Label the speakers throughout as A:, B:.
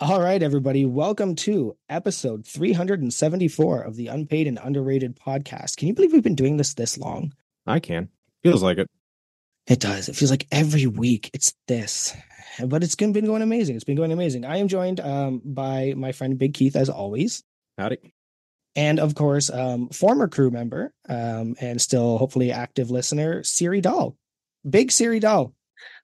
A: All right, everybody. Welcome to episode 374 of the Unpaid and Underrated podcast. Can you believe we've been doing this long?
B: I can. Feels like it.
A: It does. It feels like every week it's this, but been going amazing. It's been going amazing. I am joined by my friend Big Keith, as always.
B: Howdy.
A: And of course, former crew member and still hopefully active listener, Siri Dahl. Big Siri Dahl.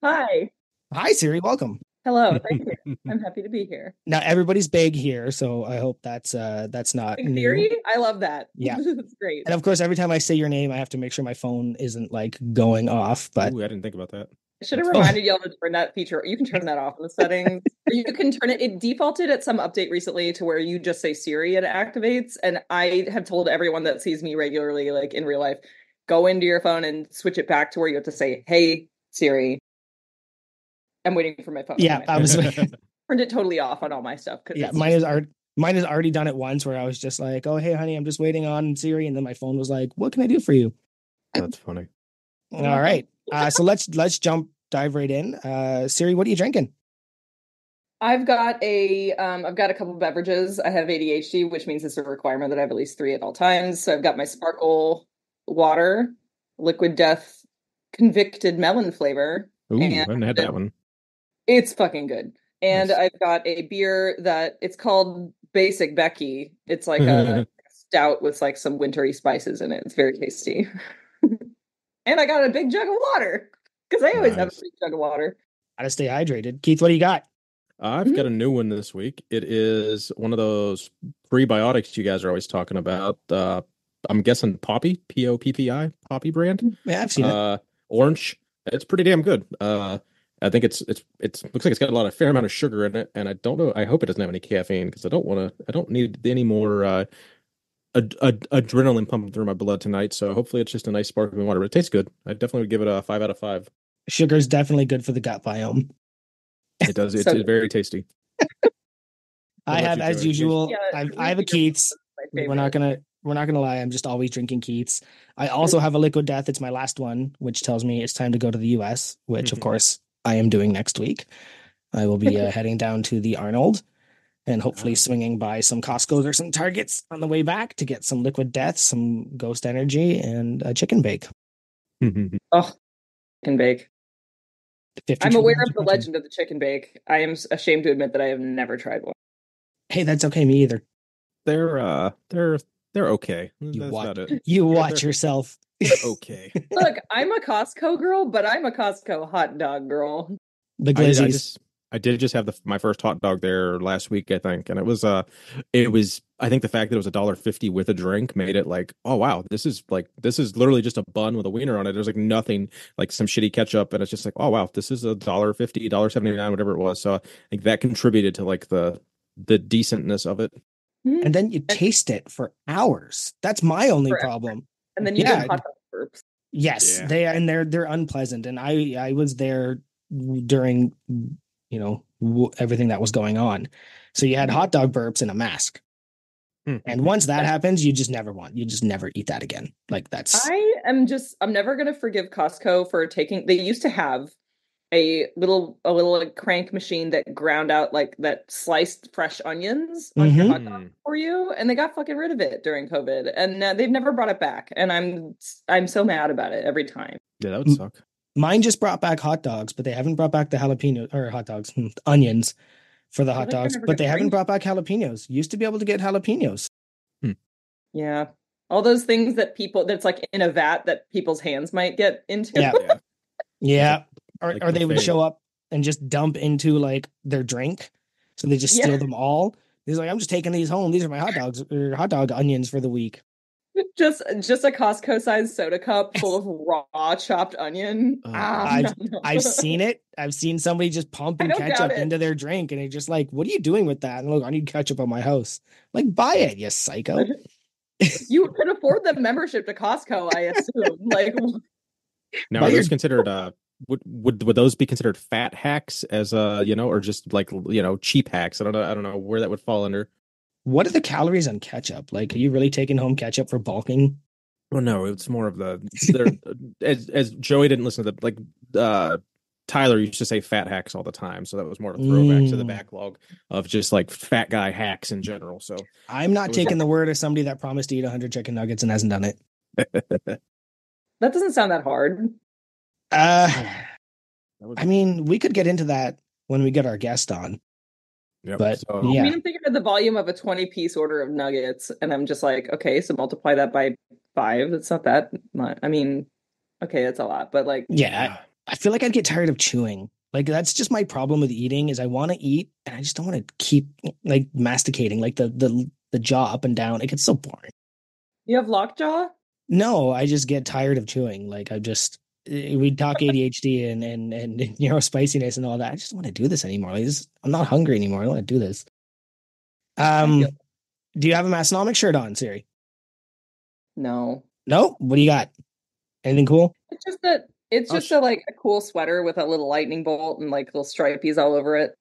C: Hi.
A: Hi, Siri. Welcome.
C: Hello. Thank you. I'm happy to be here.
A: Now everybody's big here, so I hope that's not
C: Big
A: new.
C: Siri? I love that.
A: Yeah.
C: It's great.
A: And of course, every time I say your name, I have to make sure my phone isn't like going off. But
B: Ooh, I didn't think about that.
C: I should have reminded y'all to turn that feature. You can turn that off in the settings. Or you can turn it. It defaulted at some update recently to where you just say Siri and it activates. And I have told everyone that sees me regularly, like in real life, go into your phone and switch it back to where you have to say, "Hey, Siri." I'm waiting for my phone.
A: Yeah, I was
C: turned it totally off on all my stuff.
A: Yeah, mine has already done it once where I was just like, "Oh, hey, honey, I'm just waiting on Siri," and then my phone was like, "What can I do for you?"
B: That's funny.
A: All right, so let's dive right in. Siri, what are you drinking?
C: I've got a couple of beverages. I have ADHD, which means it's a requirement that I have at least 3 at all times. So I've got my sparkle water, Liquid Death convicted melon flavor.
B: Ooh, I haven't had that one.
C: It's fucking good. And
B: Nice.
C: I've got a beer that it's called Basic Becky. It's like a stout with like some wintry spices in it. It's very tasty. And I got a big jug of water because I always have a big jug of water.
A: Gotta stay hydrated. Keith, what do you got?
B: I've got a new one this week. It is one of those prebiotics you guys are always talking about. I'm guessing Poppy, Poppi, Poppy brand.
A: Yeah, I've seen it.
B: Orange. It's pretty damn good. I think it's looks like it's got a fair amount of sugar in it, and I don't know. I hope it doesn't have any caffeine because I don't need any more adrenaline pumping through my blood tonight. So hopefully it's just a nice sparkling water. But it tastes good. I definitely would give it a 5 out of 5.
A: Sugar's definitely good for the gut biome.
B: It does. It's very tasty.
A: I have, as usual, I have a Keith's. We're not gonna lie. I'm just always drinking Keith's. I also have a Liquid Death. It's my last one, which tells me it's time to go to the US, which of course I am doing next week. I will be heading down to the Arnold and hopefully swinging by some Costco's or some Targets on the way back to get some Liquid Death, some Ghost Energy, and a chicken bake.
C: Oh, chicken bake. I'm aware of the legend of the chicken bake. I am ashamed to admit that I have never tried one.
A: Hey, that's okay. Me either.
B: They're okay.
A: You watch yourself.
B: Okay.
C: Look, I'm a Costco girl, but I'm a Costco hot dog girl.
A: The glizzies.
B: I did just have my first hot dog there last week, I think, and it was I think the fact that it was $1.50 with a drink made it like, oh wow, this is literally just a bun with a wiener on it. There's like nothing, like some shitty ketchup, and it's just like, oh wow, this is $1.50, $1.79, whatever it was. So I think that contributed to like the decentness of it.
A: And then you taste it for hours. That's my only problem.
C: And then you get hot dog burps.
A: Yes, they're unpleasant. And I was there during everything that was going on. So you had hot dog burps and a mask. And once that happens, you just never eat that again. Like
C: I'm never gonna forgive Costco for they used to have a little like crank machine that ground out like that sliced fresh onions on your hot dog for you, and they got fucking rid of it during COVID, and they've never brought it back, and I'm so mad about it every time.
B: Yeah, that would suck.
A: Mine just brought back hot dogs, but they haven't brought back the jalapeno or hot dogs, onions for the hot dogs, but they haven't brought back jalapenos. Used to be able to get jalapenos.
C: Yeah, all those things that's like in a vat that people's hands might get into.
A: Yeah. Or they would show up and just dump into like their drink. So they just steal them all. He's like, I'm just taking these home. These are my hot dogs or hot dog onions for the week.
C: Just a Costco sized soda cup full of raw chopped onion.
A: I've seen it. I've seen somebody just pumping ketchup into their drink, and they're just like, what are you doing with that? And look, I need ketchup on my house. Like, buy it, you psycho.
C: You can afford the membership to Costco, I assume. Like,
B: now are those considered would those be considered fat hacks as or just like cheap hacks? I don't know where that would fall under.
A: What are the calories on ketchup? Like, are you really taking home ketchup for bulking?
B: Well, no, it's more of as Joey didn't listen to the Tyler used to say fat hacks all the time, so that was more of a throwback to the backlog of just like fat guy hacks in general. So
A: I'm not taking the word of somebody that promised to eat 100 chicken nuggets and hasn't done it.
C: That doesn't sound that hard.
A: I mean, we could get into that when we get our guest on.
B: Yep.
A: But
B: so,
A: yeah,
C: I mean, I'm thinking of the volume of a 20-piece order of nuggets, and I'm just like, okay, so multiply that by 5. It's not that much. I mean, okay, that's a lot, but like,
A: yeah, I feel like I'd get tired of chewing. Like that's just my problem with eating is I want to eat and I just don't want to keep like masticating like the jaw up and down. It gets so boring.
C: You have lockjaw?
A: No, I just get tired of chewing. Like we talk ADHD and spiciness and all that. I just don't want to do this anymore. Like I'm not hungry anymore. I don't want to do this. Do you have a Massonomic shirt on, Siri?
C: No.
A: No? What do you got? Anything cool?
C: It's just a cool sweater with a little lightning bolt and like little stripies all over it.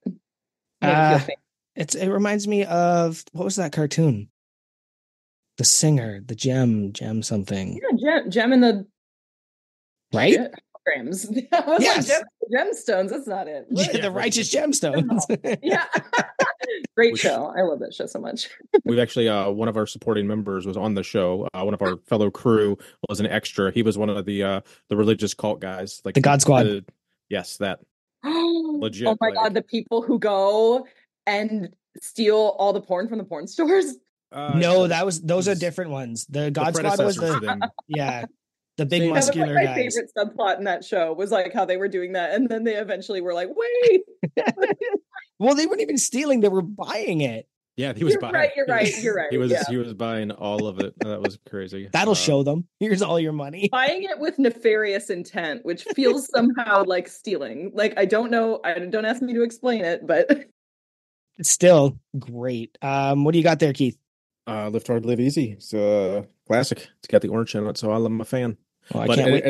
A: It reminds me of, what was that cartoon? The singer, the gem something.
C: Yeah, gem in the
A: right?
C: Grams. I was like gemstones. That's not it.
A: Yeah, the righteous gemstones.
C: Yeah. Great show. I love that show so much.
B: We've actually one of our supporting members was on the show. One of our fellow crew was an extra. He was one of the religious cult guys, like
A: the God Squad.
B: Yes, that. Legit.
C: Oh my God, the people who go and steal all the porn from the porn stores.
A: No, those are different ones. The God Squad was the big muscular guys.
C: My favorite subplot in that show was like how they were doing that, and then they eventually were like, "Wait."
A: Well, they weren't even stealing; they were buying it.
B: Yeah, he was buying.
C: You're right.
B: He was buying all of it. That was crazy.
A: That'll show them. Here's all your money.
C: Buying it with nefarious intent, which feels somehow like stealing. Like I don't know. Don't ask me to explain it, but
A: it's still great. What do you got there, Keith?
B: Live Hard, Live Easy. It's a classic. It's got the orange in it, so I'm a fan.
A: Well, I can't wait.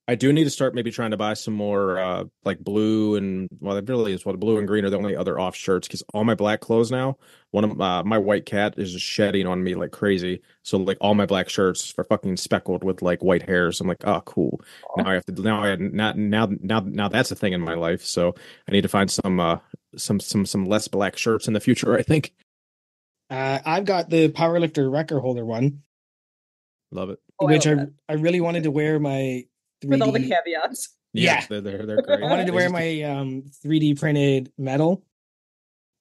B: I do need to start maybe trying to buy some more like blue and it really is blue and green are the only other off shirts because all my black clothes now. One of my white cat is just shedding on me like crazy. So like all my black shirts are fucking speckled with like white hairs. I'm like, oh cool. Now I have to now that's a thing in my life. So I need to find some less black shirts in the future, I think.
A: I've got the powerlifter record holder one.
B: Love it.
A: Which I really wanted to wear my 3D...
C: with all the caveats.
B: Yeah. They're great.
A: I wanted to wear my 3D printed medal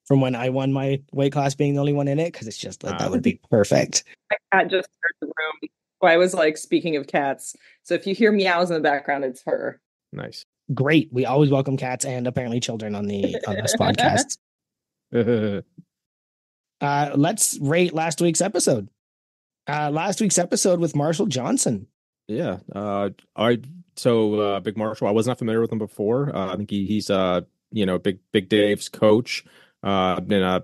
A: from when I won my weight class, being the only one in it, because it's just like that would be perfect.
C: My cat just entered the room. I was like, speaking of cats, so if you hear meows in the background, it's her.
B: Nice.
A: Great. We always welcome cats and apparently children on this podcast. Let's rate last week's episode. Last week's episode with Marshall Johnson.
B: Yeah. Big Marshall. I was not familiar with him before. I think he's Big Dave's coach. Been a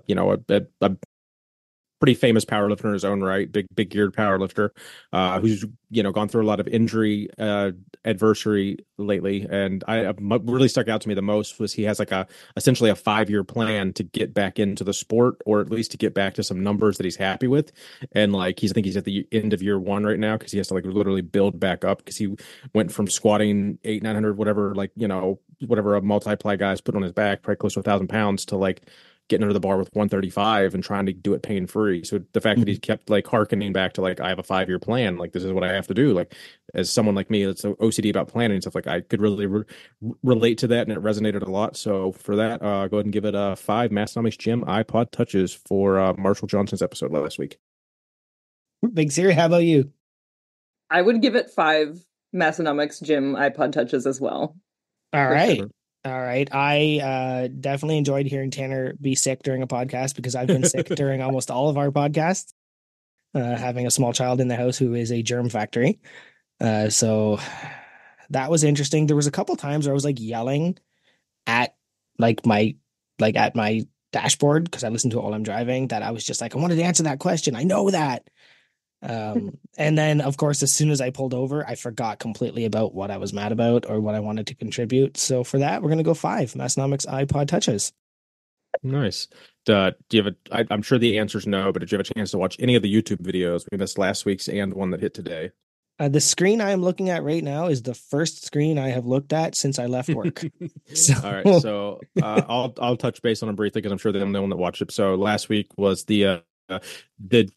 B: pretty famous powerlifter in his own right, big geared powerlifter, who's gone through a lot of injury adversary lately. And what really stuck out to me the most was he has like essentially a 5-year plan to get back into the sport, or at least to get back to some numbers that he's happy with. And like I think he's at the end of year 1 right now because he has to like literally build back up because he went from squatting 800-900 whatever whatever a multiply guy's put on his back, probably close to 1,000 pounds, to like getting under the bar with 135 and trying to do it pain free. So the fact that he kept like hearkening back to like, I have a 5-year plan, like this is what I have to do. Like as someone like me that's OCD about planning and stuff, like I could really relate to that, and it resonated a lot. So for that, go ahead and give it a 5 Massonomics Gym iPod touches for Marshall Johnson's episode last week.
A: Big Siri, how about you?
C: I would give it 5 Massonomics Gym iPod touches as well.
A: All right. Sure. All right. I definitely enjoyed hearing Tanner be sick during a podcast because I've been sick during almost all of our podcasts, having a small child in the house who is a germ factory. So that was interesting. There was a couple times where I was like yelling at my dashboard because I listened to it while I'm driving, that I was just like, I wanted to answer that question. I know that. And then of course, as soon as I pulled over, I forgot completely about what I was mad about or what I wanted to contribute. So for that, we're going to go 5 Massonomics iPod touches.
B: Nice. Do you have I'm sure the answer is no, but did you have a chance to watch any of the YouTube videos? We missed last week's and one that hit today.
A: The screen I am looking at right now is the first screen I have looked at since I left work. So,
B: all right, so I'll touch base on them briefly because I'm sure they're the one that watched it. So last week was the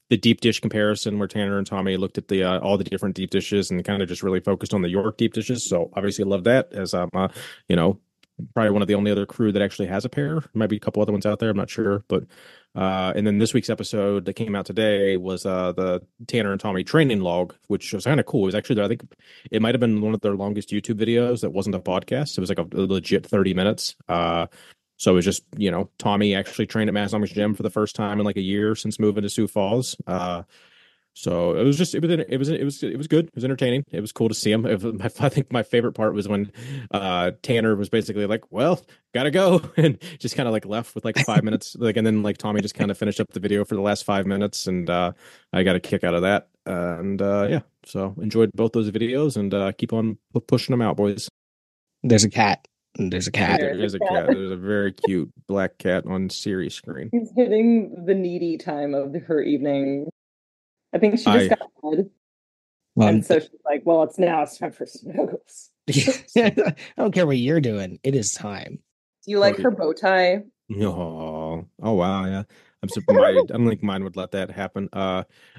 B: deep dish comparison where Tanner and Tommy looked at the all the different deep dishes and kind of just really focused on the York deep dishes. So obviously I love that as you know, probably one of the only other crew that actually has a pair. There might be a couple other ones out there, I'm not sure, but and then this week's episode that came out today was the Tanner and Tommy training log, which was kind of cool. It was actually, I think it might have been one of their longest YouTube videos that wasn't a podcast. It was like a legit 30 minutes. So it was just, Tommy actually trained at Massillon's gym for the first time in like a year since moving to Sioux Falls. So it was just it was good. It was entertaining. It was cool to see him. I think my favorite part was when Tanner was basically like, "Well, gotta go," and just kind of like left with like 5 minutes, like, and then like Tommy just kind of finished up the video for the last 5 minutes, and I got a kick out of that. And yeah, so enjoyed both those videos, and keep on pushing them out, boys.
A: There's a cat. There's a cat.
B: There is a cat. There's a very cute black cat on Siri's screen.
C: He's hitting the needy time of her evening. I think she just got fed. And so she's like, well, it's time for snuggles.
A: I don't care what you're doing. It is time.
C: Do you like her bow tie?
B: Oh wow, yeah. I'm surprised. I don't think mine would let that happen.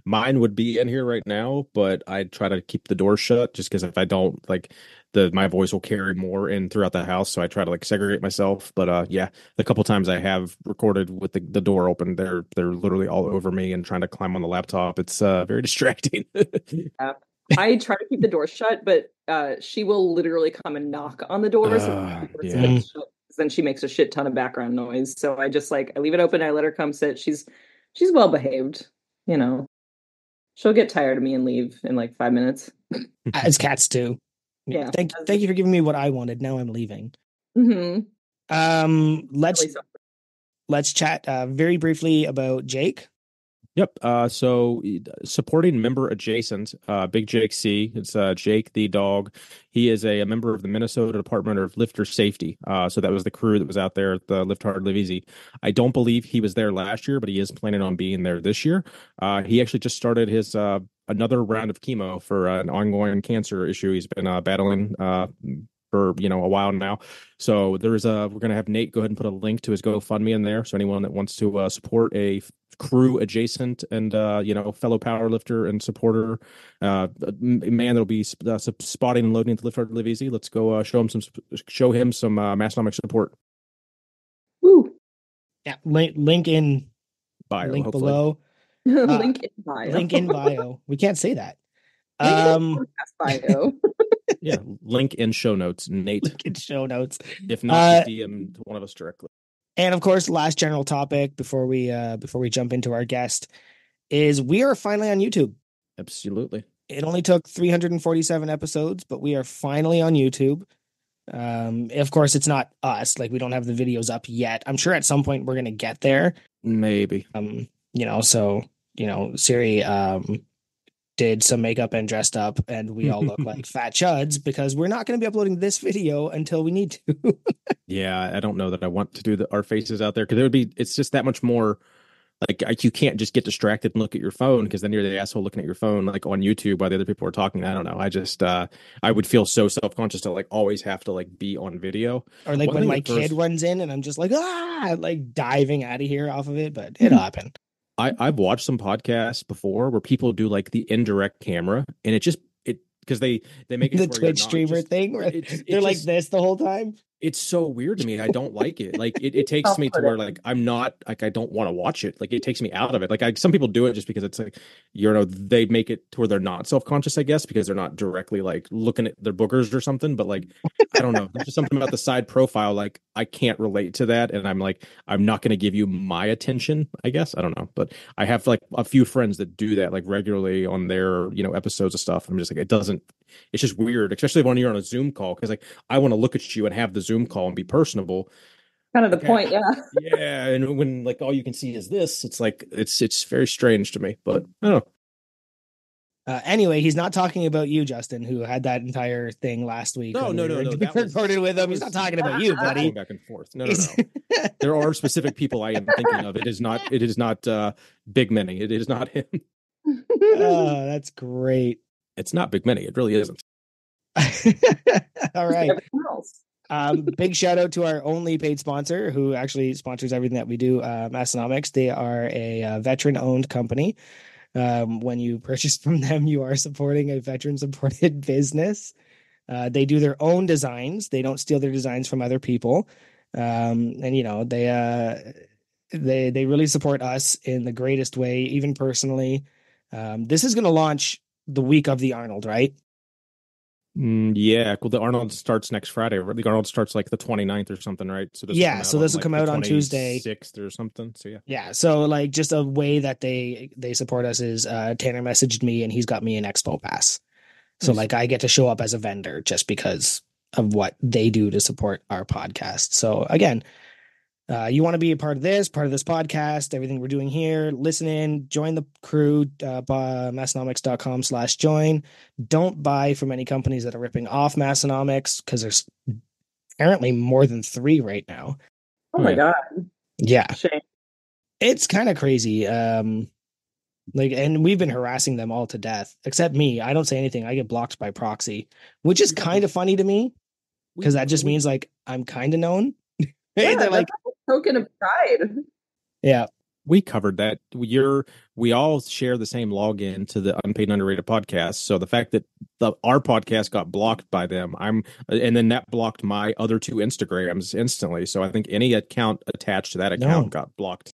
B: Mine would be in here right now, but I'd try to keep the door shut just because if I don't, like, my voice will carry more in throughout the house. So I try to like segregate myself. But yeah, the couple times I have recorded with the door open, they're literally all over me and trying to climb on the laptop. It's very distracting.
C: Yeah. I try to keep the door shut, but she will literally come and knock on the doors.
B: Yeah.
C: Then she makes a shit ton of background noise. So I just I leave it open. I let her come sit. She's well behaved. She'll get tired of me and leave in like 5 minutes.
A: As cats do.
C: Yeah.
A: Thank you for giving me what I wanted. Now I'm leaving.
C: Mm-hmm.
A: Let's chat very briefly about Jake.
B: Yep. So supporting member adjacent, Big Jake C. It's Jake the dog. He is a member of the Minnesota Department of Lifter Safety. So that was the crew that was out there at the Lift Hard, Live Easy. I don't believe he was there last year, but he is planning on being there this year. He actually just started his another round of chemo for an ongoing cancer issue he's been battling for a while now. So we're gonna have Nate go ahead and put a link to his GoFundMe in there. So anyone that wants to support a crew adjacent and fellow powerlifter and supporter, man that'll be spotting and loading at the Lift Hard Live Easy. Let's go show him some Massonomic support.
A: Woo! Yeah, link in
B: bio.
A: Link
B: hopefully.
A: Below.
C: Link in bio.
A: Link in bio. We can't say that.
C: Bio.
B: Yeah, link in show notes. Nate.
A: Link in show notes.
B: If not, DM one of us directly.
A: And of course, last general topic before we jump into our guest is we are finally on YouTube.
B: Absolutely.
A: It only took 347 episodes, but we are finally on YouTube. Of course, it's not us. Like, we don't have the videos up yet. I'm sure at some point we're gonna get there.
B: Maybe.
A: Siri did some makeup and dressed up, and we all look like fat chuds because we're not going to be uploading this video until we need to.
B: Yeah, I don't know that I want to do our faces out there because it's just that much more. Like, you can't just get distracted and look at your phone because then you're the asshole looking at your phone like on YouTube while the other people are talking. I don't know. I just I would feel so self-conscious to like always have to like be on video.
A: Or like when my kid runs in and I'm just like like diving out of here off of it, but it happened.
B: I've watched some podcasts before where people do like the indirect camera and it because they make it
A: the Twitch streamer thing where they're like this the whole time.
B: It's so weird to me. I don't like it. Like it takes me to where like I'm not like I don't want to watch it. Like it takes me out of it. Like some people do it just because it's like they make it to where they're not self-conscious, I guess, because they're not directly like looking at their boogers or something. But like I don't know. There's just something about the side profile. Like I can't relate to that, and I'm not going to give you my attention. I guess I don't know. But I have like a few friends that do that like regularly on their episodes of stuff. I'm just like it's just weird, especially when you're on a Zoom call because like I want to look at you and have the Zoom call and be personable.
C: Kind of the point, yeah.
B: Yeah, and when like all you can see is this, it's like it's very strange to me, but I don't know.
A: Anyway, he's not talking about you, Justin, who had that entire thing last week.
B: No.
A: Recorded with him. He's not talking about you, buddy.
B: Going back and forth. No. There are specific people I am thinking of. It is not Big Many. It is not him.
A: Oh, that's great.
B: It's not Big Mini. It really isn't.
A: All right. Big shout out to our only paid sponsor who actually sponsors everything that we do, Massonomics. They are a veteran-owned company. When you purchase from them, you are supporting a veteran-supported business. They do their own designs. They don't steal their designs from other people. And you know, they really support us in the greatest way, even personally. This is going to launch the week of the Arnold, right?
B: Yeah, well, the Arnold starts next Friday. The Arnold starts like the 29th or something, right? So this
A: will come out on Tuesday,
B: 6th or something. So
A: yeah. So like, just a way that they support us is Tanner messaged me and he's got me an Expo pass. So like, I get to show up as a vendor just because of what they do to support our podcast. So again, you want to be a part of this podcast, everything we're doing here, listen in, join the crew, massonomics.com/join. Don't buy from any companies that are ripping off Massonomics, because there's apparently more than 3 right now.
C: Oh my God.
A: Yeah.
C: Shame.
A: It's kind of crazy. And we've been harassing them all to death, except me. I don't say anything. I get blocked by proxy, which is kind of funny to me, because that just means like I'm kind of known.
C: Yeah, they're like a token of pride.
A: Yeah.
B: We covered that. We all share the same login to the Unpaid and Underrated podcast. So the fact that our podcast got blocked by them, and then that blocked my other 2 Instagrams instantly. So I think any account attached to that account got blocked.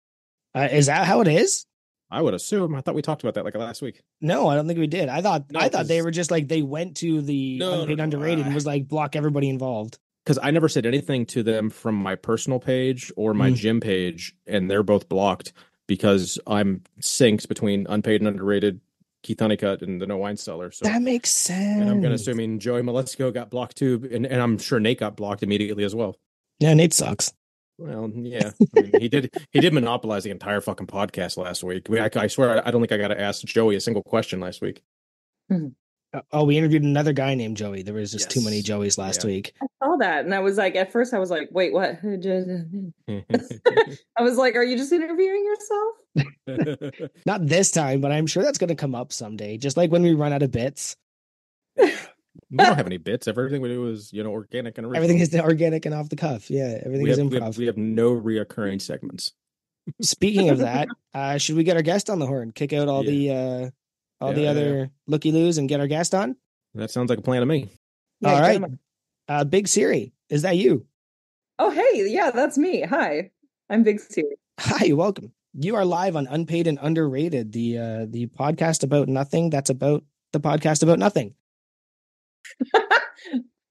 A: Is that how it is?
B: I would assume. I thought we talked about that like last week.
A: No, I don't think we did. I thought they were just like, they went to the Unpaid Underrated and was like, block everybody involved.
B: Because I never said anything to them from my personal page or my gym page, and they're both blocked because I'm synced between Unpaid and Underrated, Keith Honeycutt, and the No Wine Cellar. So
A: that makes sense.
B: And I'm going to assume Joey Maletzko got blocked too, and I'm sure Nate got blocked immediately as well.
A: Yeah, Nate sucks.
B: Well, yeah, I mean, he did monopolize the entire fucking podcast last week. I swear, I don't think I got to ask Joey a single question last week.
A: Oh, we interviewed another guy named Joey. There was just too many Joeys last week.
C: I saw that, and I was like, at first I was like, wait, what? I was like, are you just interviewing yourself?
A: Not this time, but I'm sure that's going to come up someday, just like when we run out of bits.
B: We don't have any bits. Everything we do is, organic and original.
A: Everything is organic and off the cuff. Yeah, everything is improv.
B: We have no reoccurring segments.
A: Speaking of that, should we get our guest on the horn? Kick out all the other looky-loos and get our guest on?
B: That sounds like a plan to me.
A: All right. Big Siri, is that you?
C: Oh, hey. Yeah, that's me. Hi. I'm Big Siri.
A: Hi, welcome. You are live on Unpaid and Underrated, the podcast about nothing that's about the podcast about nothing.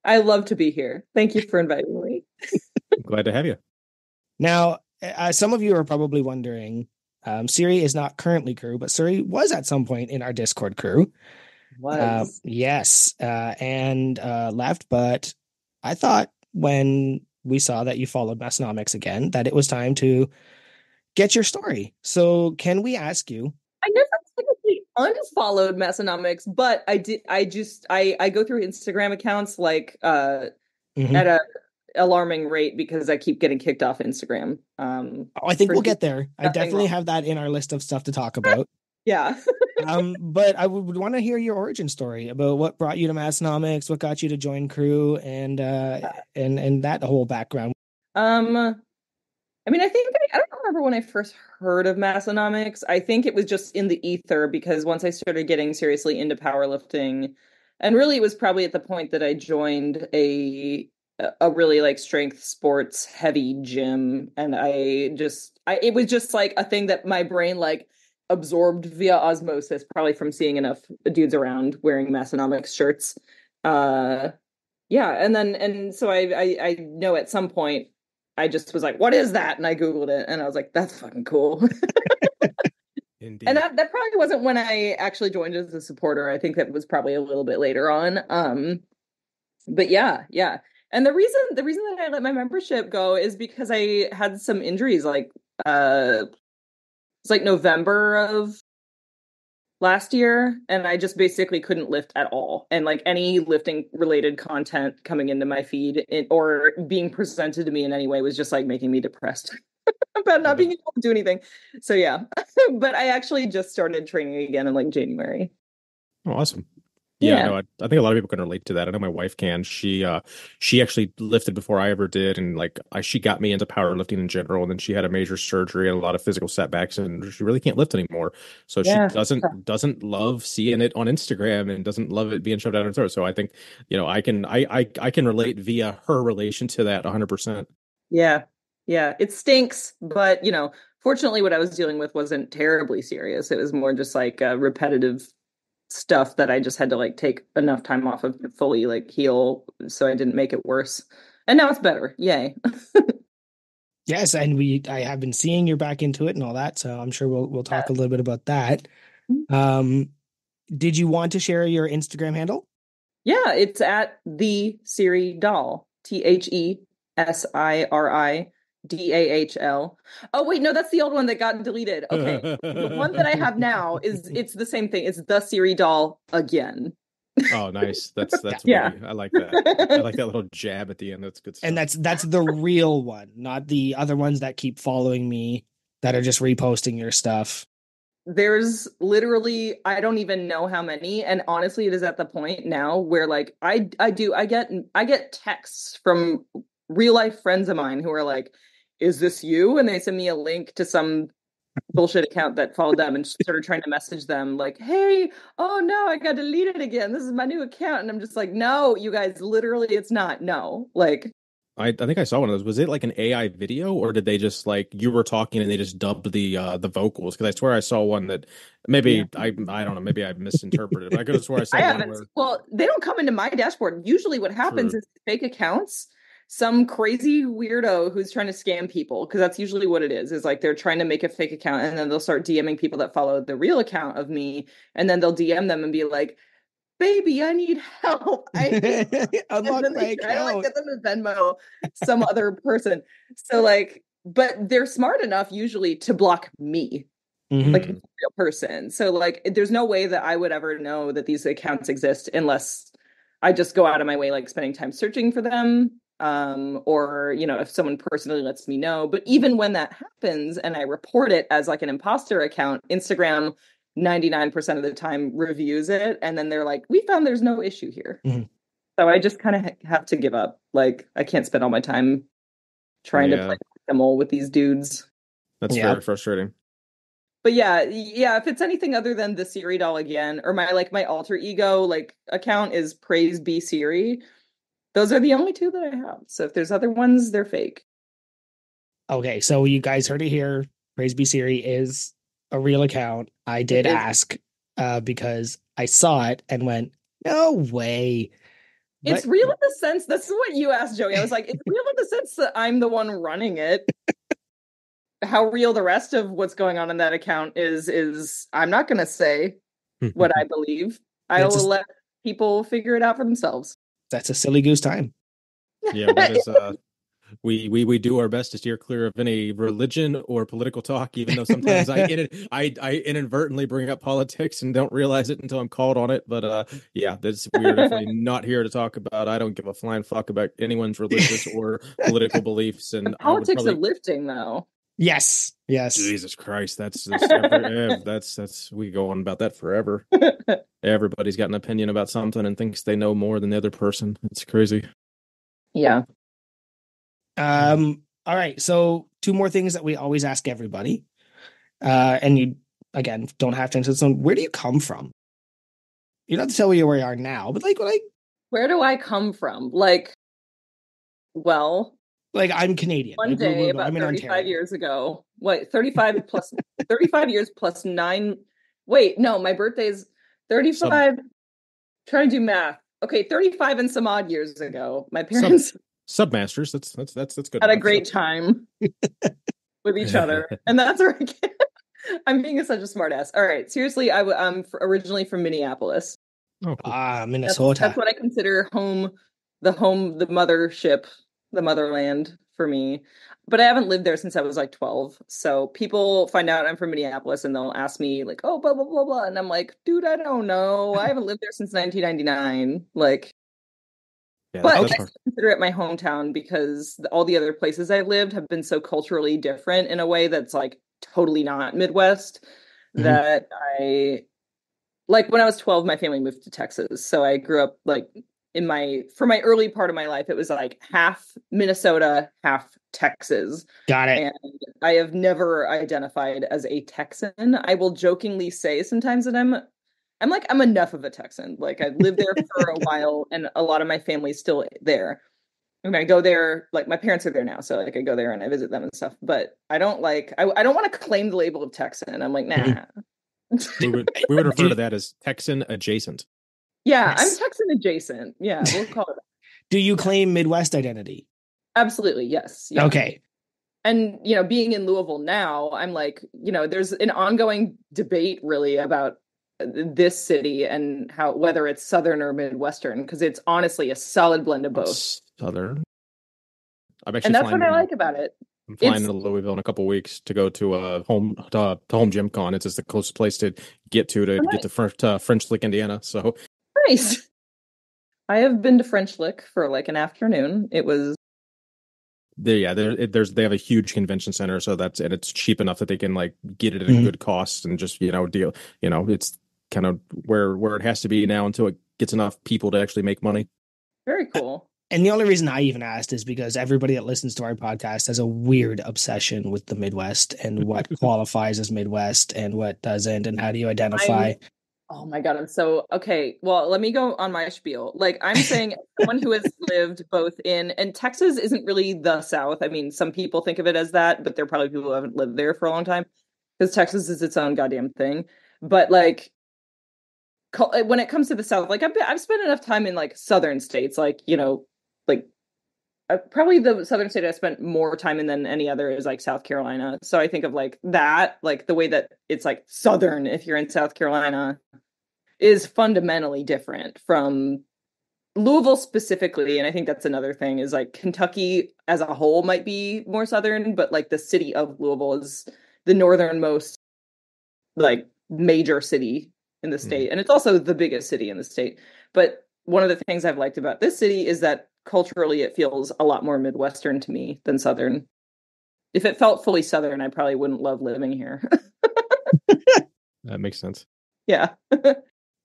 C: I love to be here. Thank you for inviting me.
B: Glad to have you.
A: Now, some of you are probably wondering, Siri is not currently crew, but Siri was at some point in our Discord crew. Yes, and left. But I thought when we saw that you followed Massonomics again, that it was time to get your story. So can we ask you?
C: I never technically unfollowed Massonomics, but I did. I go through Instagram accounts like at a alarming rate because I keep getting kicked off Instagram.
A: I think we'll get there. I definitely have that in our list of stuff to talk about.
C: Yeah.
A: But I would want to hear your origin story about what brought you to Massonomics, what got you to join crew, and that whole background.
C: I mean, I don't remember when I first heard of Massonomics. I think it was just in the ether because once I started getting seriously into powerlifting, and really it was probably at the point that I joined a really like strength sports heavy gym, and it was just like a thing that my brain like absorbed via osmosis, probably from seeing enough dudes around wearing Massonomics shirts. And so I know at some point I just was like, what is that? And I Googled it and I was like, that's fucking cool. Indeed. And that probably wasn't when I actually joined as a supporter. I think that was probably a little bit later on. But yeah. And the reason that I let my membership go is because I had some injuries, like it's like November of last year, and I just basically couldn't lift at all. And like any lifting related content coming into my feed or being presented to me in any way was just like making me depressed about not being able to do anything. So yeah, but I actually just started training again in like January.
B: Oh, awesome. Yeah,
C: Yeah.
B: no, I think a lot of people can relate to that. I know my wife can. She actually lifted before I ever did, and like she got me into powerlifting in general. And then she had a major surgery and a lot of physical setbacks, and she really can't lift anymore. So she
C: Yeah.
B: doesn't love seeing it on Instagram and doesn't love it being shoved down her throat. So I think I can relate via her relation to that 100%.
C: Yeah. Yeah. It stinks, but fortunately what I was dealing with wasn't terribly serious. It was more just like repetitive stuff that I just had to like take enough time off of to fully like heal so I didn't make it worse. And now it's better. Yay.
A: Yes, and I have been seeing you're back into it and all that, so I'm sure we'll talk a little bit about that. Um, did you want to share your Instagram handle?
C: Yeah, it's at the Siri Dahl. TheSiriDahl. Oh wait, no, that's the old one that got deleted. Okay. The one that I have now it's the same thing. It's the Siri Dahl again.
B: Oh, nice. That's
C: Yeah.
B: witty. I like that. I like that little jab at the end. That's good stuff.
A: And that's the real one, not the other ones that keep following me that are just reposting your stuff.
C: There's literally I don't even know how many, and honestly it is at the point now where like I get texts from real life friends of mine who are like, is this you? And they send me a link to some bullshit account that followed them and started trying to message them like, hey, oh no, I got deleted again, this is my new account. And I'm just like, no, you guys, literally it's not. No, like
B: I think I saw one of those. Was it like an AI video, or did they just like you were talking and they just dubbed the vocals? Because I swear I saw one that maybe I don't know, maybe I misinterpreted. But I could have swore I saw one where
C: well, they don't come into my dashboard. Usually what happens
B: True.
C: is fake accounts, some crazy weirdo who's trying to scam people, because that's usually what it is like they're trying to make a fake account and then they'll start DMing people that follow the real account of me, and then they'll DM them and be like, baby, I need help.
A: Unlock my account.
C: I don't like get them to Venmo some other person. So like, but they're smart enough usually to block me, like a real person. So like, there's no way that I would ever know that these accounts exist unless I just go out of my way, like spending time searching for them. Or if someone personally lets me know. But even when that happens and I report it as like an imposter account, Instagram 99% of the time reviews it, and then they're like, we found there's no issue here. So I just kind of have to give up. Like, I can't spend all my time trying to play whack-a-mole with these dudes.
B: That's very frustrating.
C: But yeah, if it's anything other than the Siri doll again, or my alter ego like account is Praise Be Siri, those are the only two that I have. So if there's other ones, they're fake.
A: Okay, so you guys heard it here. Praise Be Siri is a real account. I did ask because I saw it and went, no way.
C: It's real in the sense, this is what you asked, Joey. I was like, it's real in the sense that I'm the one running it. How real the rest of what's going on in that account is I'm not going to say what I believe. I will let people figure it out for themselves.
A: That's a silly goose time.
B: Yeah, that is we do our best to steer clear of any religion or political talk, even though sometimes I inadvertently bring up politics and don't realize it until I'm called on it. But we're definitely not here to talk about. I don't give a flying fuck about anyone's religious or political beliefs. And
C: the politics of lifting, though.
A: Yes.
B: Jesus Christ, that's we go on about that forever. Everybody's got an opinion about something and thinks they know more than the other person. It's crazy.
C: Yeah.
A: All right. So 2 more things that we always ask everybody. And you again don't have to answer this one. Where do you come from? You don't have to tell where you are now, but
C: where do I come from?
A: I'm Canadian.
C: One day, about 35 years ago. 35 years plus 9. Wait, no, my birthday's 35. Trying to do math. Okay, 35 and some odd years ago. My parents
B: Submasters. That's good.
C: Had a great time with each other, and that's where I'm being such a smart ass. All right, seriously, I'm originally from Minneapolis.
B: Oh, cool.
A: Minnesota.
C: That's what I consider home, the mothership, the motherland for me. But I haven't lived there since I was like 12. So people find out I'm from Minneapolis and they'll ask me like, oh, blah, blah, blah, blah. And I'm like, dude, I don't know. I haven't lived there since 1999. But I consider it my hometown because all the other places I've lived have been so culturally different in a way that's like totally not Midwest that like when I was 12, my family moved to Texas. So I grew up like for my early part of my life, it was like half Minnesota, half Texas.
A: Got it.
C: And I have never identified as a Texan. I will jokingly say sometimes that I'm enough of a Texan. Like I've lived there for a while and a lot of my family's still there. And I go there, like my parents are there now, so like I go there and I visit them and stuff. But I don't I don't want to claim the label of Texan. I'm like, nah.
B: We would refer to that as Texan adjacent.
C: Yeah, yes. I'm Texan adjacent. Yeah, we'll call it that.
A: Do you claim Midwest identity?
C: Absolutely, yes. Yeah.
A: Okay.
C: And, being in Louisville now, I'm like, there's an ongoing debate really about this city and whether it's Southern or Midwestern, because it's honestly a solid blend of both.
B: Southern.
C: And that's what I like about it.
B: I'm flying to Louisville in a couple of weeks to go to home Gym Con. It's just the closest place to get to French Lick, Indiana. So
C: nice. I have been to French Lick for like an afternoon. It was.
B: They have a huge convention center, so it's cheap enough that they can like get it at a good cost and just deal. It's kind of where it has to be now until it gets enough people to actually make money.
C: Very cool.
A: And the only reason I even asked is because everybody that listens to our podcast has a weird obsession with the Midwest and what qualifies as Midwest and what doesn't, and how do you identify?
C: Oh my God, I'm so okay. Well, let me go on my spiel. Like I'm saying, someone who has lived both and Texas isn't really the South. I mean, some people think of it as that, but there are probably people who haven't lived there for a long time because Texas is its own goddamn thing. But like, when it comes to the South, like I've spent enough time in like Southern states, like like probably the Southern state I spent more time in than any other is like South Carolina. So I think of like that, like the way that it's like Southern, if you're in South Carolina, is fundamentally different from Louisville specifically. And I think that's another thing is like Kentucky as a whole might be more Southern, but like the city of Louisville is the northernmost like major city in the state. And it's also the biggest city in the state. But one of the things I've liked about this city is that culturally it feels a lot more Midwestern to me than Southern. If it felt fully Southern, I probably wouldn't love living here.
B: That makes sense.
C: Yeah.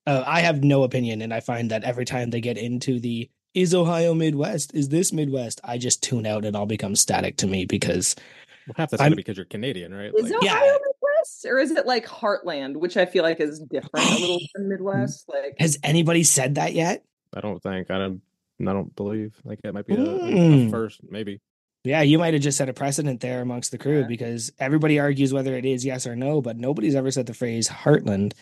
A: I have no opinion, and I find that every time they get into the is Ohio Midwest, is this Midwest, I just tune out and all becomes static to me because
B: half that's gonna be because you're Canadian, right?
C: Is Ohio Midwest, or is it like Heartland, which I feel like is different a little from Midwest? Like,
A: has anybody said that yet?
B: I don't believe like it might be a first, maybe.
A: Yeah, you might have just set a precedent there amongst the crew because everybody argues whether it is yes or no, but nobody's ever said the phrase Heartland.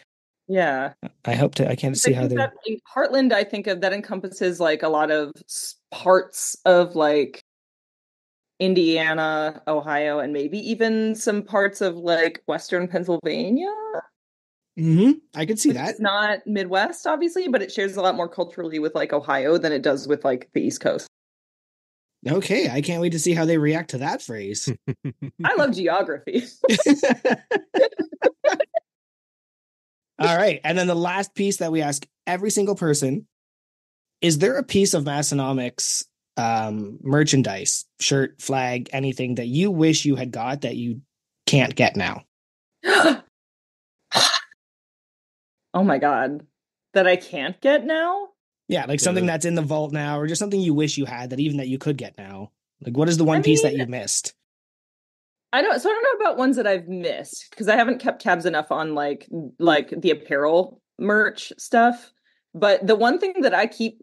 C: Yeah,
A: I can't see how they're
C: Heartland. I think of that encompasses like a lot of parts of like Indiana, Ohio, and maybe even some parts of like Western Pennsylvania.
A: I could see that.
C: It's not Midwest, obviously, but it shares a lot more culturally with like Ohio than it does with like the East Coast.
A: Okay, I can't wait to see how they react to that phrase.
C: I love geography.
A: All right. And then the last piece that we ask every single person, is there a piece of Massonomics merchandise, shirt, flag, anything that you wish you had got that you can't get now?
C: Oh my God. That I can't get now?
A: Yeah, like something that's in the vault now, or just something you wish you had that you could get now. Like, what is the one piece that you missed?
C: I don't know about ones that I've missed because I haven't kept tabs enough on like the apparel merch stuff. But the one thing that I keep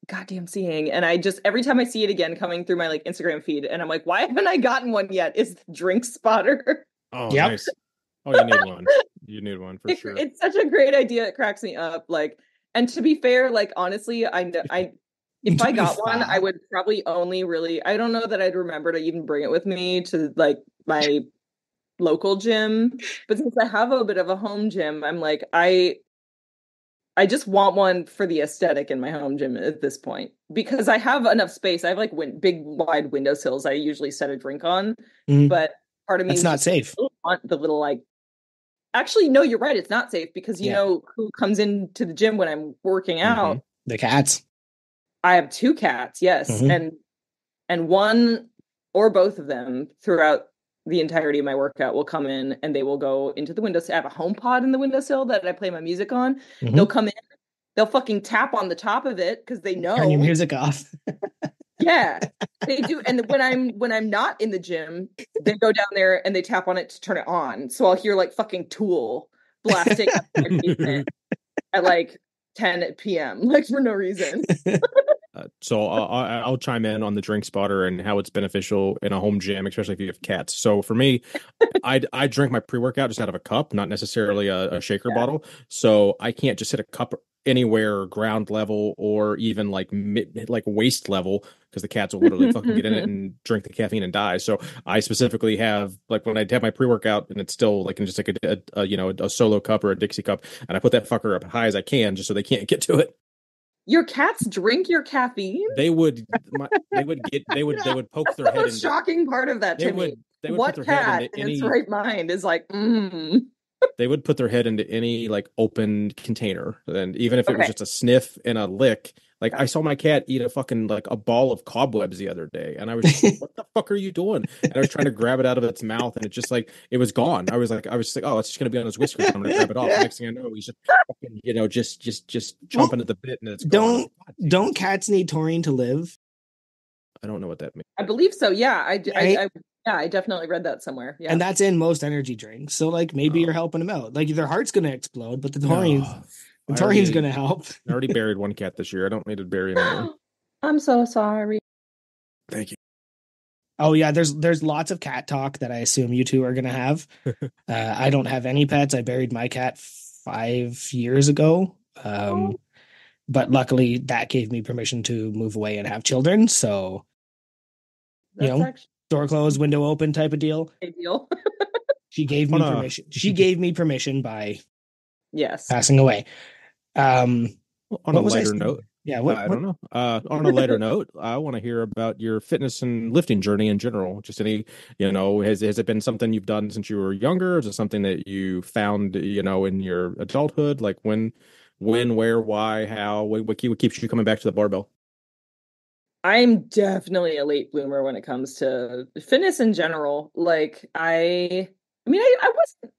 C: goddamn seeing, and I just every time I see it again coming through my like Instagram feed, and I'm like, why haven't I gotten one yet? Is the drink spotter?
B: Oh, yep. Nice. Oh, you need one. You need one for sure.
C: It's such a great idea. It cracks me up. Like, and to be fair, like honestly, if I got one, I would probably only really, I don't know that I'd remember to even bring it with me to like my local gym. But since I have a bit of a home gym, I'm like, I just want one for the aesthetic in my home gym at this point because I have enough space. I have like big, wide windowsills I usually set a drink on. But part of me
A: is not safe.
C: Want the little like, actually, no, you're right. It's not safe because you know who comes into the gym when I'm working out?
A: The cats.
C: I have 2 cats, yes, and one or both of them throughout the entirety of my workout will come in and they will go into the windowsill. I have a home pod in the windowsill that I play my music on. They'll come in, they'll fucking tap on the top of it because they know.
A: Turn your music off.
C: Yeah, they do. And when I'm not in the gym, they go down there and they tap on it to turn it on. So I'll hear like fucking Tool blasting up my basement at like 10 p.m. like for no reason.
B: So I'll chime in on the drink spotter and how it's beneficial in a home gym, especially if you have cats. So for me, I drink my pre-workout just out of a cup, not necessarily a shaker bottle. So I can't just hit a cup anywhere ground level or even like waist level because the cats will literally fucking get in it and drink the caffeine and die. So I specifically have like when I have my pre-workout and it's still like in just like a solo cup or a Dixie cup, and I put that fucker up as high as I can just so they can't get to it.
C: Your cats drink your caffeine?
B: They would poke their head.
C: The most shocking part of that to me. What cat in its right mind is like,
B: They would put their head into any like open container, and even if it was just a sniff and a lick. Like I saw my cat eat a fucking like a ball of cobwebs the other day, and I was just like, "What the fuck are you doing?" And I was trying to grab it out of its mouth, and it just like it was gone. I was just like, "Oh, it's just gonna be on his whiskers." I'm gonna grab it off. The next thing I know, he's just fucking, just chomping at the bit, and it's gone.
A: Don't cats need taurine to live?
B: I don't know what that means.
C: I believe so. Yeah, I definitely read that somewhere. Yeah,
A: and that's in most energy drinks. So like maybe you're helping them out. Like their heart's gonna explode, but the taurine's going to help.
B: I already buried one cat this year. I don't need to bury another.
C: I'm so sorry.
B: Thank you.
A: Oh yeah, there's lots of cat talk that I assume you two are going to have. I don't have any pets. I buried my cat 5 years ago. But luckily that gave me permission to move away and have children. So, door closed, window open type of deal.
C: Deal.
A: She gave me permission. She gave me permission by passing away.
B: On a lighter note, I don't know. On a lighter note, I want to hear about your fitness and lifting journey in general. Just any, has it been something you've done since you were younger? Is it something that you found, in your adulthood? Like when, where, why, how? What keeps you coming back to the barbell?
C: I'm definitely a late bloomer when it comes to fitness in general. Like I wasn't.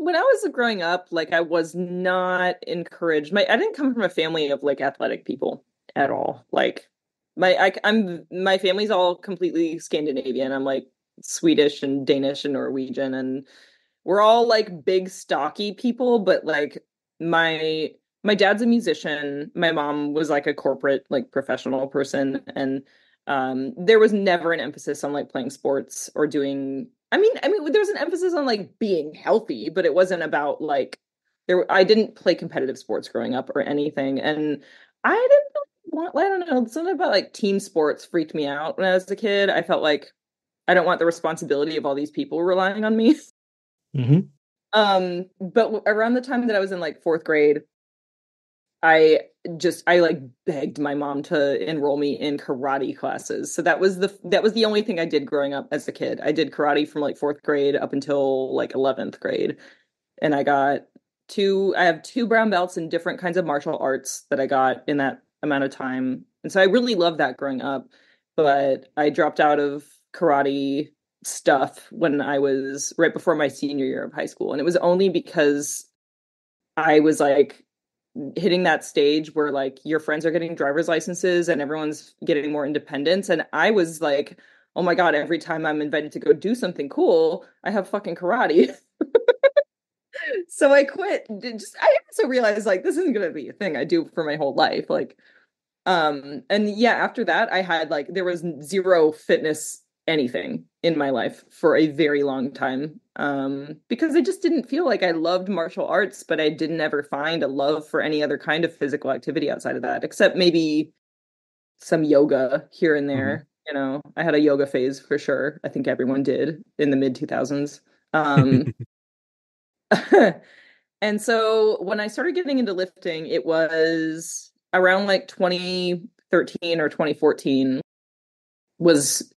C: When I was growing up, like I was not encouraged. I didn't come from a family of like athletic people at all. Like my family's all completely Scandinavian. I'm like Swedish and Danish and Norwegian, and we're all like big stocky people. But like my dad's a musician. My mom was like a corporate like professional person, and there was never an emphasis on like playing sports or doing. I mean, there's an emphasis on like being healthy, but it wasn't about like I didn't play competitive sports growing up or anything. And I didn't want, I don't know, something about like team sports freaked me out when I was a kid. I felt like I don't want the responsibility of all these people relying on me. But around the time that I was in like fourth grade, I like begged my mom to enroll me in karate classes. So that was the only thing I did growing up as a kid. I did karate from like fourth grade up until like 11th grade. And I have two brown belts in different kinds of martial arts that I got in that amount of time. And so I really loved that growing up, but I dropped out of karate stuff when I was right before my senior year of high school. And it was only because I was like, hitting that stage where like your friends are getting driver's licenses and everyone's getting more independence, and I was like, oh my god, every time I'm invited to go do something cool, I have fucking karate. So I quit. I also realized like this isn't gonna be a thing I do for my whole life. Like and yeah, after that I had like there was zero fitness anything in my life for a very long time, because I just didn't feel like I loved martial arts, but I didn't ever find a love for any other kind of physical activity outside of that, except maybe some yoga here and there. I had a yoga phase for sure. I think everyone did in the mid 2000s. And so when I started getting into lifting, it was around like 2013 or 2014 was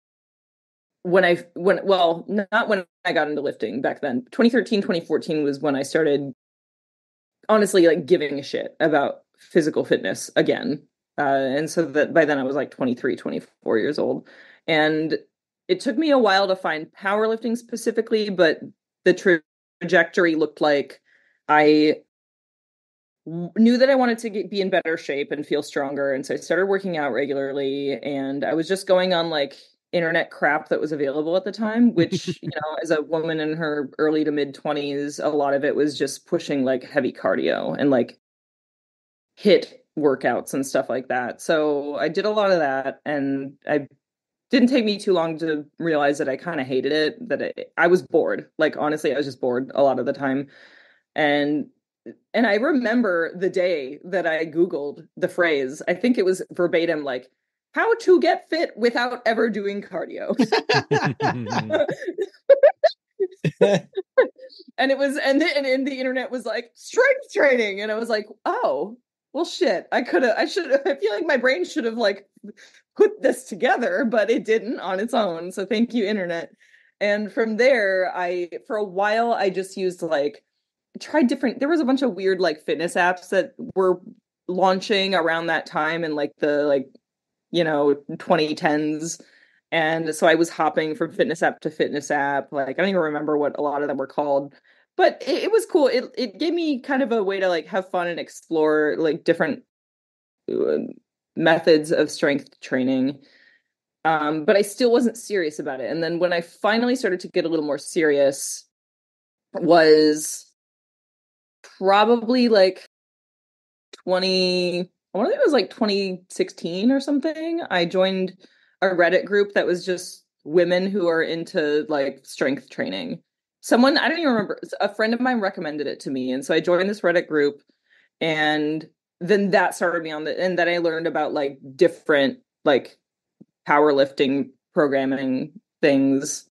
C: not when I got into lifting back then. 2013, 2014 was when I started honestly like giving a shit about physical fitness again. And so that by then I was like 23, 24 years old. And it took me a while to find powerlifting specifically, but the trajectory looked like I knew that I wanted to be in better shape and feel stronger. And so I started working out regularly, and I was just going on like internet crap that was available at the time, which, as a woman in her early to mid 20s, a lot of it was just pushing like heavy cardio and like HIIT workouts and stuff like that. So I did a lot of that, and I didn't take me too long to realize that I kind of hated it, that I was bored. Like, honestly, I was just bored a lot of the time. And I remember the day that I Googled the phrase, I think it was verbatim, like, how to get fit without ever doing cardio. And it was, and the internet was like, strength training. And I was like, oh, well, shit, I feel like my brain should have like put this together, but it didn't on its own. So thank you, internet. And from there, for a while, I just used like, tried different, there was a bunch of weird like fitness apps that were launching around that time in like the 2010s. And so I was hopping from fitness app to fitness app. Like, I don't even remember what a lot of them were called, but it was cool. It gave me kind of a way to like have fun and explore like different methods of strength training. But I still wasn't serious about it. And then when I finally started to get a little more serious was probably like I want to think it was like 2016 or something. I joined a Reddit group that was just women who are into like strength training. Someone, I don't even remember, a friend of mine recommended it to me. And so I joined this Reddit group, and then that started me on and then I learned about like different like powerlifting programming things.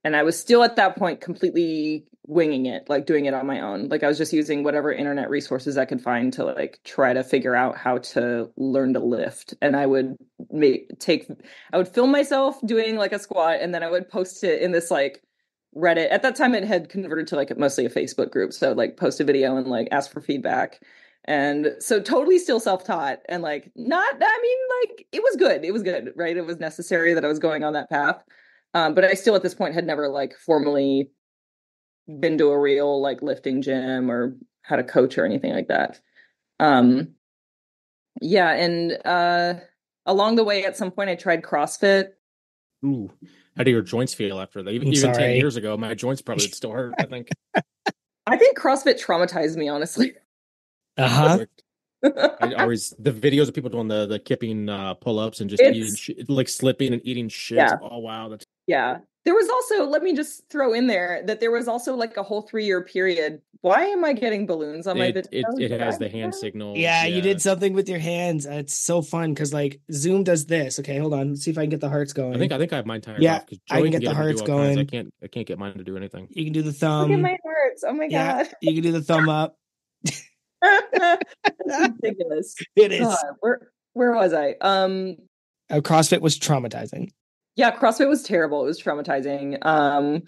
C: And I was still at that point completely winging it, like doing it on my own. Like I was just using whatever internet resources I could find to like try to figure out how to learn to lift. And I would I would film myself doing like a squat, and then I would post it in this like Reddit. At that time it had converted to like mostly a Facebook group. So like post a video and like ask for feedback. And so totally still self-taught, and like like it was good, right? It was necessary that I was going on that path. But I still at this point had never like formally been to a real like lifting gym or had a coach or anything like that. Yeah, and along the way at some point I tried CrossFit.
B: Ooh, how do your joints feel after that? Even 10 years ago, my joints probably still hurt, I think.
C: I think CrossFit traumatized me, honestly.
A: Uh-huh.
B: I always, the videos of people doing the kipping pull-ups and just eating like slipping and eating shit.
C: Yeah.
B: Oh wow,
C: yeah. There was also, let me just throw in there that there was also like a whole 3-year period. Why am I getting balloons on my video?
B: It has the hand signal.
A: Yeah, you did something with your hands. It's so fun because like Zoom does this. Okay, hold on. Let's see if I can get the hearts going.
B: I think I have mine turned off.
A: I can get the hearts going.
B: I can't get mine to do anything.
A: You can do the thumb.
C: Look at my hearts. Oh my god.
A: You can do the thumb up.
C: That's ridiculous.
A: It is.
C: God, where was I?
A: CrossFit was traumatizing.
C: Yeah, CrossFit was terrible. It was traumatizing.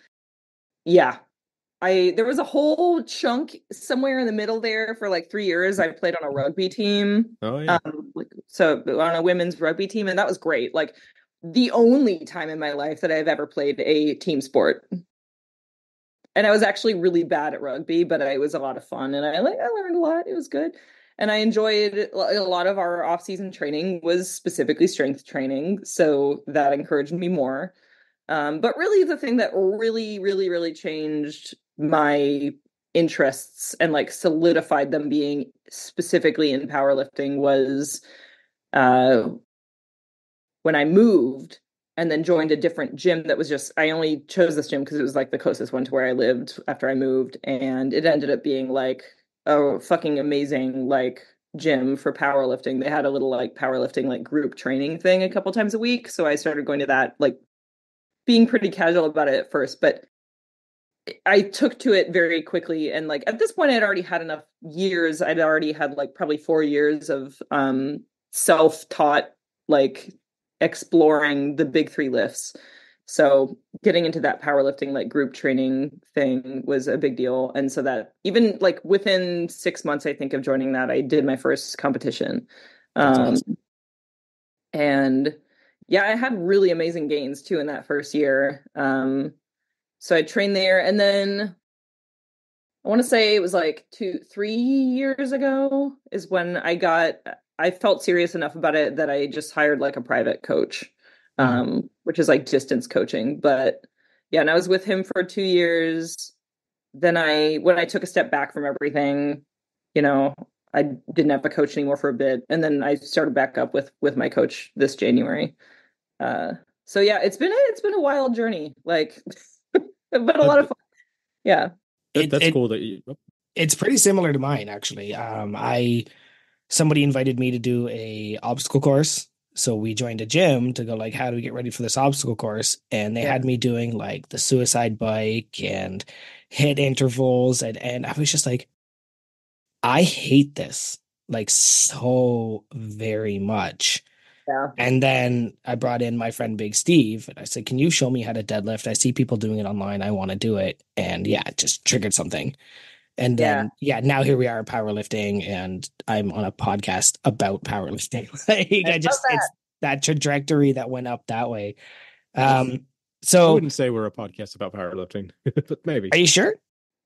C: Yeah. There was a whole chunk somewhere in the middle there for like 3 years. I played on a rugby team.
B: Oh yeah.
C: So on a women's rugby team, and that was great. Like the only time in my life that I've ever played a team sport. And I was actually really bad at rugby, but it was a lot of fun, and I learned a lot. It was good. And I enjoyed a lot of our off-season training was specifically strength training. So that encouraged me more. But really the thing that really, really, really changed my interests and like solidified them being specifically in powerlifting was when I moved and then joined a different gym that was just, I only chose this gym because it was like the closest one to where I lived after I moved. And it ended up being like a fucking amazing like gym for powerlifting. They had a little like powerlifting like group training thing a couple times a week. So I started going to that, like being pretty casual about it at first, but I took to it very quickly. And like at this point I'd already had enough years. I'd already had like probably 4 years of self-taught like exploring the big 3 lifts. So getting into that powerlifting like group training thing was a big deal. And so that even like within 6 months, I think, of joining that, I did my first competition.
A: That's awesome.
C: And Yeah, I had really amazing gains too in that first year. So I trained there, and then I want to say it was like 3 years ago is when I felt serious enough about it that I just hired like a private coach, which is like distance coaching. But yeah, and I was with him for 2 years. Then when I took a step back from everything, you know, I didn't have a coach anymore for a bit, and then I started back up with my coach this January. So yeah, it's been a wild journey, like, but a lot of fun. Yeah.
B: That's cool that you.
A: It's pretty similar to mine, actually. Somebody invited me to do a obstacle course. So we joined a gym to go like, how do we get ready for this obstacle course? And they had me doing like the suicide bike and hit intervals. And I was just like, I hate this like so very much.
C: Yeah.
A: And then I brought in my friend Big Steve and I said, can you show me how to deadlift? I see people doing it online. I want to do it. And yeah, it just triggered something. And then, now here we are powerlifting, and I'm on a podcast about powerlifting. Like, it's that trajectory that went up that way. So
B: I wouldn't say we're a podcast about powerlifting, but maybe.
A: Are you sure?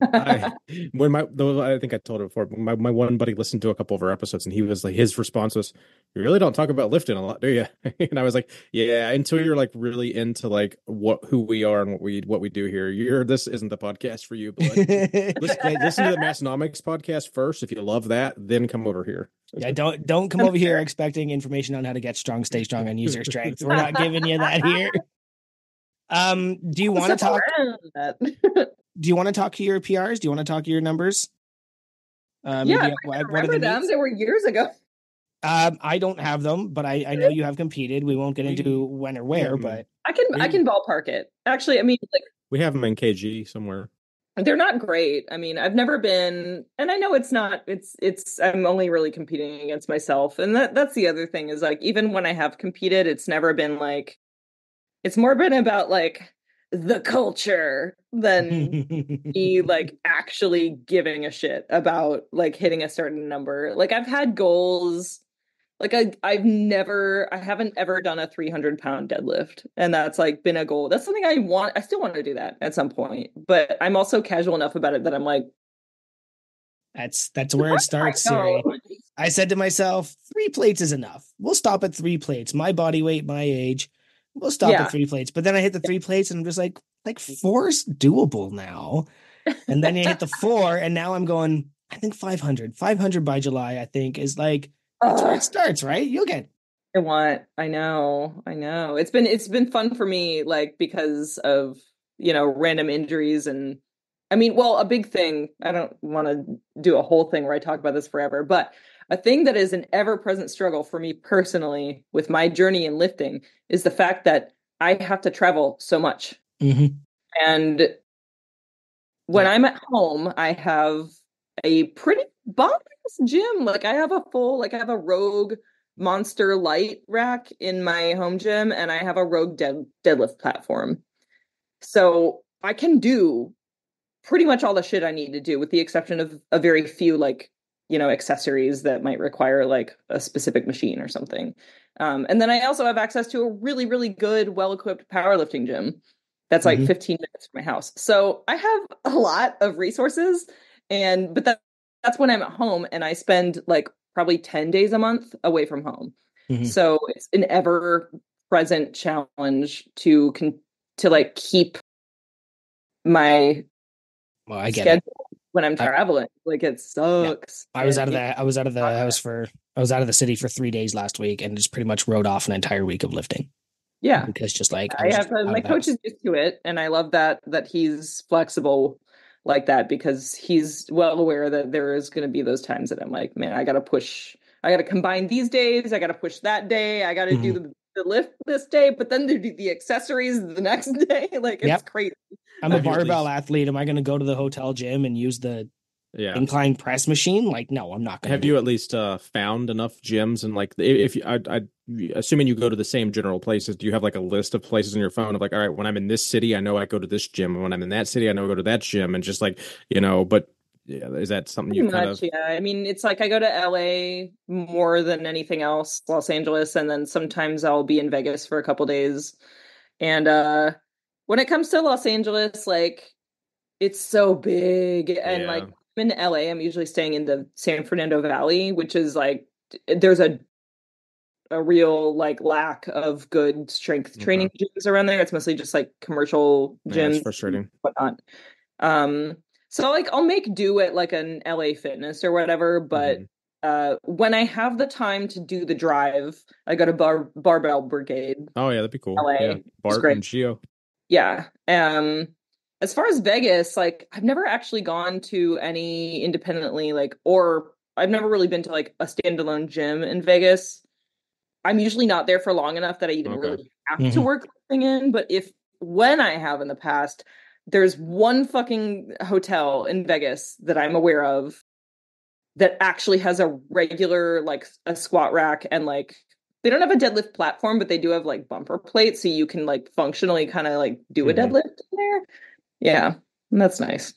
B: I think I told it before. My one buddy listened to a couple of our episodes, and he was like, his response was, "You really don't talk about lifting a lot, do you?" And I was like, "Yeah, until you're like really into like who we are and what we do here. This isn't the podcast for you. But listen to the Massonomics podcast first. If you love that, then come over here."
A: Yeah, don't come over here expecting information on how to get strong, stay strong, and use your strength. We're not giving you that here. Do you want to talk? Do you want to talk to your PRs? Do you want to talk to your numbers?
C: I remember them. They were years ago.
A: I don't have them, but I know you have competed. We won't get into when or where, but
C: I can ballpark it. Actually, I mean, like,
B: we have them in kg somewhere.
C: They're not great. I mean, I've never been, and I know it's not. I'm only really competing against myself, and that's the other thing is like even when I have competed, it's never been like. It's more been about like the culture than me like actually giving a shit about like hitting a certain number. Like I've had goals. Like I haven't ever done a 300-pound deadlift, and that's like been a goal. That's something I still want to do that at some point, but I'm also casual enough about it that I'm like,
A: that's where it starts, Siri. I said to myself, 3 plates is enough. We'll stop at 3 plates. My body weight, my age. We'll stop at 3 plates. But then I hit the 3 plates and I'm just like 4's doable now. And then you hit the 4 and now I'm going, I think 500 by July, I think is like, that's where it starts, right? You'll get.
C: I know. It's been fun for me, like, because of, random injuries. And I mean, well, a big thing, I don't want to do a whole thing where I talk about this forever, but a thing that is an ever-present struggle for me personally with my journey in lifting is the fact that I have to travel so much.
A: Mm-hmm.
C: And when I'm at home, I have a pretty bomb gym. Like I have a Rogue Monster Light rack in my home gym, and I have a Rogue deadlift platform. So I can do pretty much all the shit I need to do, with the exception of a very few like accessories that might require like a specific machine or something. And then I also have access to a really, really good, well-equipped powerlifting gym that's like 15 minutes from my house. So I have a lot of resources, but that's when I'm at home, and I spend like probably 10 days a month away from home. Mm-hmm. So it's an ever-present challenge to like keep my schedule when I'm traveling. Like it sucks.
A: Yeah. I was out of the city for 3 days last week and just pretty much rode off an entire week of lifting.
C: Yeah.
A: Because just like
C: my coach is used to it, and I love that he's flexible like that, because he's well aware that there is going to be those times that I'm like, man, I got to combine these days. I got to push that day. I got to do the lift this day, but then do the accessories the next day. Like it's crazy.
A: I'm a barbell athlete. Am I going to go to the hotel gym and use the incline press machine? Like, no, I'm not going to.
B: Have you at least found enough gyms? And like, if I assuming you go to the same general places, do you have like a list of places on your phone of like, all right, when I'm in this city, I know I go to this gym. And when I'm in that city, I know I go to that gym. And just like, but Yeah, is that something
C: Pretty
B: you kind
C: much,
B: of?
C: yeah. I mean, it's like I go to LA more than anything else, Los Angeles, and then sometimes I'll be in Vegas for a couple days. And when it comes to Los Angeles, like it's so big, and like
B: Yeah.
C: I'm in LA, I'm usually staying in the San Fernando Valley, which is like there's a real like lack of good strength training
B: Okay.
C: gyms around there. It's mostly just like commercial
B: Yeah, it's
C: gyms and
B: frustrating.
C: whatnot. Um, so like I'll make do at like an LA Fitness or whatever, but
B: Hmm.
C: when I have the time to do the drive, I go to Barbell Brigade,
B: Oh yeah, that'd be cool. Yeah,
C: LA. It's
B: Bart
C: great.
B: and Geo.
C: Yeah. As far as Vegas, like I've never actually gone to any independently like or I've never really been to like a standalone gym in Vegas. I'm usually not there for long enough that I even
B: Okay.
C: really have to
A: Mhm.
C: work something in. But if when I have in the past, there's one fucking hotel in Vegas that I'm aware of that actually has a regular like a squat rack and like they don't have a deadlift platform, but they do have like bumper plates, so you can like functionally kind of like do a
B: Hmm.
C: deadlift in there. Yeah, and that's nice.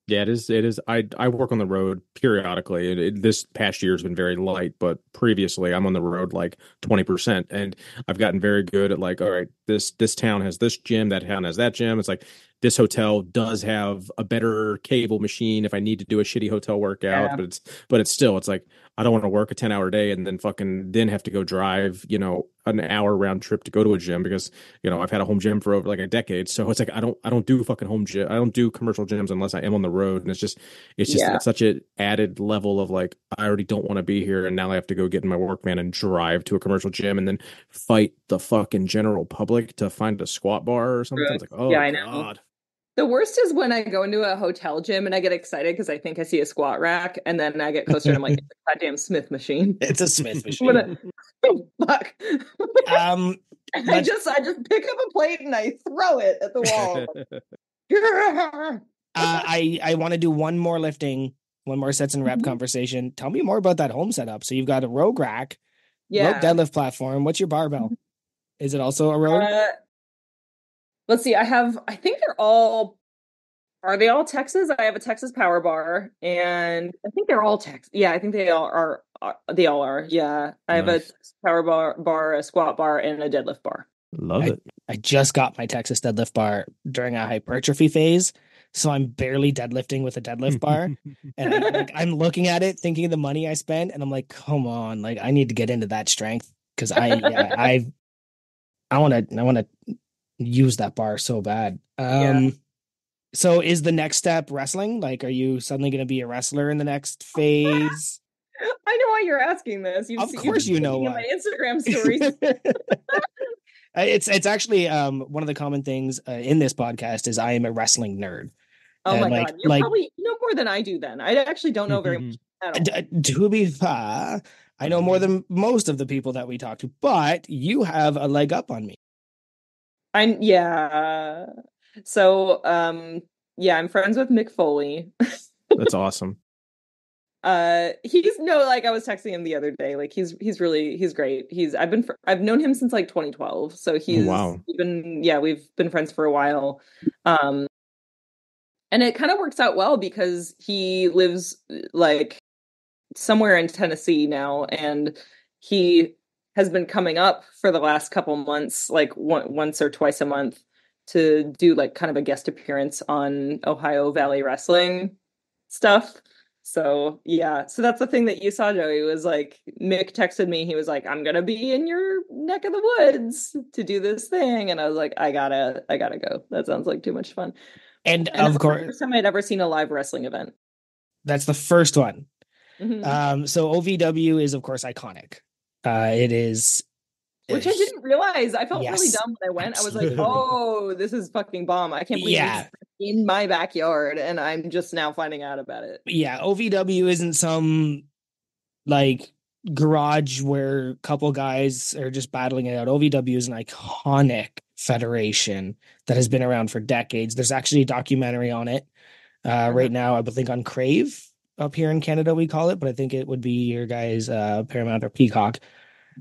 B: Yeah, it is. It is. I work on the road periodically. This past year has been very light, but previously I'm on the road like 20%, and I've gotten very good at like, all right, this town has this gym, that town has that gym. It's like this hotel does have a better cable machine if I need to do a shitty hotel workout,
C: Yeah,
B: but it's still it's like I don't want to work a 10-hour day and then have to go drive, an hour round trip to go to a gym because I've had a home gym for over like a decade. So it's like I don't do fucking home gym. I don't do commercial gyms unless I am on the road. And it's just
C: yeah,
B: it's such an added level of like I already don't want to be here and now I have to go get in my work van and drive to a commercial gym and then fight the fucking general public to find a squat bar or something. It's like,
C: yeah.
B: oh
C: I know.
B: God.
C: The worst is when I go into a hotel gym and I get excited because I think I see a squat rack, and then I get closer and I'm like, it's a goddamn Smith machine.
A: It's a Smith
C: What
A: machine.
C: a oh, fuck.
A: Um,
C: I
A: let's.
C: just pick up a plate and I throw it at the wall.
A: I want to do one more lifting, one more sets and rep
C: Mhm.
A: conversation. Tell me more about that home setup. So you've got a rogue rack, rogue
C: Yeah.
A: deadlift platform. What's your barbell? Is it also a rogue?
C: Let's see. I think are they all Texas? I have a Texas power bar, and I think they're all Texas. Yeah, I think they all are. They all are. Yeah, I have a
B: Nice.
C: Texas power bar, a squat bar, and a deadlift bar.
B: Love
A: I,
B: it.
A: I just got my Texas deadlift bar during a hypertrophy phase, so I'm barely deadlifting with a deadlift bar. And I'm looking at it, thinking of the money I spent, and I'm like, come on, like I need to get into that strength because I want to use that bar so bad.
C: Yeah.
A: So is the next step wrestling? Like, are you suddenly going to be a wrestler in the next phase?
C: I know why you're asking this.
A: Of
C: You've
A: course,
C: been
A: you know
C: looking at my
A: why.
C: Instagram stories.
A: It's actually one of the common things in this podcast is I am a wrestling nerd.
C: Oh
A: And
C: my God. You're probably you know more than I do then. I actually don't know very much at all.
A: to be fair, I know more than most of the people that we talk to, but you have a leg up on me.
C: Yeah. So yeah, I'm friends with Mick Foley.
B: That's awesome.
C: He's no, like I was texting him the other day. Like he's great. I've known him since like 2012. So
B: Oh, wow.
C: we've been friends for a while. Um and it kind of works out well because he lives like somewhere in Tennessee now, and he has been coming up for the last couple months, like once or twice a month, to do like kind of a guest appearance on Ohio Valley Wrestling stuff. So yeah, so that's the thing that you saw, Joey, was like Mick texted me. He was like, "I'm gonna be in your neck of the woods to do this thing," and I was like, "I gotta go. That sounds like too much fun."
A: And
C: And
A: of
C: that's the
A: course,
C: first time I'd ever seen a live wrestling event.
A: that's the first one.
C: Mhm.
A: So OVW is of course iconic. It is,
C: Which I didn't realize. I felt really
A: yes,
C: dumb when I went. I was like,
A: absolutely.
C: "Oh, this is fucking bomb! I can't believe this is
A: Yeah,
C: in my backyard, and I'm just now finding out about it."
A: yeah. OVW isn't some like garage where a couple guys are just battling it out. OVW is an iconic federation that has been around for decades. There's actually a documentary on it right now, I would think on Crave up here in Canada, we call it, but I think it would be your guys' Paramount or Peacock.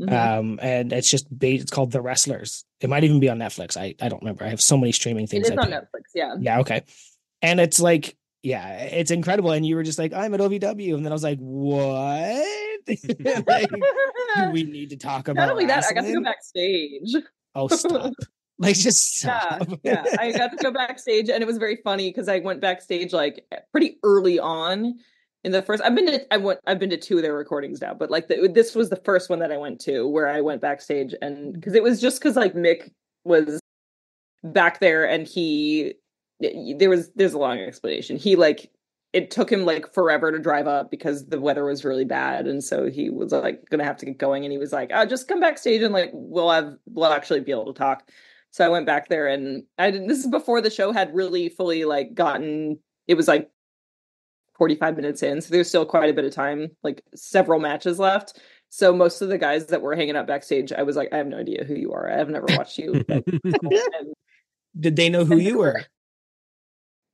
C: Mhm.
A: And it's just it's called The Wrestlers. It might even be on Netflix. I don't remember. I have so many streaming
C: It
A: things
C: is
A: I
C: on
A: pay.
C: Netflix. Yeah.
A: Yeah, okay. And it's like Yeah, it's incredible. And you were just like, I'm at OVW. And then I was like, what? Like, do we need to talk about
C: Not only that, I got to go
A: wrestling?
C: backstage.
A: Oh, stop. Like, just stop.
C: Yeah. I got to go backstage, and it was very funny because I went backstage like pretty early on in the first. I've been to two of their recordings now, but like this was the first one that I went to where I went backstage, and because it was just because like Mick was back there, and there's a long explanation. He like it took him like forever to drive up because the weather was really bad, and so he was like gonna have to get going, and he was like, just come backstage and like we'll actually be able to talk. So I went back there, and this is before the show had really fully like gotten, it was like 45 minutes in, so there's still quite a bit of time, like several matches left. So most of the guys that were hanging out backstage, I was like, I have no idea who you are. I have never watched you.
A: Did they know who you were?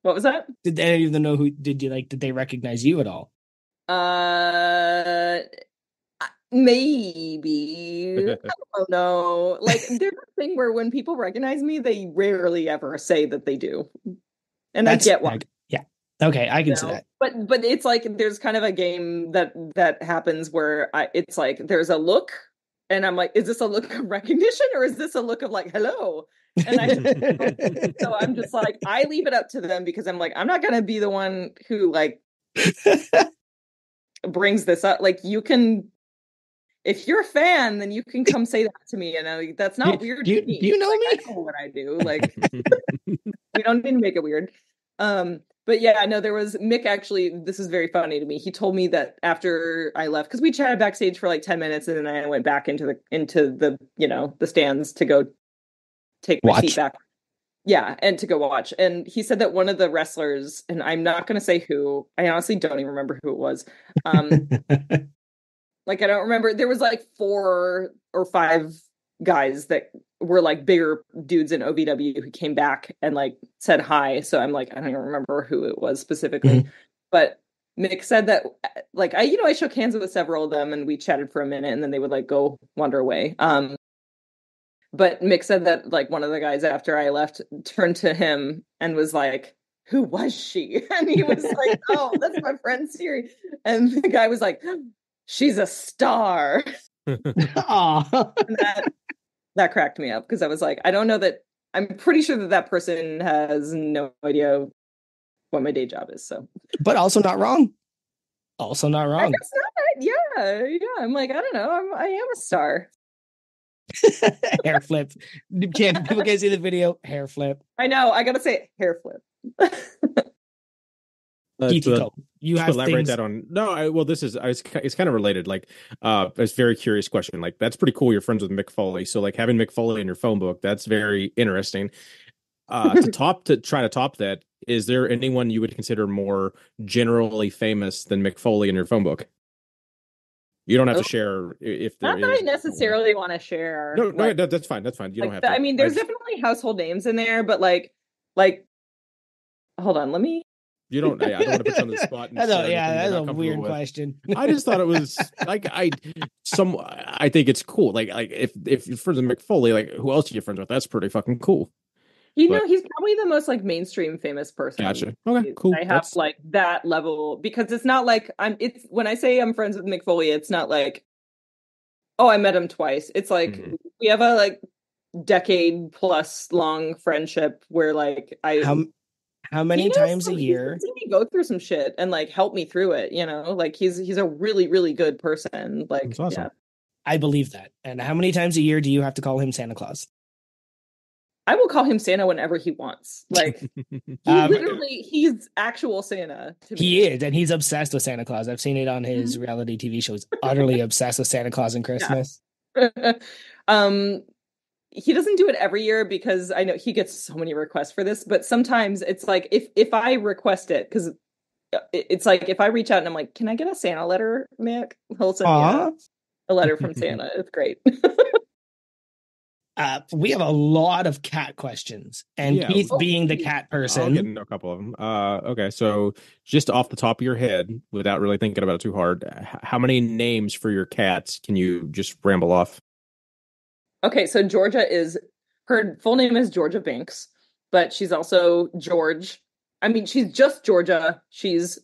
C: What was that?
A: Did any of them know who? Did they recognize you at all?
C: Maybe. I don't know. Like, there's a thing where when people recognize me, they rarely ever say that they do, and I get why.
A: Yeah. Okay, I can see that.
C: But it's like there's kind of a game that happens where it's like there's a look, and I'm like, is this a look of recognition or is this a look of like hello? And so I'm just like, I leave it up to them because I'm like, I'm not gonna be the one who like brings this up. Like, you can, if you're a fan, then you can come say that to me. And that's not weird.
A: Do you know me?
C: I know what I do. Like, we don't need to make it weird. But yeah, no, there was Mick. Actually, this is very funny to me. He told me that after I left, because we chatted backstage for like 10 minutes, and then I went back into the the stands to go take my seat back. Yeah, and to go watch. And he said that one of the wrestlers, and I'm not going to say who, I honestly don't even remember who it was. Like, I don't remember. There was like 4 or 5 guys that were like bigger dudes in OVW who came back and like said hi. So I'm like, I don't even remember who it was specifically. Mm-hmm. But Mick said that like I shook hands with several of them, and we chatted for a minute, and then they would like go wander away. But Mick said that like one of the guys after I left turned to him and was like, who was she? And he was like, oh, that's my friend Siri. And the guy was like, she's a star. That cracked me up because I was like, I don't know that, I'm pretty sure that person has no idea what my day job is. So, but
A: also not wrong. Also not wrong.
C: I guess not. Yeah. I'm like, I don't know. I am a star.
A: Hair flip. People can't see the video. Hair flip.
C: I know. I gotta say hair flip.
A: You have to
B: elaborate that on. No, it's kind of related. Like, it's a very curious question. Like, that's pretty cool. You're friends with Mick Foley, so like having Mick Foley in your phone book, that's very interesting. To try to top that, is there anyone you would consider more generally famous than Mick Foley in your phone book? You don't have to share if there
C: not that I necessarily want to share.
B: No, that's fine. That's fine. You don't have to.
C: I mean, there's definitely household names in there, but like, hold on, let me.
B: You don't. I don't want to put you on the spot.
A: That's a weird question.
B: I just thought it was like I think it's cool. Like if you're friends with Mick Foley, like who else are you friends with? That's pretty fucking cool.
C: He's probably the most like mainstream famous person.
B: Gotcha. Okay, cool.
C: I have like that level because it's not like it's when I say I'm friends with Mick Foley, it's not like, oh, I met him twice. It's like we have a like decade plus long friendship where like
A: how many times a year?
C: He's me go through some shit and like help me through it. Like he's a really really good person. Like, that's awesome. Yeah.
A: I believe that. And how many times a year do you have to call him Santa Claus?
C: I will call him Santa whenever he wants. Like, he's actual Santa.
A: He is, and he's obsessed with Santa Claus. I've seen it on his reality TV shows. Utterly obsessed with Santa Claus and Christmas.
C: Yeah. He doesn't do it every year because I know he gets so many requests for this. But sometimes it's like if I request it, because it's like if I reach out and I'm like, "Can I get a Santa letter, Mick?" He'll send me a letter from Santa. It's great.
A: We have a lot of cat questions, and Keith being the cat person.
B: I'll get into a couple of them. Okay, so just off the top of your head, without really thinking about it too hard, how many names for your cats can you just ramble off?
C: Okay, so Georgia her full name is Georgia Banks, but she's also George. I mean, she's just Georgia. She's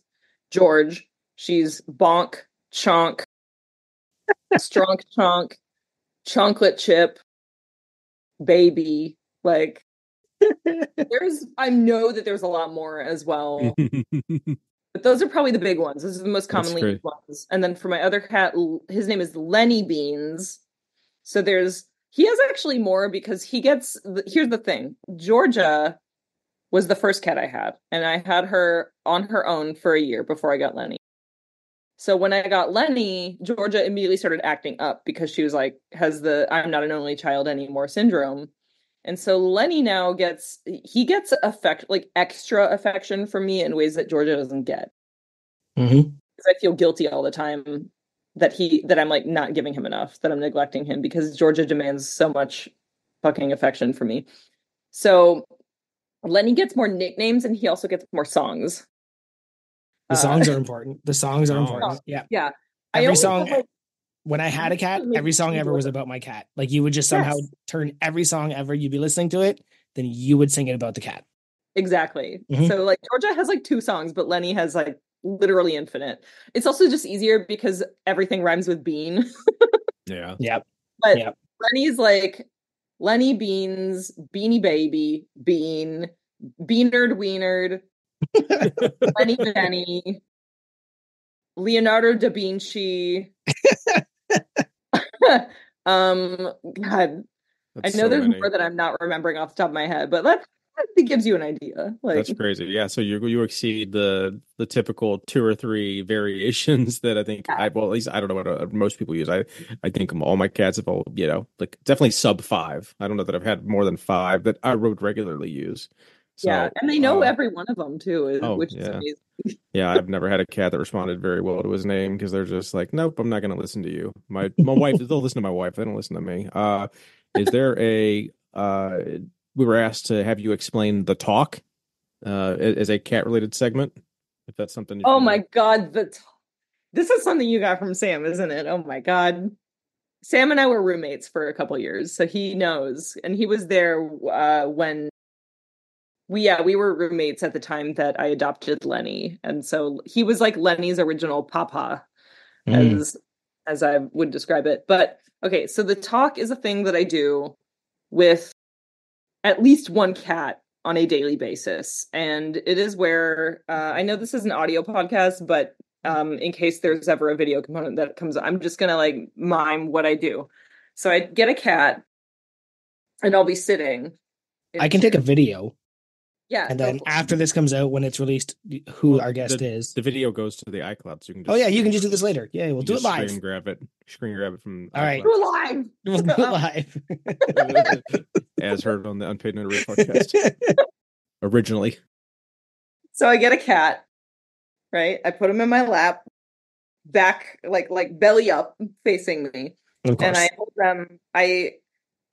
C: George. She's bonk, chonk, strong chonk, chocolate chip, baby. Like, I know that there's a lot more as well. But those are probably the big ones. Those are the most commonly used ones. And then for my other cat, his name is Lenny Beans. So he has actually more because here's the thing. Georgia was the first cat I had, and I had her on her own for a year before I got Lenny. So when I got Lenny, Georgia immediately started acting up because she was like, has the I'm not an only child anymore syndrome. And so Lenny now gets extra affection from me in ways that Georgia doesn't get.
A: Mm-hmm.
C: Because I feel guilty all the time that I'm like not giving him enough, that I'm neglecting him because Georgia demands so much fucking affection from me. So Lenny gets more nicknames and he also gets more songs.
A: The songs are important. The songs are important. Yeah.
C: Yeah.
A: Every song, when I had a cat, every song ever was about my cat. Like you would just somehow turn every song ever, you'd be listening to it, then you would sing it about the cat.
C: Exactly. Mm-hmm. So like Georgia has like 2 songs, but Lenny has like literally infinite. It's also just easier because everything rhymes with bean.
B: Yeah.
A: Yep.
C: But Lenny's like Lenny Beans, Beanie Baby, Bean, Beanard Weenard, Lenny Benny, Leonardo da Vinci. God, that's I know there's more that I'm not remembering off the top of my head, but it gives you an idea. Like,
B: that's crazy. Yeah, so you exceed the typical 2 or 3 variations that I think at least I don't know what most people use. I think all my cats have all like definitely sub 5. I don't know that I've had more than 5 that I would regularly use. So,
C: and they know every one of them too, which is amazing.
B: Yeah, I've never had a cat that responded very well to his name because they're just like, nope, I'm not going to listen to you. My wife, they'll listen to my wife. They don't listen to me. Is there we were asked to have you explain the talk as a cat related segment, if that's something.
C: Oh my God. This is something you got from Sam, isn't it? Oh my God. Sam and I were roommates for a couple years, so he knows. And he was there when we were roommates at the time that I adopted Lenny. And so he was like Lenny's original papa, as I would describe it. But okay, so the talk is a thing that I do with at least one cat on a daily basis. And it is where I know this is an audio podcast, but in case there's ever a video component that comes, I'm just gonna like mime what I do. So I get a cat and I'll be sitting.
A: I can take a video.
C: Yeah.
A: And then after this comes out, when it's released, who our guest is.
B: The video goes to the iCloud, so you can
A: just you can just do this later. Yeah, we'll do it live.
B: Screen grab it from
A: all right.
C: Do it live.
A: We'll do it
B: live. As heard on the Unpaid Notary podcast. Originally. So I get a cat, right? I put him in my lap, back like belly up, facing me. And I hold them.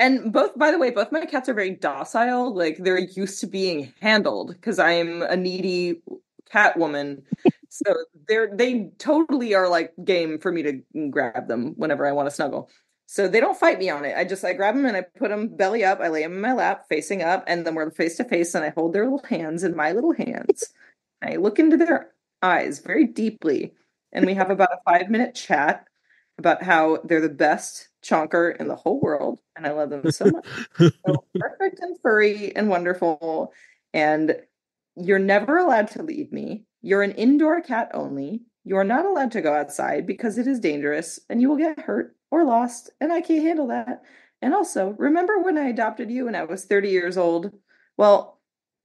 B: And both my cats are very docile. Like they're used to being handled because I'm a needy cat woman. So they totally are like game for me to grab them whenever I want to snuggle. So they don't fight me on it. I grab them and I put them belly up. I lay them in my lap facing up, and then we're face to face and I hold their little hands in my little hands. I look into their eyes very deeply and we have about a 5-minute chat about how they're the best chonker in the whole world, and I love them so much. So perfect and furry and wonderful, and you're never allowed to leave me. You're an indoor cat only. You are not allowed to go outside because it is dangerous, and you will get hurt or lost, and I can't handle that. And also, remember when I adopted you and I was 30 years old? Well,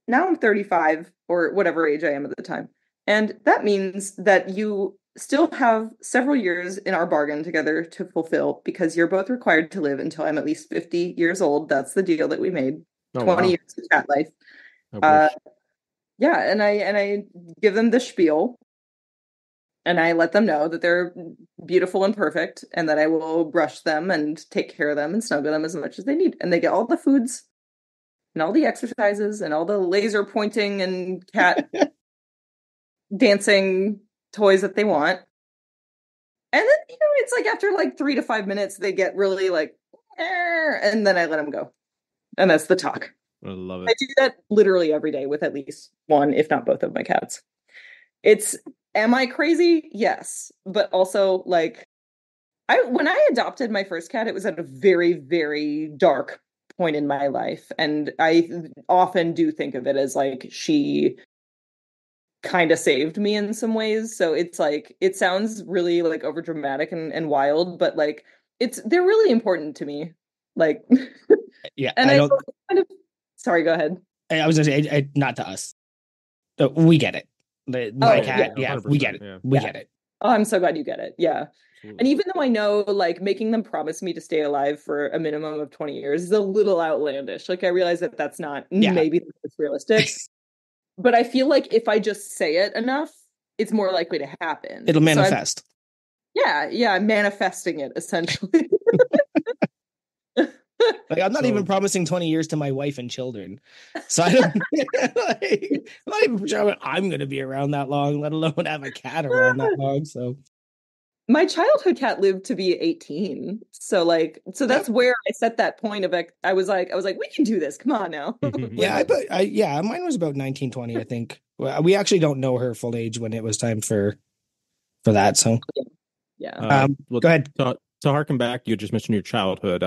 B: now I'm 35, or whatever age I am at the time, and that means that you still have several years in our bargain together to fulfill because you're both required to live until I'm at least 50 years old. That's the deal that we made. 20 years of cat life. And I give them the spiel and I let them know that they're beautiful and perfect and that I will brush them and take care of them and snuggle them as much as they need. And they get all the foods and all the exercises and all the laser pointing and cat dancing toys that they want. And then, it's like after like 3 to 5 minutes, they get really like, and then I let them go. And that's the talk. I love
C: I
B: it.
C: do that literally every day with at least one, if not both of my cats. Am I crazy? Yes. But also, like, when I adopted my first cat, it was at a very, very dark point in my life. And I often do think of it as like she kind of saved me in some ways. So it's like, it sounds really like over dramatic and wild, but like they're really important to me. Like,
A: Yeah,
C: and
A: I don't.
C: kind of, sorry, go ahead.
A: I was gonna say, not to us. We get it. My cat, yeah, we get it.
B: Yeah.
A: We get it.
C: Oh, I'm so glad you get it. Yeah.
B: Absolutely.
C: And even though I know, like, making them promise me to stay alive for a minimum of 20 years is a little outlandish. Like, I realize that that's not maybe that's realistic. But I feel like if I just say it enough, it's more likely to happen.
A: It'll manifest.
C: I'm manifesting it, essentially.
A: Like, I'm not even promising 20 years to my wife and children. So I don't, like, I'm not even sure I'm going to be around that long, let alone have a cat around that long. So
C: my childhood cat lived to be 18. So that's where I set that point of, I was like, we can do this. Come on now.
A: Yeah, mine was about 19, 20, I think. We actually don't know her full age when it was time for that. So
C: yeah.
B: Well,
A: go ahead.
B: To harken back, you just mentioned your childhood.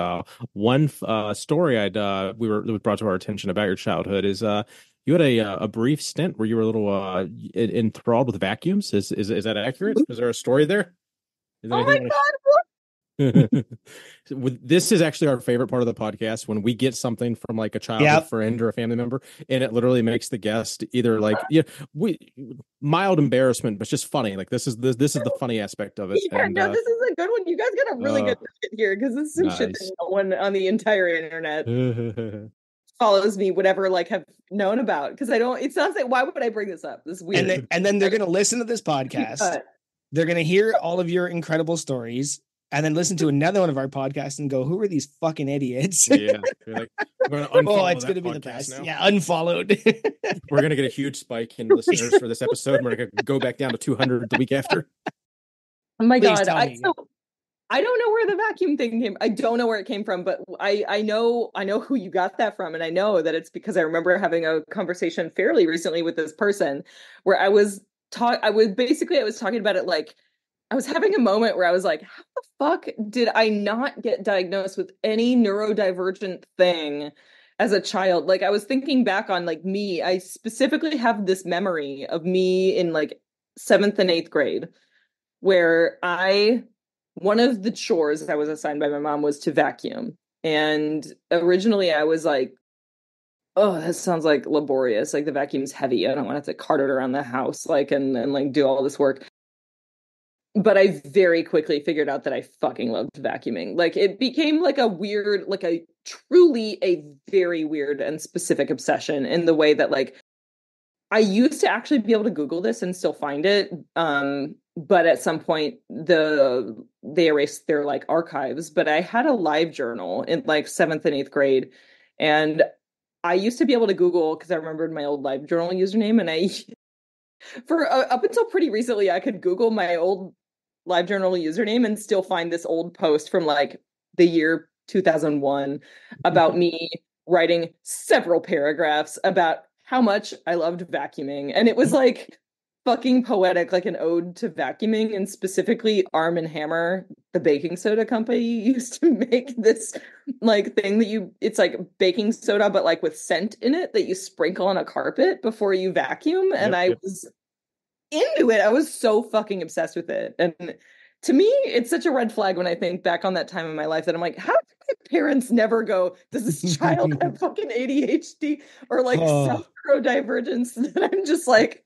B: One story that was brought to our attention about your childhood is you had a brief stint where you were a little enthralled with vacuums. Is that accurate? Is there a story there?
C: Oh my God!
B: This is actually our favorite part of the podcast, when we get something from like a childhood friend or a family member, and it literally makes the guest either like mild embarrassment, but just funny. Like this is the funny aspect of it.
C: Yeah,
B: and,
C: this is a good one. You guys got a really good shit here, because this is some shit that no one on the entire internet follows me would ever like have known about. Because I don't. It sounds like, why would I bring this up? This is weird.
A: And then they're gonna listen to this podcast. They're going to hear all of your incredible stories and then listen to another one of our podcasts and go, who are these fucking idiots?
B: Yeah. Like,
A: it's going to be the best. Now. Yeah, unfollowed.
B: We're going to get a huge spike in listeners for this episode. And we're going to go back down to 200 the week after.
C: Oh my God. I don't know where the vacuum thing came. I don't know where it came from, but I know who you got that from. And I know that it's because I remember having a conversation fairly recently with this person where I was talking about it. Like, I was having a moment where I was like, how the fuck did I not get diagnosed with any neurodivergent thing as a child? Like, I was thinking back on like me. I specifically have this memory of me in like 7th and 8th grade where one of the chores I was assigned by my mom was to vacuum. And originally I was like, oh, that sounds like laborious. Like, the vacuum's heavy. I don't want to have to cart it around the house, like, and like do all this work. But I very quickly figured out that I fucking loved vacuuming. Like, it became like truly a very weird and specific obsession, in the way that, like, I used to actually be able to Google this and still find it. But at some point they erased their like archives. But I had a live journal in like 7th and 8th grade. And I used to be able to Google, because I remembered my old live journal username, and up until pretty recently, I could Google my old live journal username and still find this old post from like the year 2001 about me writing several paragraphs about how much I loved vacuuming. And it was like fucking poetic, like an ode to vacuuming, and specifically Arm & Hammer, the baking soda company, used to make this like thing that it's like baking soda, but like with scent in it, that you sprinkle on a carpet before you vacuum. And I was into it. I was so fucking obsessed with it. And to me, it's such a red flag when I think back on that time in my life, that I'm like, how did my parents never go, does this child have fucking ADHD or like some neurodivergence? That I'm just like,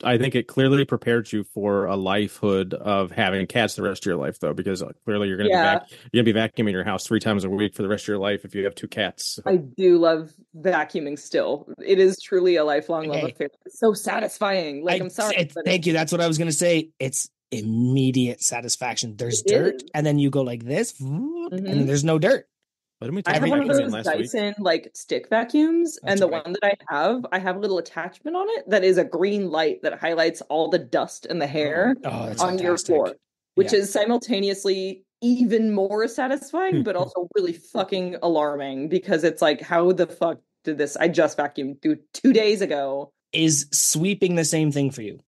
B: I think it clearly prepared you for a lifehood of having cats the rest of your life, though, because clearly you're going to be vacuuming your house 3 times a week for the rest of your life if you have 2 cats. So.
C: I do love vacuuming still. It is truly a lifelong love affair. It's so satisfying. Like, I'm sorry.
A: Thank you. That's what I was going to say. It's immediate satisfaction. There's dirt, and then you go like this, and then there's no dirt.
C: I have one of those Dyson like stick vacuums, and the one that I have a little attachment on it that is a green light that highlights all the dust and the hair on your floor, which is simultaneously even more satisfying, but also really fucking alarming because it's like, how the fuck did this? I just vacuumed 2 days ago.
A: Is sweeping the same thing for you?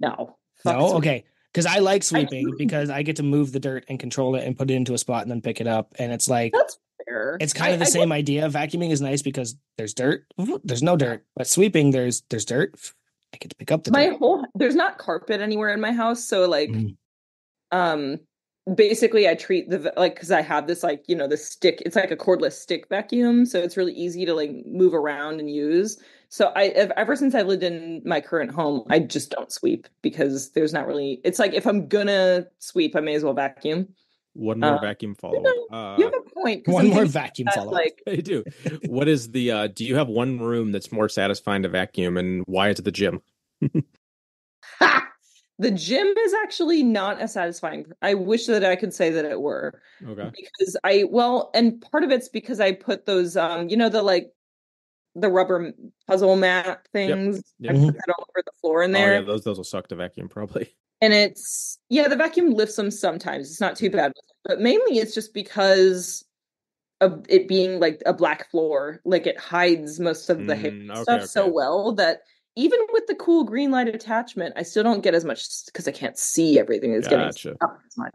C: No.
A: No? Okay. Because I like sweeping because I get to move the dirt and control it and put it into a spot and then pick it up. And it's like,
C: that's fair.
A: It's kind of the same idea. Vacuuming is nice because there's dirt. There's no dirt. But sweeping, there's dirt. I get to pick up the dirt.
C: There's not carpet anywhere in my house. So like, basically I treat because I have this like, the stick, it's like a cordless stick vacuum. So it's really easy to like move around and use. So ever since I lived in my current home, I just don't sweep because there's not really, it's like, if I'm gonna sweep, I may as well vacuum.
B: One more vacuum follow-up.
C: You have a point.
A: One more vacuum follow-up.
C: Like,
B: I do. What is the, do you have one room that's more satisfying to vacuum, and why is it the gym?
C: The gym is actually not as satisfying. I wish that I could say that it were.
B: Okay.
C: Because and part of it's because I put those, the rubber puzzle mat things.
B: Yep.
C: I put that all over the floor in there.
B: Oh, yeah, those will suck to vacuum probably.
C: And the vacuum lifts them sometimes. It's not too bad. But mainly it's just because of it being like a black floor. Like it hides most of the stuff so well that even with the cool green light attachment, I still don't get as much because I can't see everything that's getting up as much.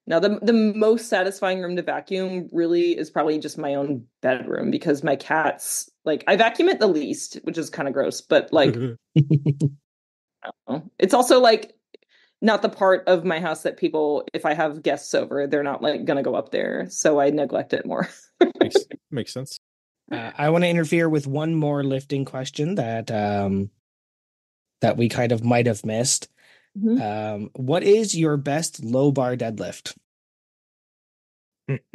C: Now, the most satisfying room to vacuum really is probably just my own bedroom because my cats, like, I vacuum it the least, which is kind of gross, but like, I don't know. It's also like not the part of my house that people, if I have guests over, they're not like going to go up there. So I neglect it more.
B: Makes sense.
A: I want to interfere with one more lifting question that we kind of might have missed. Mm-hmm. What is your best low bar deadlift?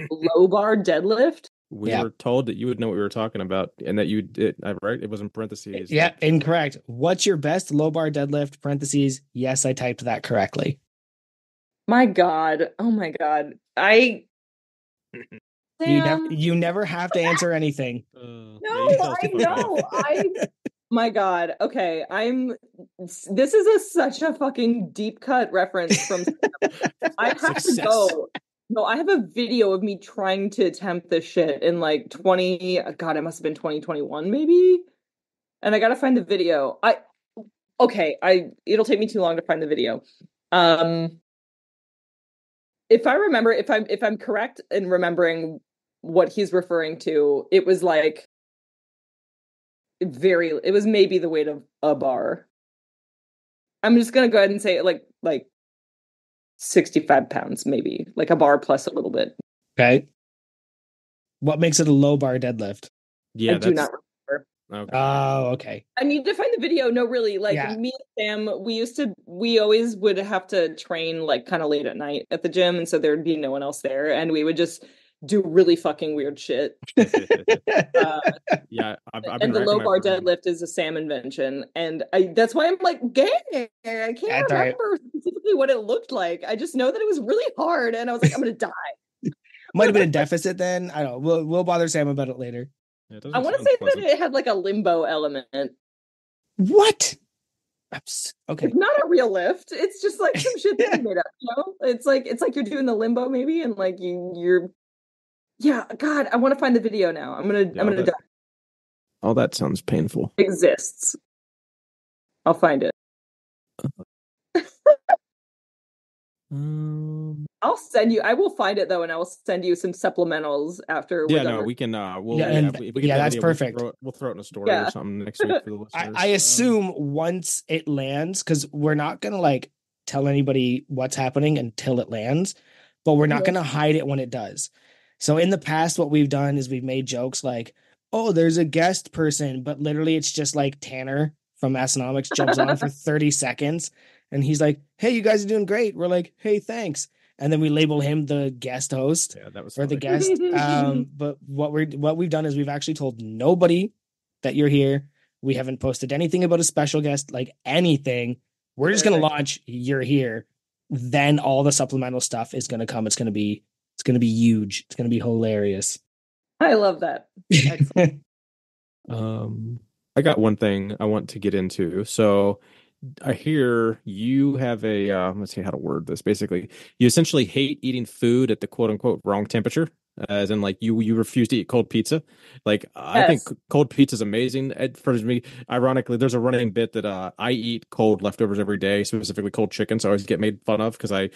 C: Low bar deadlift?
B: We were told that you would know what we were talking about and that you did, right? It was in parentheses.
A: Yeah, incorrect. What's your best low bar deadlift? Parentheses. Yes, I typed that correctly.
C: My God. Oh my God.
A: You never have to answer anything.
C: No, I know. My God. Okay, this is such a fucking deep cut reference from. I have to go. No, I have a video of me trying to attempt this shit in like it must have been 2021 maybe. And I gotta find the video. It'll take me too long to find the video. If I remember, if I'm correct in remembering what he's referring to, it was like it was maybe the weight of a bar. I'm just gonna go ahead and say it like 65 pounds, maybe like a bar plus a little bit.
A: Okay. What makes it a low bar deadlift?
C: Yeah, I do not remember.
A: Okay. Oh, okay.
C: I need to find the video. No, really, like me and Sam, we always would have to train like kind of late at night at the gym, and so there'd be no one else there, and we would just do really fucking weird shit.
B: I've
C: and the low bar deadlift is a Sam invention, and that's why I'm like, gay. I can't remember specifically what it looked like. I just know that it was really hard, and I was like, I'm gonna die.
A: Might have been a deficit then. I don't know. We'll bother Sam about it later.
C: I want to say that it had like a limbo element.
A: What? Okay.
C: It's not a real lift. It's just like some shit that you made up. You know, it's like you're doing the limbo maybe, and like you're. Yeah, God, I want to find the video now. I'm gonna die.
B: All that sounds painful.
C: Exists. I'll find it. I'll send you. I will find it though, and I will send you some supplementals after.
B: Yeah, no, we can.
A: That's perfect.
B: We'll throw it in a story or something next week for the listeners.
A: I assume once it lands, because we're not gonna like tell anybody what's happening until it lands, but we're not gonna hide it when it does. So in the past, what we've done is we've made jokes like, "Oh, there's a guest person," but literally it's just like Tanner from Assonomics jumps on for 30 seconds. And he's like, "Hey, you guys are doing great." We're like, "Hey, thanks." And then we label him the guest host or the guest. But what we've done is we've actually told nobody that you're here. We haven't posted anything about a special guest, like anything. We're just going to launch, "You're here." Then all the supplemental stuff is going to come. It's going to be huge. It's going to be hilarious.
C: I love that. Excellent.
B: I got one thing I want to get into. So I hear you have a let's see how to word this. Basically, you essentially hate eating food at the quote unquote wrong temperature, as in like you refuse to eat cold pizza. Like I think
C: Yes.
B: cold pizza is amazing. For me, ironically, there's a running bit that I eat cold leftovers every day, specifically cold chicken. So I always get made fun of because I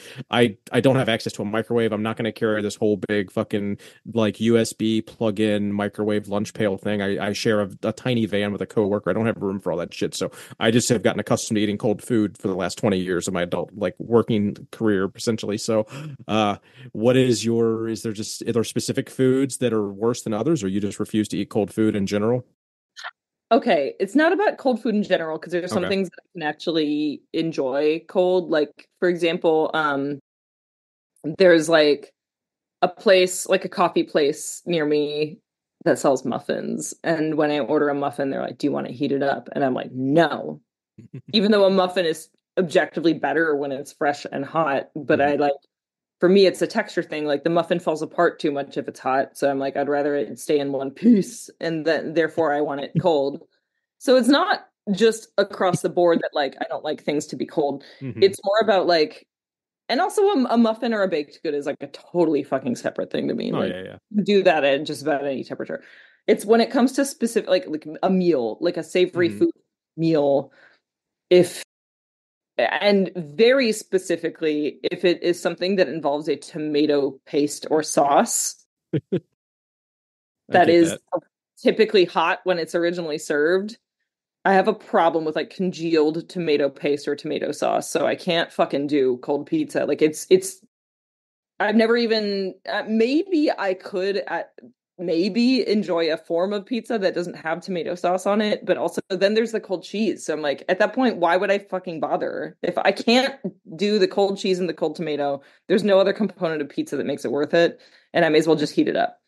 B: don't have access to a microwave. I'm not going to carry this whole big fucking like USB plug-in microwave lunch pail thing. I share a tiny van with a coworker. I don't have room for all that shit. So I just have gotten accustomed to eating cold food for the last 20 years of my adult like working career essentially. So what is there just are there specific foods that are worse than others, or you just refuse to eat cold food in general?
C: Okay, it's not about cold food in general because there's some
B: Okay.
C: things that I can actually enjoy cold. Like, for example, there's like a place, like a coffee place near me that sells muffins. And when I order a muffin, they're like, "Do you want to heat it up?" And I'm like, "No." Even though a muffin is objectively better when it's fresh and hot, but
B: Mhm.
C: I like for me it's a texture thing. Like the muffin falls apart too much if it's hot. So I'm like, I'd rather it stay in one piece and then therefore I want it cold. So it's not just across the board that like I don't like things to be cold.
B: Mhm.
C: It's more about like and also a muffin or a baked good is like a totally fucking separate thing to me.
B: Oh
C: Like
B: yeah, yeah.
C: do that at just about any temperature. It's when it comes to specific like a meal, like a savory
B: Mhm.
C: food meal, if and very specifically if it is something that involves a tomato paste or sauce
B: I
C: that
B: get
C: is
B: that.
C: typically hot when it's originally served. I have a problem with like congealed tomato paste or tomato sauce, so I can't fucking do cold pizza. Like it's I've never even maybe I could maybe enjoy a form of pizza that doesn't have tomato sauce on it, but also then there's the cold cheese. So I'm like, at that point, why would I fucking bother? If I can't do the cold cheese and the cold tomato, there's no other component of pizza that makes it worth it, and I may as well just heat it up.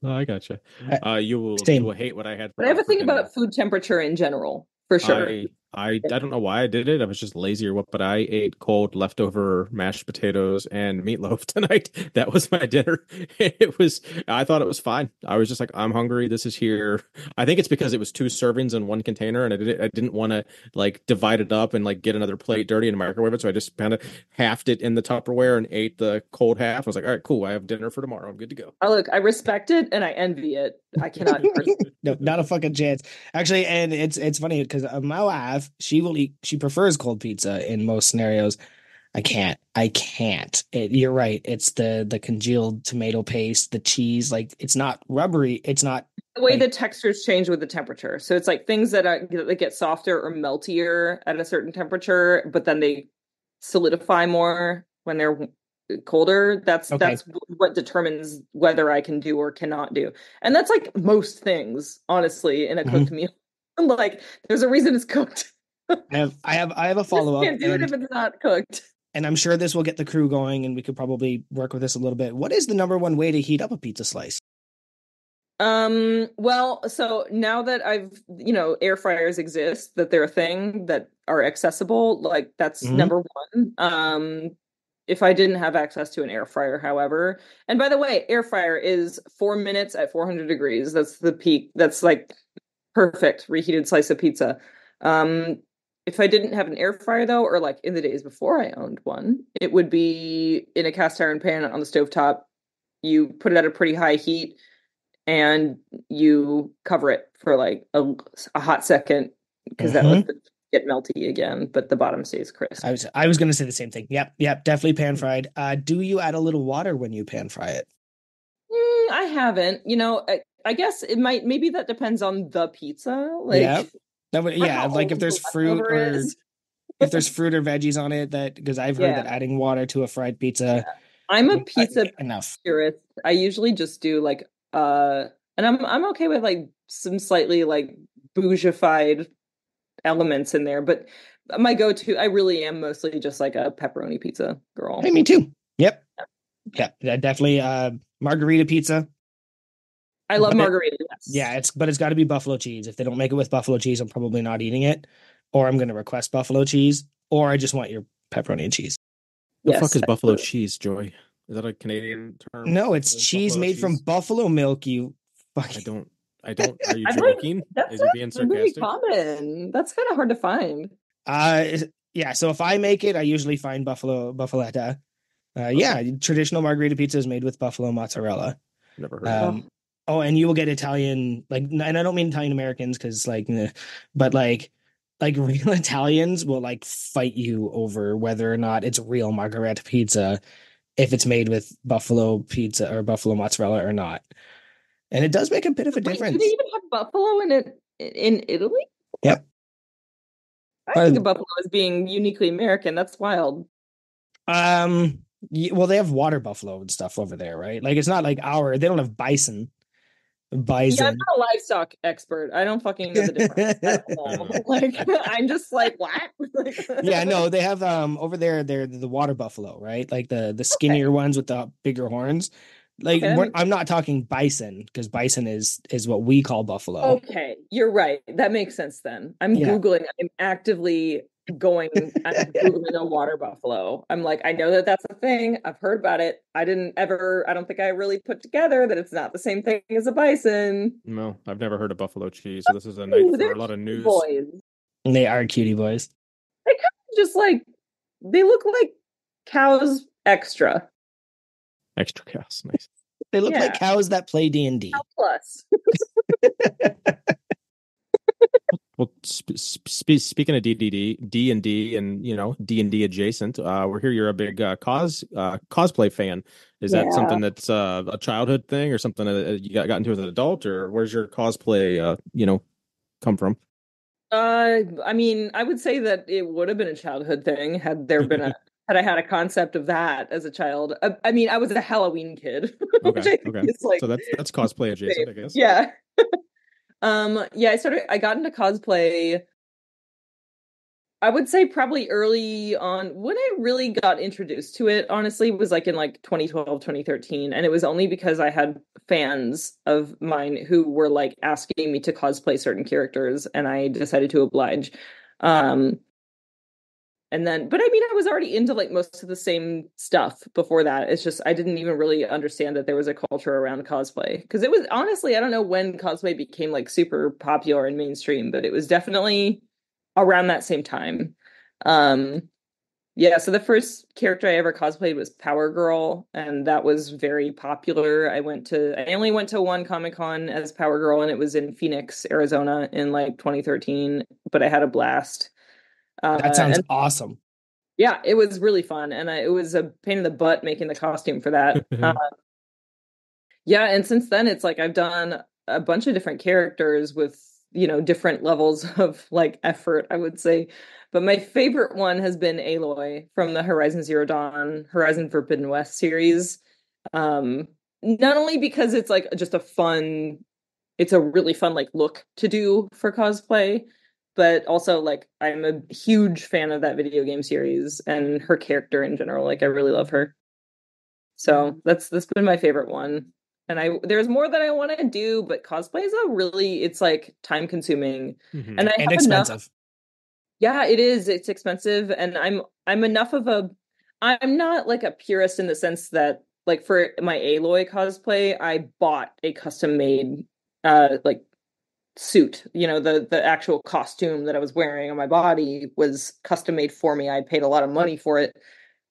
B: Oh, I gotcha.
A: Uh,
B: You will
A: Same.
B: hate what I had
C: But I have
B: for
C: a thing
B: dinner.
C: about food temperature in general, for sure.
B: I don't know why I did it. I was just lazy or what, but I ate cold leftover mashed potatoes and meatloaf tonight. That was my dinner. It was I thought it was fine. I was just like, I'm hungry. This is here. I think it's because it was two servings in one container and I didn't want to like divide it up and like get another plate dirty and microwave it. So I just kind of halved it in the Tupperware and ate the cold half. I was like, all right, cool. I have dinner for tomorrow. I'm good to go.
C: Oh, look, I respect it and I envy it. I cannot
A: No, not a fucking chance. Actually, and it's funny because my wife, she prefers cold pizza in most scenarios. I can't. You're right. It's the congealed tomato paste, the cheese, like it's not rubbery. It's not
C: the way
A: like
C: the textures change with the temperature. So it's like things that get softer or meltier at a certain temperature, but then they solidify more when they're colder.
A: okay.
C: That's what determines whether I can do or cannot do. And that's like most things, honestly, in a cooked
A: Mhm.
C: meal. Like there's a reason it's cooked.
A: I have a
C: Just
A: follow up
C: can't do it if it's not cooked.
A: and I'm sure this will get the crew going and we could probably work with this a little bit. What is the number one way to heat up a pizza slice?
C: Well, so now that air fryers exist, that they're a thing that are accessible, like that's
A: Hmm.
C: number one. If I didn't have access to an air fryer, however, and by the way, air fryer is 4 minutes at 400 degrees. That's the peak. That's like perfect reheated slice of pizza. Um, if I didn't have an air fryer though, or like in the days before I owned one, it would be in a cast iron pan on the stovetop. You put it at a pretty high heat and you cover it for like a hot second because that lets
A: Hmm.
C: it get melty again, but the bottom stays crisp.
A: I was gonna say the same thing. Yep, definitely pan fried. Do you add a little water when you pan fry it?
C: I haven't. I guess maybe that depends on the pizza.
A: Yeah.
C: Like, or
A: Yeah,
C: how
A: like
C: old the leftover is.
A: if there's fruit or veggies on it, that because I've heard that
C: Yeah.
A: adding water to a fried pizza
C: I'm a pizza
A: enough.
C: purist. I usually just do like and I'm okay with like some slightly like bougified elements in there, but my go-to, I really am mostly just like a pepperoni pizza
A: Hey,
C: girl.
A: me too. Yep. Yeah, definitely margarita pizza.
C: I love
A: But
C: margarita,
A: yeah,
C: yes.
A: it's got to be buffalo cheese. If they don't make it with buffalo cheese, I'm probably not eating it, or I'm going to request buffalo cheese, or I just want your pepperoni and cheese.
B: The fuck
C: Yes.
B: is buffalo cheese, Joy? Is that a Canadian term?
A: No, it's cheese
B: Buffalo
A: made from
B: cheese?
A: buffalo milk. You
B: I
A: fucking.
B: don't I don't are you
C: I believe
B: joking?
C: that's
B: Is he being
C: not very
B: sarcastic?
C: common. That's kind of hard to find.
A: Yeah. So if I make it, I usually find buffaletta. Yeah, traditional margarita pizza is made with buffalo mozzarella.
B: Never heard of it.
A: Oh, and you will get Italian, like, and I don't mean Italian Americans because, like, but like real Italians will like fight you over whether or not it's real margarita pizza if it's made with buffalo pizza or buffalo mozzarella or not. And it does make a bit of a difference.
C: Do they even have buffalo in it in Italy?
A: Yep.
C: I think of buffalo as being uniquely American. That's wild.
A: Well, they have water buffalo and stuff over there, right? Like it's not like they don't have bison.
C: Yeah, I'm not a livestock expert. I don't fucking know the difference at all. Like, I'm just like, what?
A: Yeah, no, they have over there. They're the water buffalo, right? Like the skinnier ones with the bigger horns. Like I'm not talking bison because bison is what we call buffalo.
C: Okay, you're right. That makes sense then. I'm Googling. I'm actively Googling a water buffalo. I'm like, I know that that's a thing. I've heard about it. I don't think I really put together that it's not the same thing as a bison.
B: No, I've never heard of buffalo cheese. So this is a night for a lot of news.
C: Boys.
A: And they are cutie boys.
C: They kind of just like, they look like cows extra.
B: Extra cows. Nice.
A: They look like cows that play D&D.
C: Cow plus.
B: Well, speaking of D&D, and you know D&D adjacent, we're here. You're a big cosplay fan. Is that something that's a childhood thing, or something that you got into as an adult, or where's your cosplay come from?
C: I mean, I would say that it would have been a childhood thing had I had a concept of that as a child. I mean, I was a Halloween kid.
B: Okay. Like, so that's cosplay adjacent, I guess.
C: Yeah. I got into cosplay, I would say probably early on. When I really got introduced to it, honestly, was like in like 2012, 2013. And it was only because I had fans of mine who were like asking me to cosplay certain characters, and I decided to oblige. But I mean, I was already into like most of the same stuff before that. It's just, I didn't even really understand that there was a culture around cosplay. Because it was, honestly, I don't know when cosplay became like super popular and mainstream, but it was definitely around that same time. So the first character I ever cosplayed was Power Girl, and that was very popular. I only went to one Comic-Con as Power Girl, and it was in Phoenix, Arizona in like 2013, but I had a blast.
A: That sounds awesome.
C: Yeah, it was really fun, and it was a pain in the butt making the costume for that. And since then, it's like I've done a bunch of different characters with, different levels of like effort, I would say. But my favorite one has been Aloy from the Horizon Zero Dawn, Horizon Forbidden West series. Not only because it's like just it's a really fun like look to do for cosplay, but also like I'm a huge fan of that video game series and her character in general. Like I really love her. So that's been my favorite one. And there's more that I want to do, but cosplay is it's like time consuming and
A: expensive.
C: Yeah, it is. It's expensive, and I'm not like a purist in the sense that like for my Aloy cosplay, I bought a custom made like suit. The actual costume that I was wearing on my body was custom made for me. I paid a lot of money for it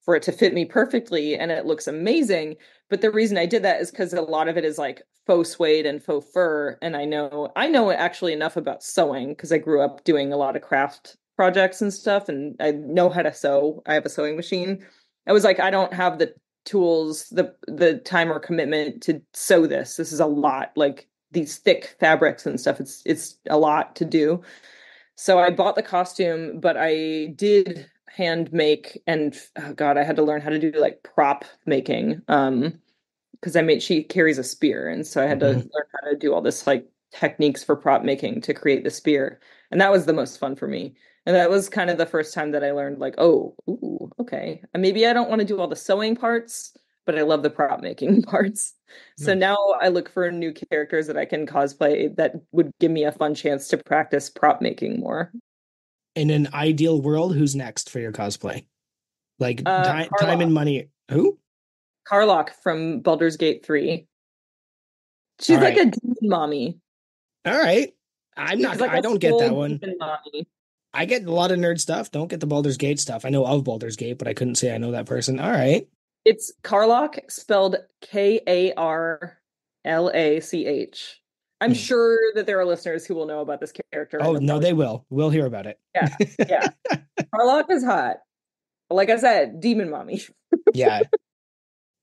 C: to fit me perfectly, and it looks amazing. But the reason I did that is because a lot of it is like faux suede and faux fur, and I know actually enough about sewing because I grew up doing a lot of craft projects and stuff, and I know how to sew. I have a sewing machine. I was like, I don't have the tools, the time or commitment to sew this. This is a lot, like these thick fabrics and stuff. It's a lot to do. So I bought the costume, but I did hand make, and oh God, I had to learn how to do like prop making. Because she carries a spear, and so I had to learn how to do all this like techniques for prop making to create the spear. And that was the most fun for me. And that was kind of the first time that I learned like, oh, ooh, okay. And maybe I don't want to do all the sewing parts, but I love the prop making parts. Nice. So now I look for new characters that I can cosplay that would give me a fun chance to practice prop making more.
A: In an ideal world, who's next for your cosplay? Like time and money. Who?
C: Karlach from Baldur's Gate 3. She's like a demon mommy.
A: All right. I don't get that one. I get a lot of nerd stuff. Don't get the Baldur's Gate stuff. I know of Baldur's Gate, but I couldn't say I know that person. All right.
C: It's Karlach, spelled Karlach. I'm sure that there are listeners who will know about this character.
A: Oh, no, they will. We'll hear about it.
C: Yeah. Karlach is hot. Like I said, demon mommy.
A: Yeah.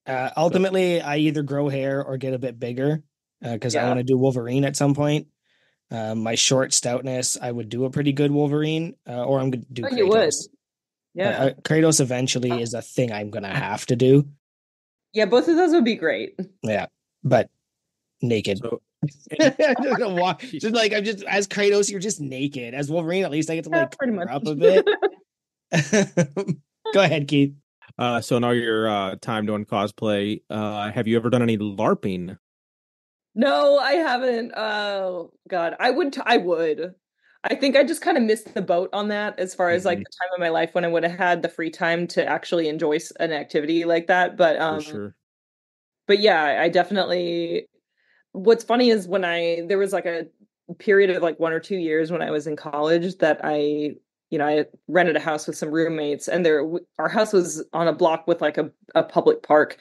A: Ultimately, I either grow hair or get a bit bigger because I want to do Wolverine at some point. My short stoutness, I would do a pretty good Wolverine, or I'm going to do Kratos.
C: You would. Yeah.
A: Kratos eventually is a thing I'm going to have to do.
C: Yeah, both of those would be great.
A: Yeah, but naked.
B: So,
A: just like I'm just as Kratos, you're just naked. As Wolverine, at least I get to like cover up a bit. Go ahead, Keith.
B: So now your time doing cosplay. Have you ever done any LARPing?
C: No, I haven't. Oh God, I would. I think I just kind of missed the boat on that as far as like the time of my life when I would have had the free time to actually enjoy an activity like that. But
B: For sure.
C: But yeah, I definitely. What's funny is when there was like a period of like 1 or 2 years when I was in college that I rented a house with some roommates, and our house was on a block with like a public park.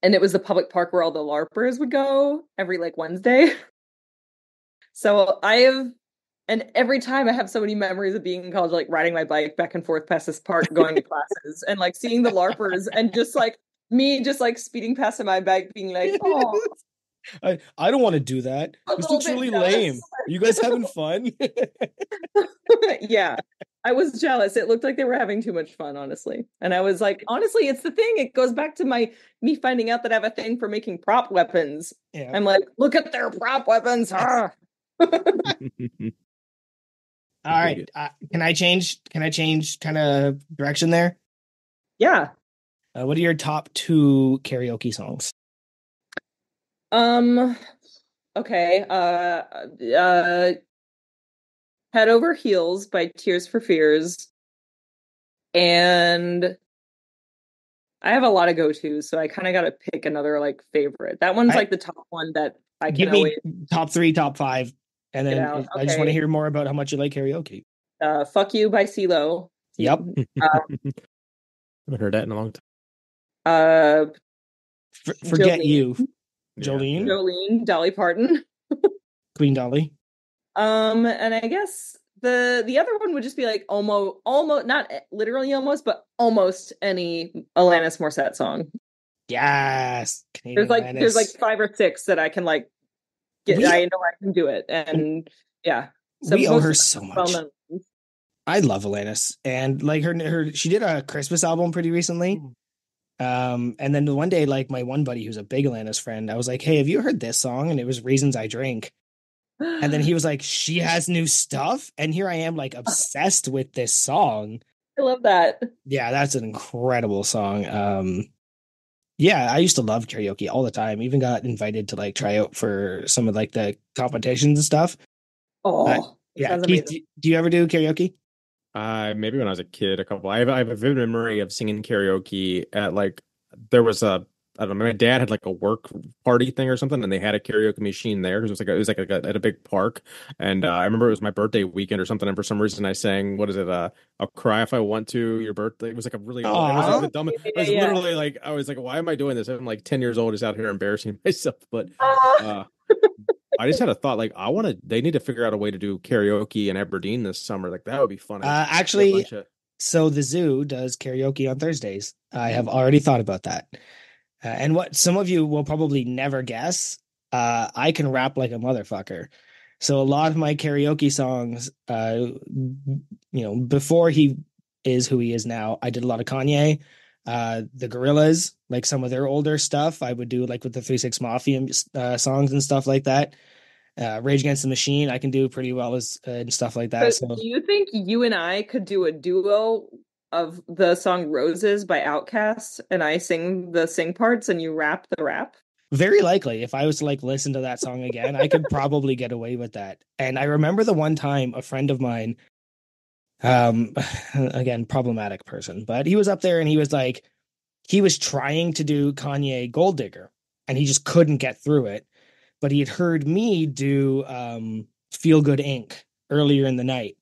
C: And it was the public park where all the LARPers would go every like Wednesday. So and every time I have so many memories of being in college, like riding my bike back and forth past this park, going to classes, and like seeing the LARPers, and just like me, just like speeding past on my bike, being like, "Oh,
A: I don't want to do that. This looks really lame. Are you guys having fun?"
C: Yeah, I was jealous. It looked like they were having too much fun, honestly. And I was like, honestly, it's the thing. It goes back to me finding out that I have a thing for making prop weapons. Yeah. I'm like, look at their prop weapons. All
A: right. Can I change kind of direction there?
C: Yeah.
A: What are your top 2 karaoke songs?
C: Okay. Head Over Heels by Tears for Fears. And I have a lot of go-tos, so I kind of got to pick another like favorite. That one's like the top one that I can always...
A: top 3, top 5. And then I just want to hear more about how much you like karaoke.
C: Fuck You by CeeLo.
A: Yep.
B: Haven't heard that in a long
A: time. Forget You.
C: Jolene, Dolly Parton.
A: Queen Dolly.
C: And I guess the other one would just be like almost not literally almost, but almost any Alanis Morissette song.
A: Yes.
C: There's like 5 or 6 that I can like get. I know I can do it, and yeah.
A: So we owe her so much. I love Alanis, and like her she did a Christmas album pretty recently. And then one day, like my one buddy who's a big Alanis friend, I was like, "Hey, have you heard this song?" And it was Reasons I Drink. And then he was like, "She has new stuff," and here I am, like obsessed with this song.
C: I love that.
A: Yeah, that's an incredible song. Yeah, I used to love karaoke all the time. Even got invited to like try out for some of like the competitions and stuff.
C: Oh,
A: yeah. Keith, do you ever do karaoke?
B: Maybe when I was a kid, a couple. I have a vivid memory of singing karaoke at like there was I don't know. My dad had like a work party thing or something, and they had a karaoke machine there. It was like at a big park, and I remember it was my birthday weekend or something. And for some reason, I sang what is it? I'll cry if I want to. Your birthday. It was like a really. It was like the dumbest. It was literally like I was like, why am I doing this? I'm like 10 years old, just out here embarrassing myself. But I just had a thought, like they need to figure out a way to do karaoke in Aberdeen this summer. Like that would be fun.
A: Actually, so the zoo does karaoke on Thursdays. I have already thought about that. And what some of you will probably never guess, I can rap like a motherfucker. So a lot of my karaoke songs, before he is who he is now, I did a lot of Kanye, the Gorillaz, like some of their older stuff. I would do like with the 3 6 Mafia songs and stuff like that. Rage Against the Machine, I can do pretty well and stuff like that.
C: So do you think you and I could do a duo of the song Roses by Outkast, and I sing the sing parts and you rap the rap?
A: Very likely. If I was to like listen to that song again, I could probably get away with that. And I remember the one time a friend of mine, again, problematic person, but he was up there and he was like, he was trying to do Kanye Gold Digger and he just couldn't get through it. But he had heard me do Feel Good Inc. earlier in the night.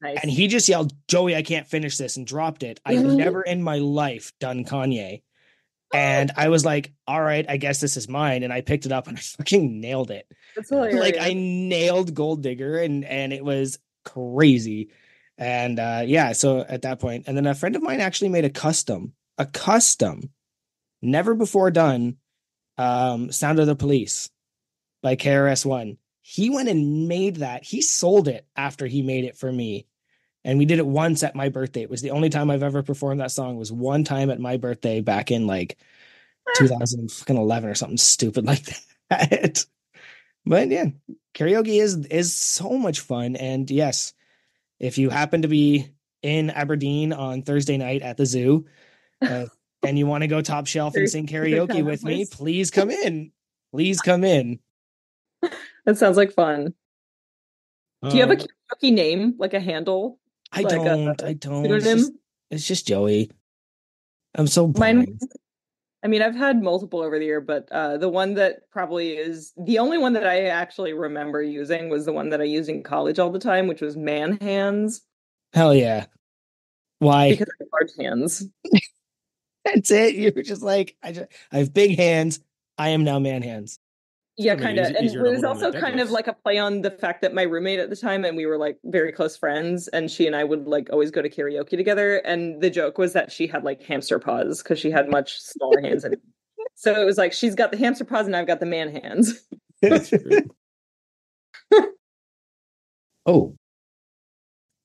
C: Nice.
A: And he just yelled, "Joey, I can't finish this," and dropped it. I've never in my life done Kanye. And I was like, all right, I guess this is mine. And I picked it up and I fucking nailed it.
C: That's hilarious.
A: Like I nailed Gold Digger and it was crazy. And yeah, so at that point, and then a friend of mine actually made a custom, never before done, Sound of the Police by KRS-One. He went and made that. He sold it after he made it for me. And we did it once at my birthday. It was the only time I've ever performed that song. It was one time at my birthday back in like 2011 or something stupid like that. But yeah, karaoke is so much fun. And yes, if you happen to be in Aberdeen on Thursday night at the zoo and you want to go top shelf and sing karaoke with me, please come in. Please come in.
C: That sounds like fun. Do you have a karaoke name, like a handle?
A: I don't. It's just Joey. I'm so boring.
C: I mean, I've had multiple over the year, but the one that probably is the only one that I actually remember using was the one that I used in college all the time, which was Man Hands.
A: Hell yeah. Why?
C: Because I have large hands.
A: That's it. You were just like, I have big hands. I am now Man Hands.
C: Yeah, kind of. And it was also kind of like a play on the fact that my roommate at the time, and we were like very close friends, and she and I would like always go to karaoke together. And the joke was that she had like hamster paws because she had much smaller hands. So it was like, she's got the hamster paws and I've got the man hands.
B: That's great.
A: Oh.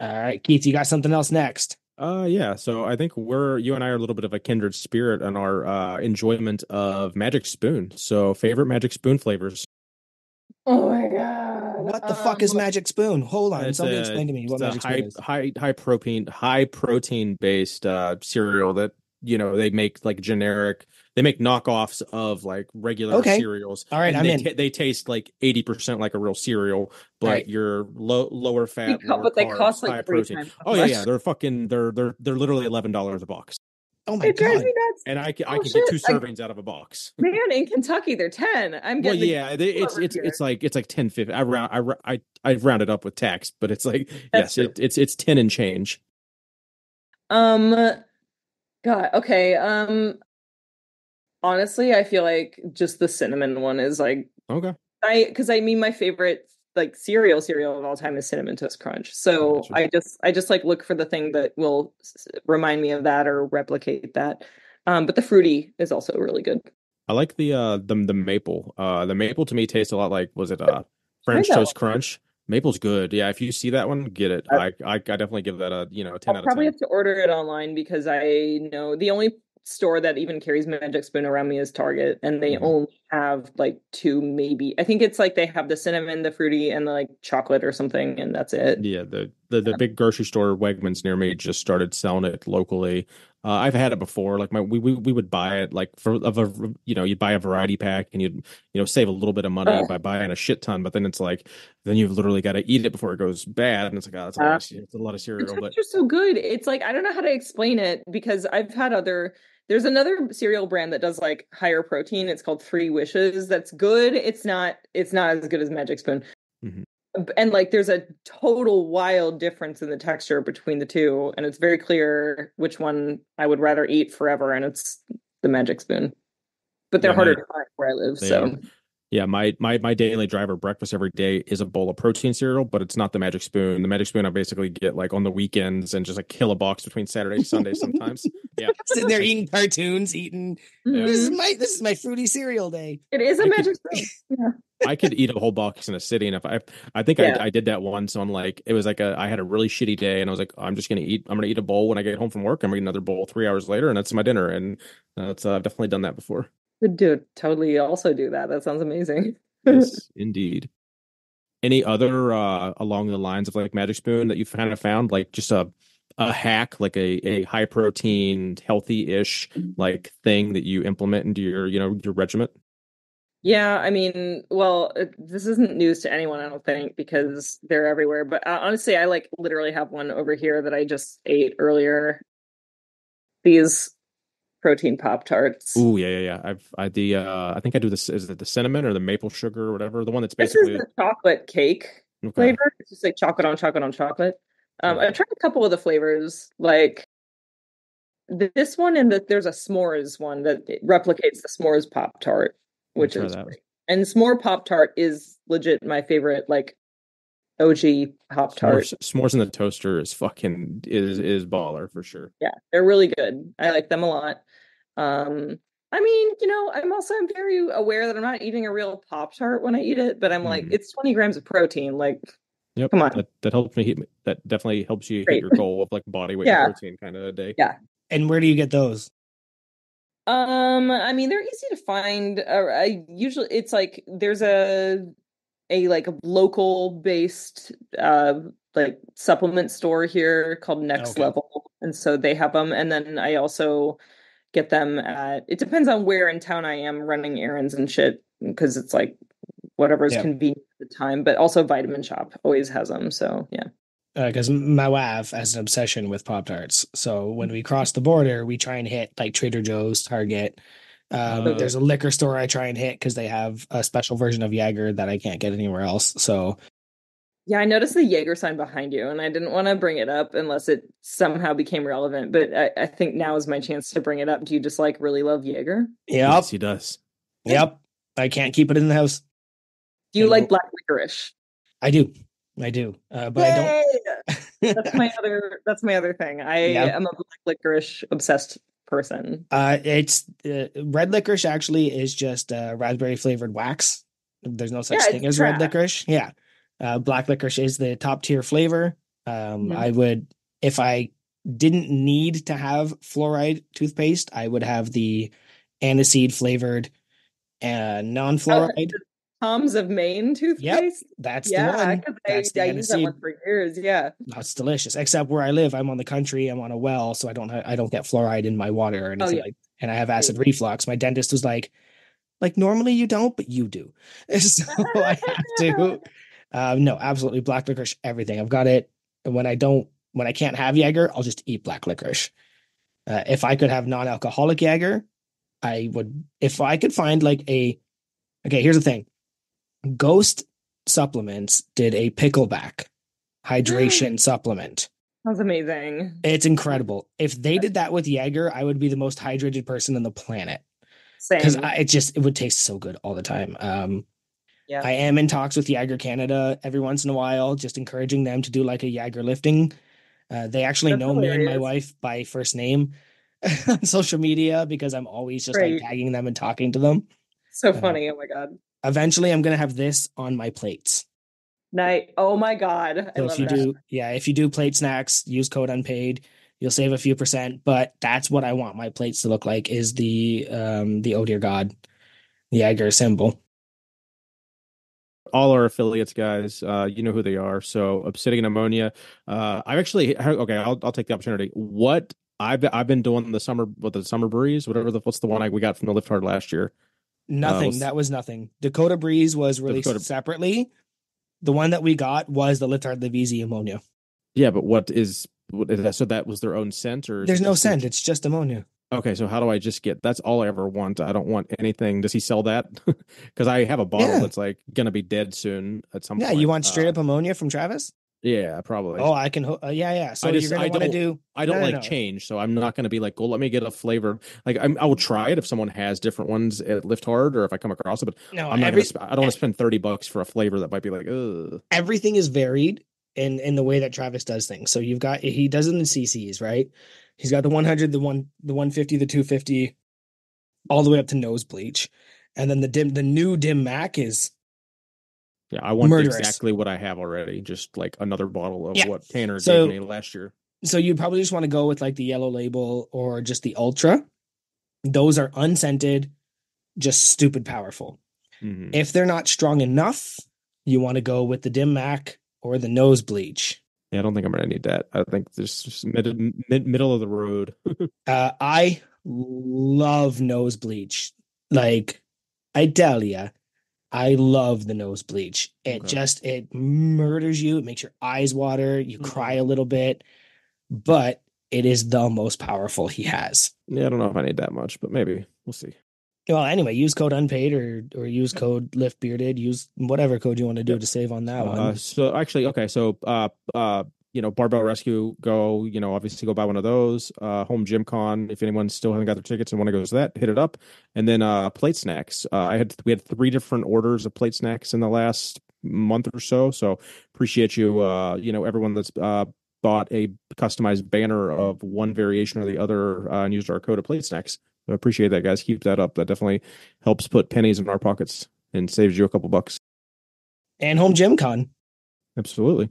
A: All right, Keith, you got something else next?
B: Yeah. So I think you and I are a little bit of a kindred spirit on our enjoyment of Magic Spoon. So favorite Magic Spoon flavors.
C: Oh my god!
A: What the fuck is Magic Spoon? Hold on, somebody explain to me what Magic Spoon is.
B: High protein based cereal that they make like generic. They make knockoffs of like regular cereals.
A: All right, I'm in.
B: They taste like 80% like a real cereal, but you're lower fat, lower
C: but they
B: carbs,
C: cost like
B: high protein. Oh yeah. They're fucking. They're literally $11 a box.
A: Oh my god!
B: And I can get 2 servings out of a box.
C: Man, in Kentucky they're 10. I'm getting.
B: Well, yeah, it's like 10.50. I round it up with tax, but it's like it's 10 and change.
C: God. Okay. Honestly, I feel like just the cinnamon one is like
B: okay.
C: Because my favorite like cereal of all time is Cinnamon Toast Crunch. So I just like look for the thing that will remind me of that or replicate that. But the fruity is also really good.
B: I like the maple. The maple to me tastes a lot like, was it French Toast Crunch? Maple's good. Yeah, if you see that one, get it. I definitely give that a 10 out of 10.
C: I'll probably have to order it online because I know the only store that even carries Magic Spoon around me is Target, and they only have like 2, maybe. I think it's like they have the cinnamon, the fruity, and the like chocolate or something, and that's it.
B: Yeah, the big grocery store Wegmans near me just started selling it locally. I've had it before. Like we would buy it like you'd buy a variety pack and you'd save a little bit of money by buying a shit ton, but then it's like you've literally got to eat it before it goes bad, and it's like that's a lot of cereal. But
C: it's so good. It's like I don't know how to explain it because I've had there's another cereal brand that does like higher protein. It's called 3 Wishes. That's good. It's not as good as Magic Spoon. Mm-hmm. And like there's a total wild difference in the texture between the two, and it's very clear which one I would rather eat forever, and it's the Magic Spoon. But they're harder to find where I live. So
B: yeah, my daily driver breakfast every day is a bowl of protein cereal, but it's not the Magic Spoon. The Magic Spoon I basically get like on the weekends and just like kill a box between Saturday and Sunday sometimes. Yeah,
A: sitting there eating cartoons, eating.
C: Mm-hmm.
A: This is my fruity cereal day.
C: It is a Magic Spoon. Yeah.
B: I could eat a whole box in a sitting. If I think I did that once on like, it was like I had a really shitty day and I was like, I'm going to eat a bowl when I get home from work. I'm going to eat another bowl 3 hours later, and that's my dinner. And that's I've definitely done that before.
C: Dude, totally also do that. That sounds amazing.
B: Yes, indeed. Any other along the lines of like Magic Spoon that you've kind of found like just a hack, like a high protein, healthy-ish like thing that you implement into your regiment?
C: Yeah, I mean, well, this isn't news to anyone, I don't think, because they're everywhere. But honestly, I like literally have one over here that I just ate earlier. These protein Pop-Tarts.
B: Ooh, yeah. I think I do this. Is it the cinnamon or the maple sugar or whatever? The one that's basically
C: the chocolate cake flavor. It's just like chocolate on chocolate on chocolate. I've tried a couple of the flavors, like this one, and there's a s'mores one that replicates the s'mores Pop Tart, which is great. And s'more Pop Tart is legit my favorite, like OG Pop Tart.
B: S'mores in the toaster is baller for sure.
C: Yeah, they're really good. I like them a lot. I mean, I'm very aware that I'm not eating a real Pop Tart when I eat it, but I'm like, it's 20 grams of protein. Like,
B: yep,
C: come on.
B: That helps me. That definitely helps you hit your goal of like body weight and protein kind of a day.
C: Yeah.
A: And where do you get those?
C: I mean, they're easy to find. I usually it's like there's a like a local based like supplement store here called Next Level, and so they have them. And then I also get them it depends on where in town I am running errands and shit, because it's like whatever is convenient at the time. But also Vitamin Shop always has them. So yeah.
A: Because my wife has an obsession with Pop-Tarts. So when we cross the border, we try and hit like Trader Joe's, Target. There's a liquor store I try and hit because they have a special version of Jaeger that I can't get anywhere else. So
C: yeah, I noticed the Jaeger sign behind you, and I didn't want to bring it up unless it somehow became relevant. But I think now is my chance to bring it up. Do you just like really love Jaeger?
A: Yep.
B: Yes, he does.
A: Yep. I can't keep it in the house.
C: Do you like black licorice?
A: I do. But
C: Yay!
A: I don't.
C: That's my other thing. I am a black licorice obsessed person.
A: It's red licorice actually is just raspberry flavored wax. There's no such thing as red licorice. Yeah. Black licorice is the top tier flavor. I would, if I didn't need to have fluoride toothpaste, I would have the aniseed flavored non-fluoride.
C: Tom's of Maine toothpaste.
A: Yep, that's the one.
C: I used that one for years. Yeah,
A: that's delicious. Except where I live, I'm on the country. I'm on a well, so I don't get fluoride in my water or anything like. And I have acid reflux. My dentist was like normally you don't, but you do. So I have to. No, absolutely black licorice. Everything I've got it. And when I can't have Jaeger, I'll just eat black licorice. If I could have non-alcoholic Jaeger, I would. If I could find okay, here's the thing. Ghost Supplements did a pickleback hydration supplement.
C: That's amazing.
A: It's incredible. If they did that with Jaeger, I would be the most hydrated person on the planet.
C: Same.
A: Because it would taste so good all the time. I am in talks with Jaeger Canada every once in a while, just encouraging them to do like a Jaeger lifting. They actually know me and my wife by first name on social media because I'm always just like tagging them and talking to them.
C: So funny. Oh my God.
A: Eventually, I'm going to have this on my plates.
C: Night. Oh my God.
A: So if you do plate snacks, use code unpaid. You'll save a few %. But that's what I want my plates to look like is the oh dear God, Jaeger symbol.
B: All our affiliates, guys, you know who they are. So Obsidian Ammonia. I've actually I'll take the opportunity. What I've been doing the summer breeze, what's the one we got from the Lift Hard last year.
A: Nothing. That was nothing. Dakota Breeze was released separately. The one that we got was the Lift Hard Live Easy Ammonia.
B: Yeah, but what is that? So that was their own scent, or
A: there's no scent? It's just ammonia.
B: Okay, so how do I just get? That's all I ever want. I don't want anything. Does he sell that? Because I have a bottle that's like gonna be dead soon at some point.
A: Yeah, you want straight up ammonia from Travis?
B: Yeah, probably.
A: Oh, I can. Yeah. So you're gonna want to do.
B: I don't change, so I'm not gonna be like, well, let me get a flavor. Like I will try it if someone has different ones at Lift Hard or if I come across it. But no, I'm not. I don't want to spend $30 for a flavor that might be like, ugh.
A: Everything is varied in the way that Travis does things. So he does it in CCs, right? He's got the 100, the 150, the 250, all the way up to nose bleach, and then the new dim Mac is.
B: Yeah, I want exactly what I have already. Just like another bottle of what Tanner gave me last year.
A: So you probably just want to go with like the yellow label or just the Ultra. Those are unscented, just stupid powerful. Mm-hmm. If they're not strong enough, you want to go with the dim Mac or the nose bleach.
B: Yeah, I don't think I'm going to need that. I think this just middle of the road.
A: I love nose bleach. Like, I tell ya. I love the nose bleach. It murders you. It makes your eyes water. You cry a little bit, but it is the most powerful he has.
B: Yeah, I don't know if I need that much, but maybe we'll see.
A: Well, anyway, use code unpaid or use code liftbearded. Use whatever code you want to do to save on that one.
B: So actually, okay. So Barbell Rescue, go, obviously go buy one of those. Home Gym Con, if anyone still hasn't got their tickets and want to go to that, hit it up. And then plate snacks. We had 3 different orders of plate snacks in the last month or so. So appreciate you, everyone that's bought a customized banner of one variation or the other and used our code of plate snacks. I appreciate that, guys. Keep that up. That definitely helps put pennies in our pockets and saves you a couple bucks.
A: And Home Gym Con.
B: Absolutely.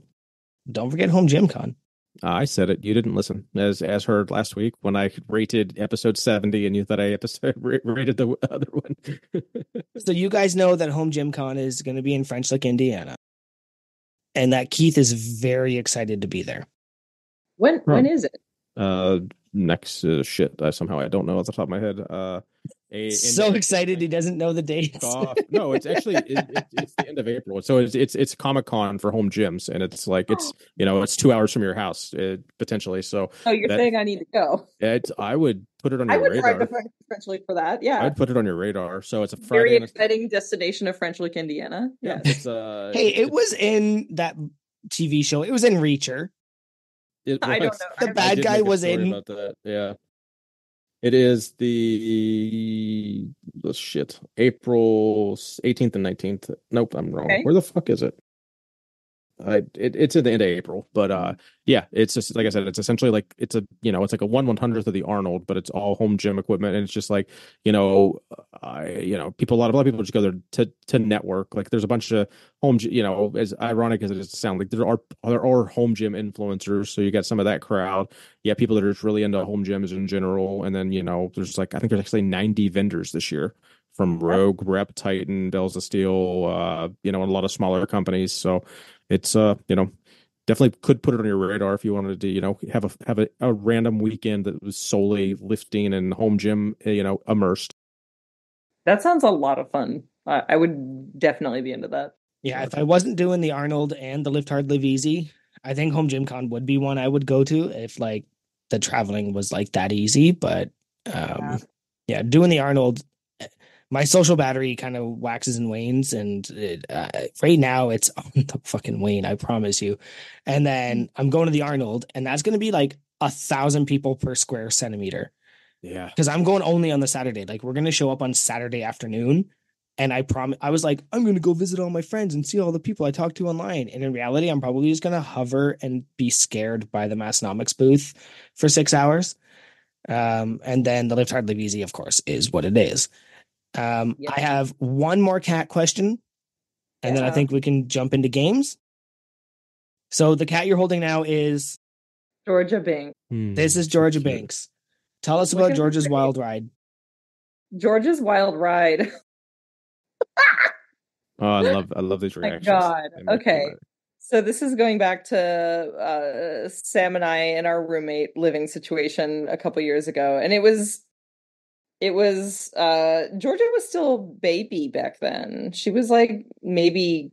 A: Don't forget Home Gym Con.
B: I said it. You didn't listen, as heard last week when I rated episode 70, and you thought I had to rated the other one.
A: So you guys know that Home Gym Con is going to be in French Lick, Indiana, and that Keith is very excited to be there.
C: When is it?
B: Next shit. Somehow I don't know off the top of my head.
A: Excited he doesn't know the dates.
B: No, it's actually it's the end of April. So it's Comic-Con for home gyms, and it's like it's 2 hours from your house potentially. So
C: you're saying I need to go?
B: I would put it on your radar.
C: I would drive essentially for that. Yeah,
B: I'd put it on your radar. So it's a Friday.
C: Very exciting destination of French Lick, Indiana.
B: Yeah,
A: hey, it was in that TV show. It was in Reacher.
C: I don't know.
A: The bad guy was in.
B: About that. Yeah. It is the shit. April 18th and 19th. Nope, I'm wrong. Okay. Where the fuck is it? It's at the end of April, but yeah, it's just like I said, it's essentially like it's a it's like a 1/100th of the Arnold, but it's all home gym equipment, and it's just like people, a lot of people just go there to network. Like there's a bunch of home, as ironic as it is to sound, like there are home gym influencers, so you got some of that crowd. Yeah, people that are just really into home gyms in general, and then there's I think there's actually 90 vendors this year. From Rogue, Rep, Titan, Bells of Steel, and a lot of smaller companies. So it's definitely could put it on your radar if you wanted to have a random weekend that was solely lifting and home gym immersed.
C: That sounds a lot of fun. I would definitely be into that.
A: Yeah, if I wasn't doing the Arnold and the Lift Hard Live Easy, I think Home Gym Con would be one I would go to if the traveling was that easy. But yeah, doing the Arnold, my social battery kind of waxes and wanes, and right now it's on the fucking wane, I promise you. And then I'm going to the Arnold, and that's going to be 1,000 people per square centimeter.
B: Yeah.
A: Because I'm going only on the Saturday. We're going to show up on Saturday afternoon, and I was like, I'm going to go visit all my friends and see all the people I talked to online. And in reality, I'm probably just going to hover and be scared by the Massnomics booth for 6 hours. And then the Lift Hard Live Easy, of course, is what it is. I have one more cat question, and then I think we can jump into games. So the cat you're holding now is
C: Georgia Banks.
A: This is Georgia Banks. Tell us about Georgia's Wild Ride.
C: Georgia's Wild Ride.
B: Oh, I love these reactions.
C: My God. Okay. So this is going back to Sam and I and our roommate living situation a couple years ago, and it was Georgia was still baby back then. She was maybe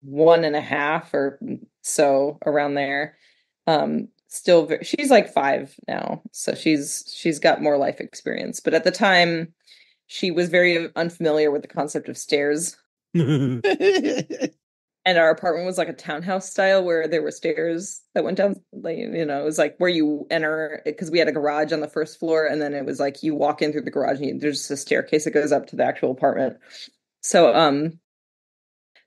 C: 1.5 or so, around there. She's 5 now, so she's got more life experience. But at the time, she was very unfamiliar with the concept of stairs. And our apartment was a townhouse style where there were stairs that went down. It was where you enter, because we had a garage on the first floor, and then it was you walk in through the garage and there's a staircase that goes up to the actual apartment. So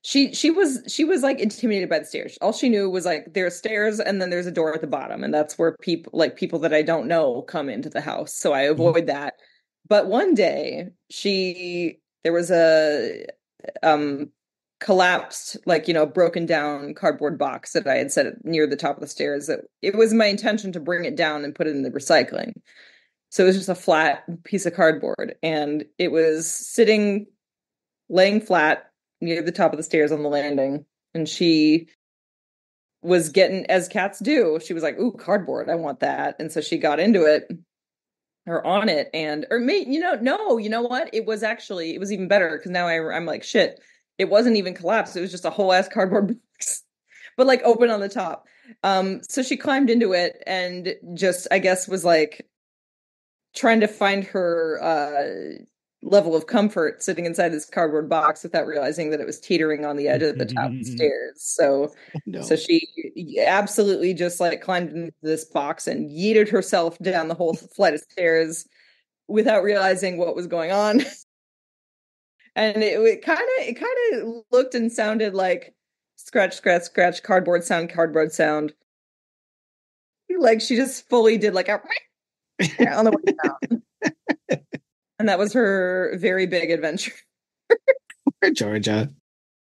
C: she was intimidated by the stairs. All she knew was there's stairs and then there's a door at the bottom, and that's where people that I don't know come into the house. So I avoid that. But one day there was a collapsed, broken down cardboard box that I had set near the top of the stairs. That it was my intention to bring it down and put it in the recycling. So it was just a flat piece of cardboard, and it was laying flat near the top of the stairs on the landing. And she was getting, as cats do, she was like, "Ooh, cardboard, I want that." And so she got into it, or on it, no, you know what? It was even better, because now I'm like, shit. It wasn't even collapsed. It was just a whole ass cardboard box, but open on the top. So she climbed into it and just, I guess, was trying to find her level of comfort sitting inside this cardboard box without realizing that it was teetering on the edge of the top of the stairs. So she absolutely just like climbed into this box and yeeted herself down the whole flight of stairs without realizing what was going on. And it kind of looked and sounded like scratch, scratch, scratch, cardboard sound. Like she just fully did like a on the way down. And that was her very big adventure.
A: Georgia.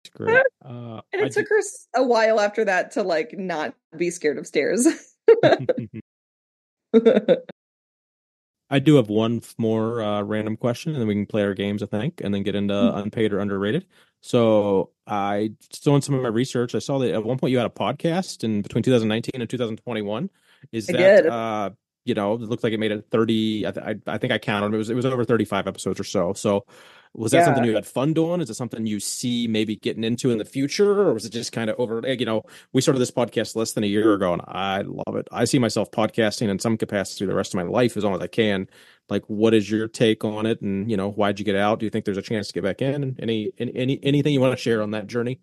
B: It's great.
C: And it took her a while after that to like not be scared of stairs.
B: I do have one more random question, and then we can play our games, I think, and then get into unpaid or underrated. So I doing some of my research. I saw that at one point you had a podcast in between 2019 and 2021. Is that it looked like it made it 30. I think I counted. It was over 35 episodes or so. So was that something you had fun doing? Is it something you see maybe getting into in the future, or was it just kind of over? We started this podcast less than a year ago, and I love it. I see myself podcasting in some capacity the rest of my life as long as I can. Like, what is your take on it? And why'd you get out? Do you think there's a chance to get back in? And anything you want to share on that journey?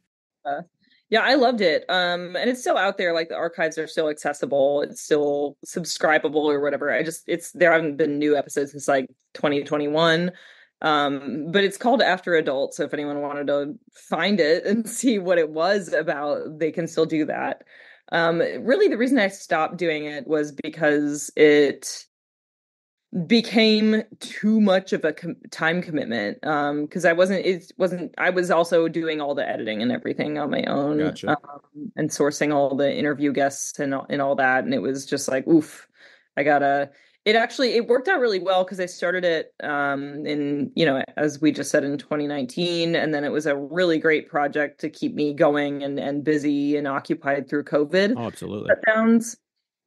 C: Yeah, I loved it. And it's still out there. Like the archives are still accessible. It's still subscribable or whatever. There haven't been new episodes since like 2021. But it's called After Adult. So if anyone wanted to find it and see what it was about, they can still do that. Really the reason I stopped doing it was because it became too much of a time commitment, because I was also doing all the editing and everything on my own.
B: Gotcha.
C: And sourcing all the interview guests and all that, and it was just like, oof, it worked out really well because I started it in, as we just said, in 2019, and then it was a really great project to keep me going and busy and occupied through COVID.
B: Oh, absolutely.
C: Shutdowns.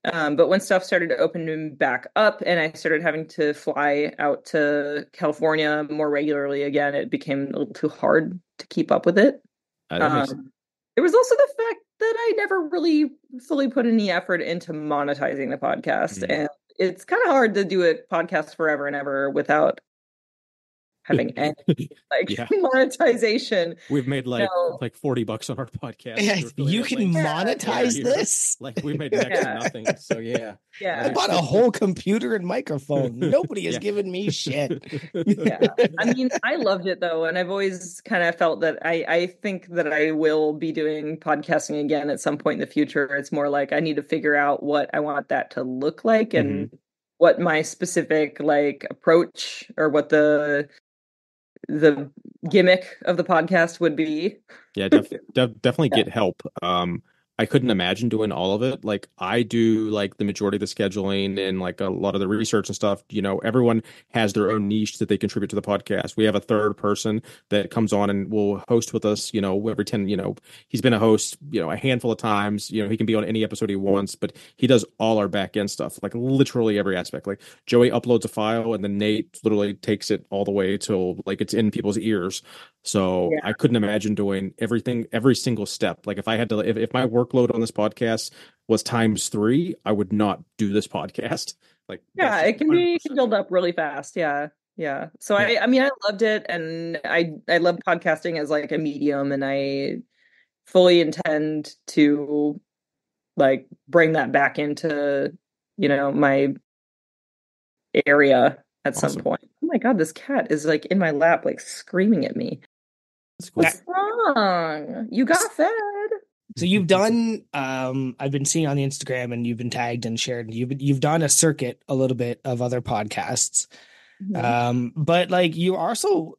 C: But when stuff started to open back up and I started having to fly out to California more regularly again, it became a little too hard to keep up with it. There was also the fact that I never really fully put any effort into monetizing the podcast. And it's kind of hard to do a podcast forever and ever without having any monetization.
B: We've made like $40 on our podcast.
A: Yeah, you can monetize this?
B: Like we made next to nothing. So yeah.
A: I bought a whole computer and microphone. Nobody has given me shit.
C: I mean, I loved it though. And I've always kind of felt that I think that I will be doing podcasting again at some point in the future. It's more like I need to figure out what I want that to look like and what my specific like approach or what the gimmick of the podcast would be.
B: Yeah, definitely get help. I couldn't imagine doing all of it. Like I do like the majority of the scheduling and like a lot of the research and stuff. Everyone has their own niche that they contribute to the podcast. We have a third person that comes on and will host with us, every 10, he's been a host, a handful of times, he can be on any episode he wants, but he does all our back end stuff, like literally every aspect. Like Joey uploads a file and then Nate literally takes it all the way till like it's in people's ears. So I couldn't imagine doing everything, every single step. Like if I had to, if my workload on this podcast was times 3, I would not do this podcast. Like,
C: it can be built up really fast. Yeah. So I mean, I loved it, and I love podcasting as like a medium, and I fully intend to like bring that back into, my area at some point. Oh my God, this cat is like in my lap, like screaming at me. What's wrong? You got fed.
A: So you've done, I've been seeing on the Instagram, and you've been tagged and shared. You've done a circuit a little bit of other podcasts, but like you also,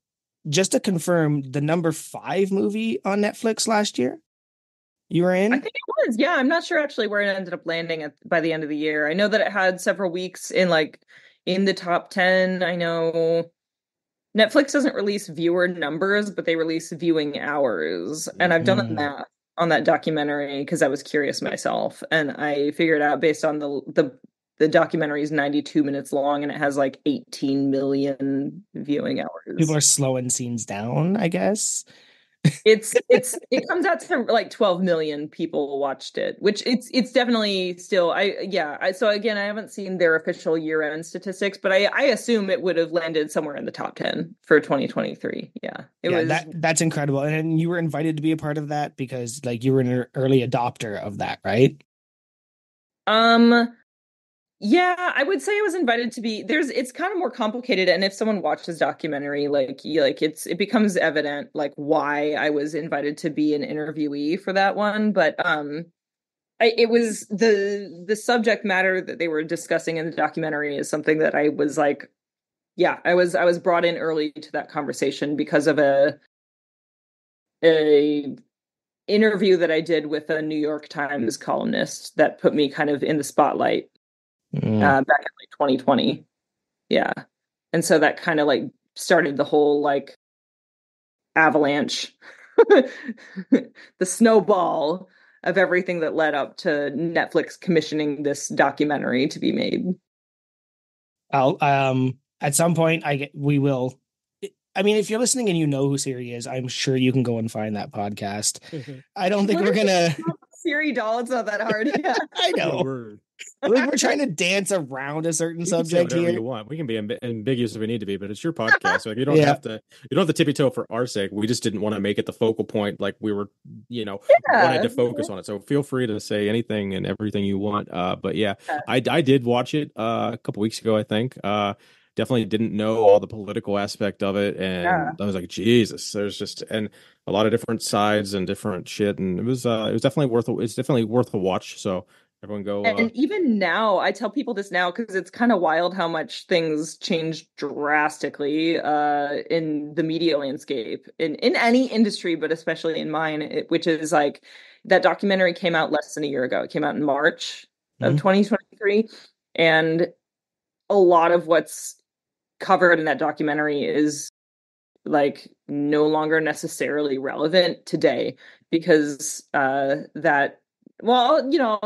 A: just to confirm, the number 5 movie on Netflix last year you were in.
C: I think it was. Yeah, I'm not sure actually where it ended up landing by the end of the year. I know that it had several weeks in the top 10. I know Netflix doesn't release viewer numbers, but they release viewing hours. And I've done the math on that documentary because I was curious myself. And I figured out based on the documentary is 92 minutes long and it has like 18 million viewing hours.
A: People are slowing scenes down, I guess.
C: It comes out to like 12 million people watched it, which it's definitely still so again, I haven't seen their official year-end statistics, but I assume it would have landed somewhere in the top 10 for 2023.
A: That's incredible. And you were invited to be a part of that because like you were an early adopter of that, right?
C: Yeah, I would say I was invited to be it's kind of more complicated, and if someone watched this documentary, it becomes evident like why I was invited to be an interviewee for that one. But it was the subject matter that they were discussing in the documentary is something that I was like, yeah, I was brought in early to that conversation because of a interview that I did with a New York Times columnist that put me kind of in the spotlight. Back in like 2020. Yeah. And so that kind of like started the whole like avalanche, the snowball of everything that led up to Netflix commissioning this documentary to be made.
A: I'll at some point we will. I mean, if you're listening and you know who Siri is, I'm sure you can go and find that podcast. I don't think we're gonna
C: Siri Dahl. It's not that hard. Yeah.
A: I know. Like we're trying to dance around a certain subject here.
B: You want. We can be ambiguous if we need to be, but it's your podcast. Like you don't have to. You don't have to tippy toe for our sake. We just didn't want to make it the focal point. Like we were, wanted to focus on it. So feel free to say anything and everything you want. But yeah, I did watch it a couple weeks ago. I think. Definitely didn't know all the political aspect of it, and I was like, Jesus, there's just and a lot of different sides and different shit, and it was definitely worth a watch. So. Everyone go.
C: And even now, I tell people this now because it's kind of wild how much things changed drastically in the media landscape in any industry, but especially in mine, which is like that documentary came out less than a year ago. It came out in March of 2023. And a lot of what's covered in that documentary is like no longer necessarily relevant today because I'll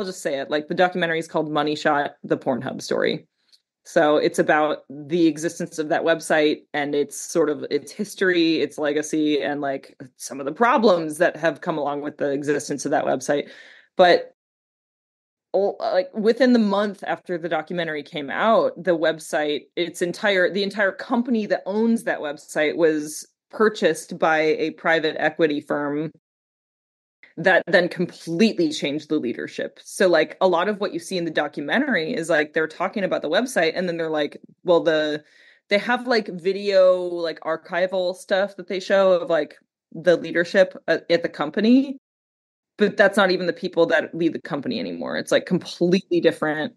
C: just say it. Like the documentary is called Money Shot, the Pornhub story. So it's about the existence of that website and it's sort of its history, its legacy, and like some of the problems that have come along with the existence of that website. But like within the month after the documentary came out, the website, the entire company that owns that website was purchased by a private equity firm that then completely changed the leadership. So like a lot of what you see in the documentary is like they're talking about the website and then they're like, well, they have like video, like archival stuff that they show of like the leadership at the company, but that's not even the people that lead the company anymore. It's like completely different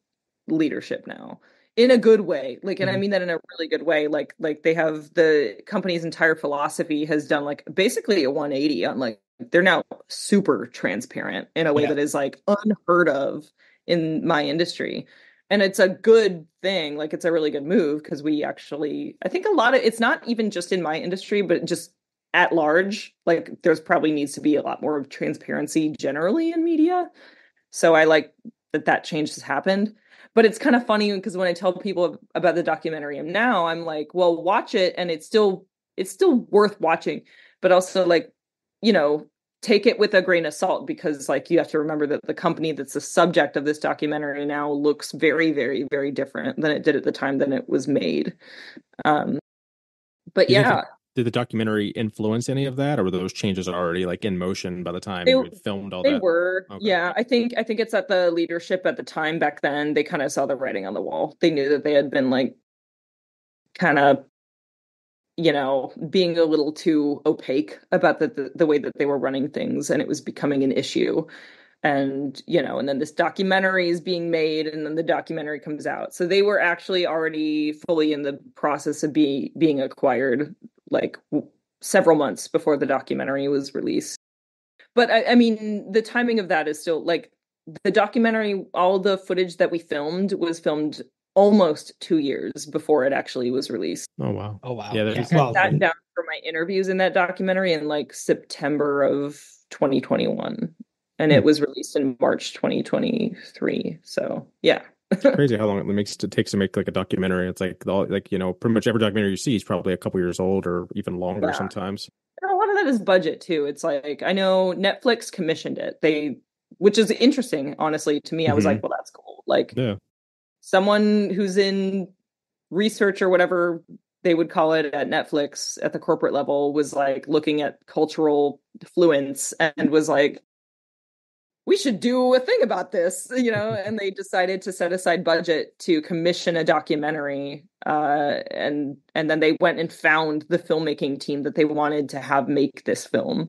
C: leadership now in a good way. Like, and I mean that in a really good way. Like they have the company's entire philosophy has done like basically a 180 on like, they're now super transparent in a way that is like unheard of in my industry. And it's a good thing. Like it's a really good move because I think it's not even just in my industry, but just at large, like there's probably needs to be a lot more transparency generally in media. So I like that change has happened. But it's kind of funny because when I tell people about the documentary now, I'm like, well, watch it. And it's still worth watching, but also like, take it with a grain of salt because like you have to remember that the company that's the subject of this documentary now looks very, very, very different than it did at the time that it was made. But
B: did the documentary influence any of that, or were those changes already like in motion by the time you filmed all that?
C: They were. Okay. Yeah, I think it's at the leadership at the time back then. They kind of saw the writing on the wall. They knew that they had been like kind of being a little too opaque about the way that they were running things, and it was becoming an issue. And, and then this documentary is being made, and then the documentary comes out. So they were actually already fully in the process of being acquired, like several months before the documentary was released. But I mean, the timing of that is still like the documentary, all the footage that we filmed was filmed almost 2 years before it actually was released.
B: Oh wow!
A: Yeah,
C: I sat down for my interviews in that documentary in like September of 2021, and it was released in March 2023. So yeah,
B: it's crazy how long it takes to make like a documentary. It's like pretty much every documentary you see is probably a couple years old or even longer sometimes.
C: And a lot of that as budget too. It's like, I know Netflix commissioned it. Which is interesting, honestly, to me. I was like, well, that's cool. Like, someone who's in research or whatever they would call it at Netflix at the corporate level was like looking at cultural fluence and was like, we should do a thing about this, and they decided to set aside budget to commission a documentary. And then they went and found the filmmaking team that they wanted to have make this film.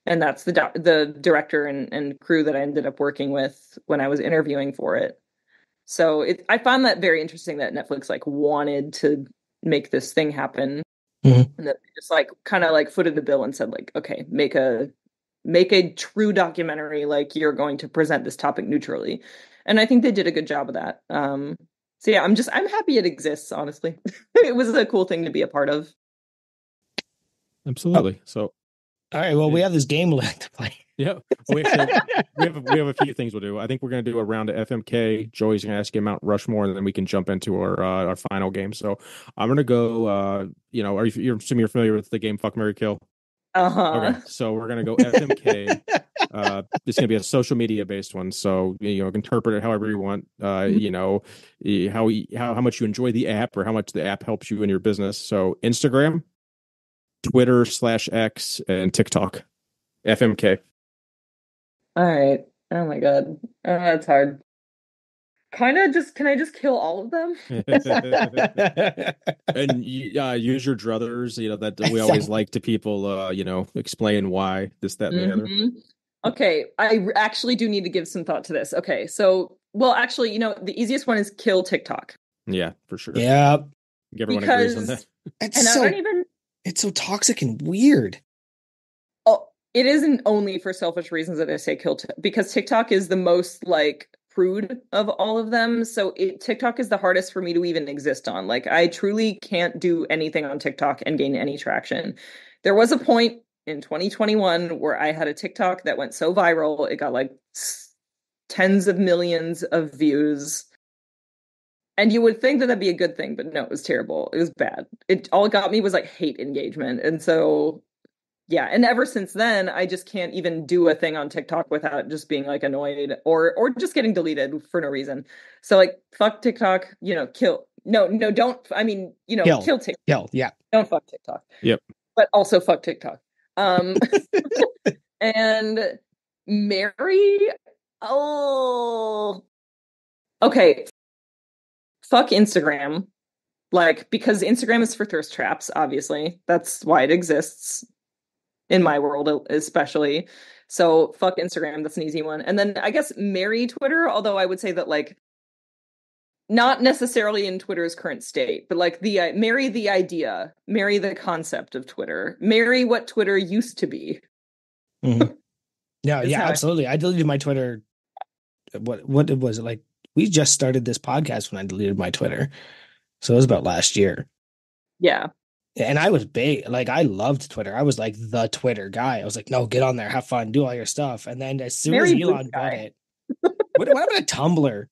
C: And that's the director and crew that I ended up working with when I was interviewing for it. So I found that very interesting that Netflix like wanted to make this thing happen. And that they just like kind of like footed the bill and said like, okay, make a true documentary, like you're going to present this topic neutrally. And I think they did a good job of that. So yeah, I'm happy it exists, honestly. It was a cool thing to be a part of.
B: Absolutely. So
A: all right, well, we have this game left to play.
B: Yeah, we have a few things we'll do. I think we're going to do a round of FMK. Joey's going to ask you Mount Rushmore, and then we can jump into our final game. So I'm going to go. You're assuming you're familiar with the game Fuck, Marry, Kill? Okay, so we're going to go FMK. It's going to be a social media based one, so interpret it however you want. How much you enjoy the app or how much the app helps you in your business. So Instagram, Twitter/X, and TikTok. FMK.
C: All right. Oh my God. That's hard. Can I just kill all of them?
B: And use your druthers, that we always like to people, explain why this, that, and the other.
C: Okay. I actually do need to give some thought to this. Okay. So, well, actually, the easiest one is kill TikTok.
B: Yeah, for sure.
A: Yeah.
B: Everyone agrees on that.
A: It's so toxic and weird.
C: Oh, it isn't only for selfish reasons that I say kill because TikTok is the most like prude of all of them. So TikTok is the hardest for me to even exist on. Like I truly can't do anything on TikTok and gain any traction. There was a point in 2021 where I had a TikTok that went so viral. It got like tens of millions of views. And you would think that that'd be a good thing, but no, it was terrible. It was bad. All it got me was like hate engagement. And so, yeah. And ever since then, I just can't even do a thing on TikTok without just being like annoyed or just getting deleted for no reason. So like, fuck TikTok, kill. No, don't. I mean, kill TikTok.
A: Kill, yeah.
C: Don't fuck TikTok.
B: Yep.
C: But also fuck TikTok. And Mary. Oh, okay. Fuck Instagram, because Instagram is for thirst traps, obviously. That's why it exists in my world, especially. So fuck Instagram, that's an easy one. And then I guess marry Twitter, although I would say that not necessarily in Twitter's current state, but marry the idea, marry the concept of Twitter, marry what Twitter used to be.
A: Mm-hmm. Yeah, absolutely. I deleted my Twitter. What was it like? We just started this podcast when I deleted my Twitter. So it was about last year.
C: Yeah.
A: And I was big. Like, I loved Twitter. I was like the Twitter guy. I was like, no, get on there, have fun, do all your stuff. And then as soon as Elon bought it, what about a Tumblr?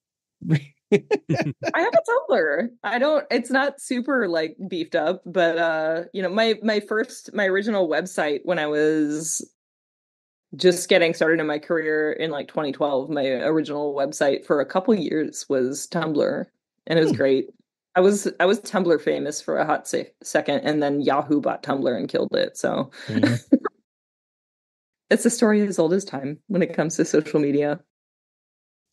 C: I have a Tumblr. It's not super beefed up, but my original website when I was just getting started in my career in 2012, my original website for a couple years was Tumblr, and it was great. I was Tumblr famous for a hot second, and then Yahoo bought Tumblr and killed it. So it's a story as old as time when it comes to social media.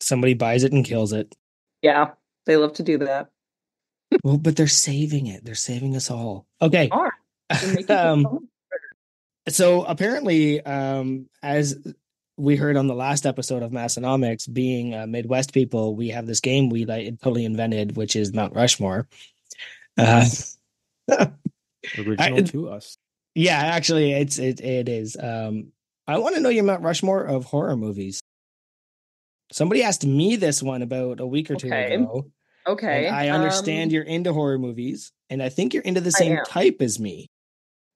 C: Somebody buys it and kills it. Yeah, they love to do that.
A: Well, but they're saving it. They're saving us all. Okay. So apparently, as we heard on the last episode of Massonomics, being Midwest people, we have this game we totally invented, which is Mount Rushmore.
B: Original to us.
A: Yeah, actually, it is. I want to know your Mount Rushmore of horror movies. Somebody asked me this one about a week or two ago.
C: Okay.
A: And I understand you're into horror movies, and I think you're into the same type as me.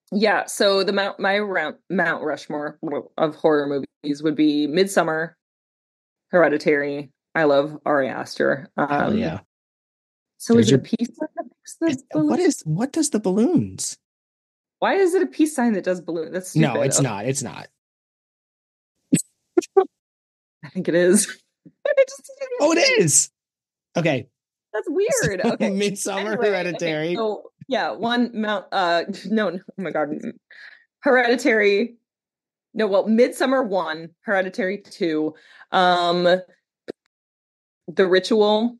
C: Yeah, so my Mount Rushmore of horror movies would be Midsommar, Hereditary. I love Ari Aster.
A: Yeah.
C: So is it a piece that makes the balloons?
A: What does the balloons?
C: Why is it a peace sign that does balloon? That's stupid.
A: No, it's not. It's not.
C: I think it is.
A: Oh, it is. Okay.
C: That's weird.
A: So,
C: Okay.
A: Midsummer,
C: Anyway,
A: Hereditary.
C: Okay, so yeah, one no, oh my God. Hereditary. No, well, Midsummer 1, Hereditary 2, The Ritual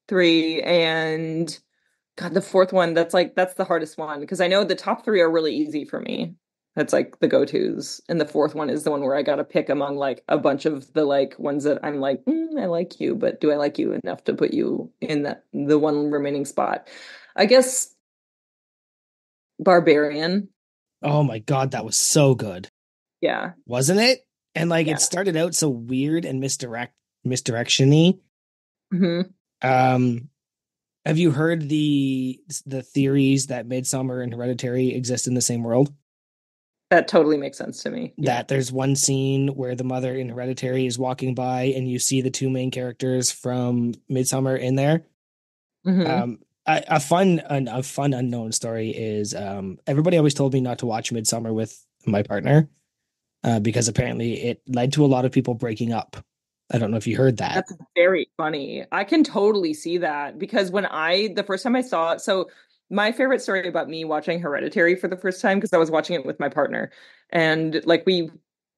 C: 3, and God, the fourth one, that's the hardest one because I know the top 3 are really easy for me. That's like the go-tos. And the fourth one is the one where I gotta pick among like a bunch of the like ones that I'm like, I like you, but do I like you enough to put you in the one remaining spot? I guess Barbarian.
A: Oh my God, that was so good.
C: Yeah.
A: Wasn't it? And like
C: Yeah.
A: it started out so weird and misdirection-y.
C: Mm-hmm.
A: Have you heard the theories that Midsummer and Hereditary exist in the same world?
C: That totally makes sense to me. Yeah.
A: That there's one scene where the mother in Hereditary is walking by and you see the two main characters from Midsummer in there.
C: Mm-hmm.
A: A fun unknown story is everybody always told me not to watch Midsummer with my partner because apparently it led to a lot of people breaking up. I don't know if you heard that.
C: That's very funny. I can totally see that because the first time I saw it, so my favorite story about me watching Hereditary for the first time, because I was watching it with my partner and like we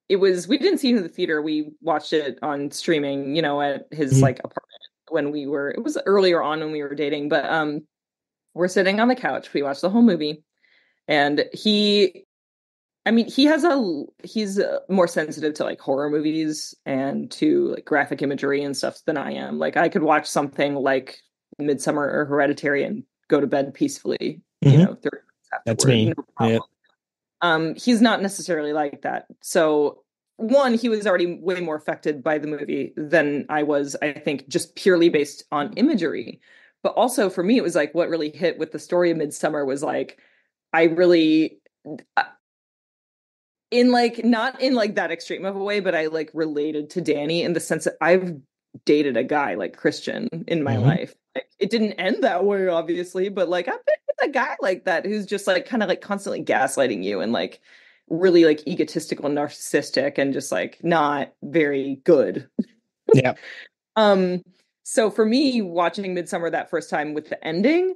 C: didn't see it in the theater. We watched it on streaming, at his like apartment it was earlier on when we were dating, but we're sitting on the couch. We watched the whole movie and he's more sensitive to like horror movies and to like graphic imagery and stuff than I am. Like I could watch something like Midsummer or Hereditary and go to bed peacefully, 30 minutes afterward.
A: That's me.
C: No problem. Yeah. He's not necessarily like that. So one, he was already way more affected by the movie than I was, I think, just purely based on imagery. But also for me, it was like what really hit with the story of Midsummer was like, I really in like not in like that extreme of a way, but I like related to Danny in the sense that I've dated a guy like Christian in my life. Like it didn't end that way, obviously, but like I've been with a guy like that who's just like kind of like constantly gaslighting you and like really like egotistical, narcissistic, and just like not very good.
A: Yeah.
C: So for me, watching Midsummer that first time with the ending,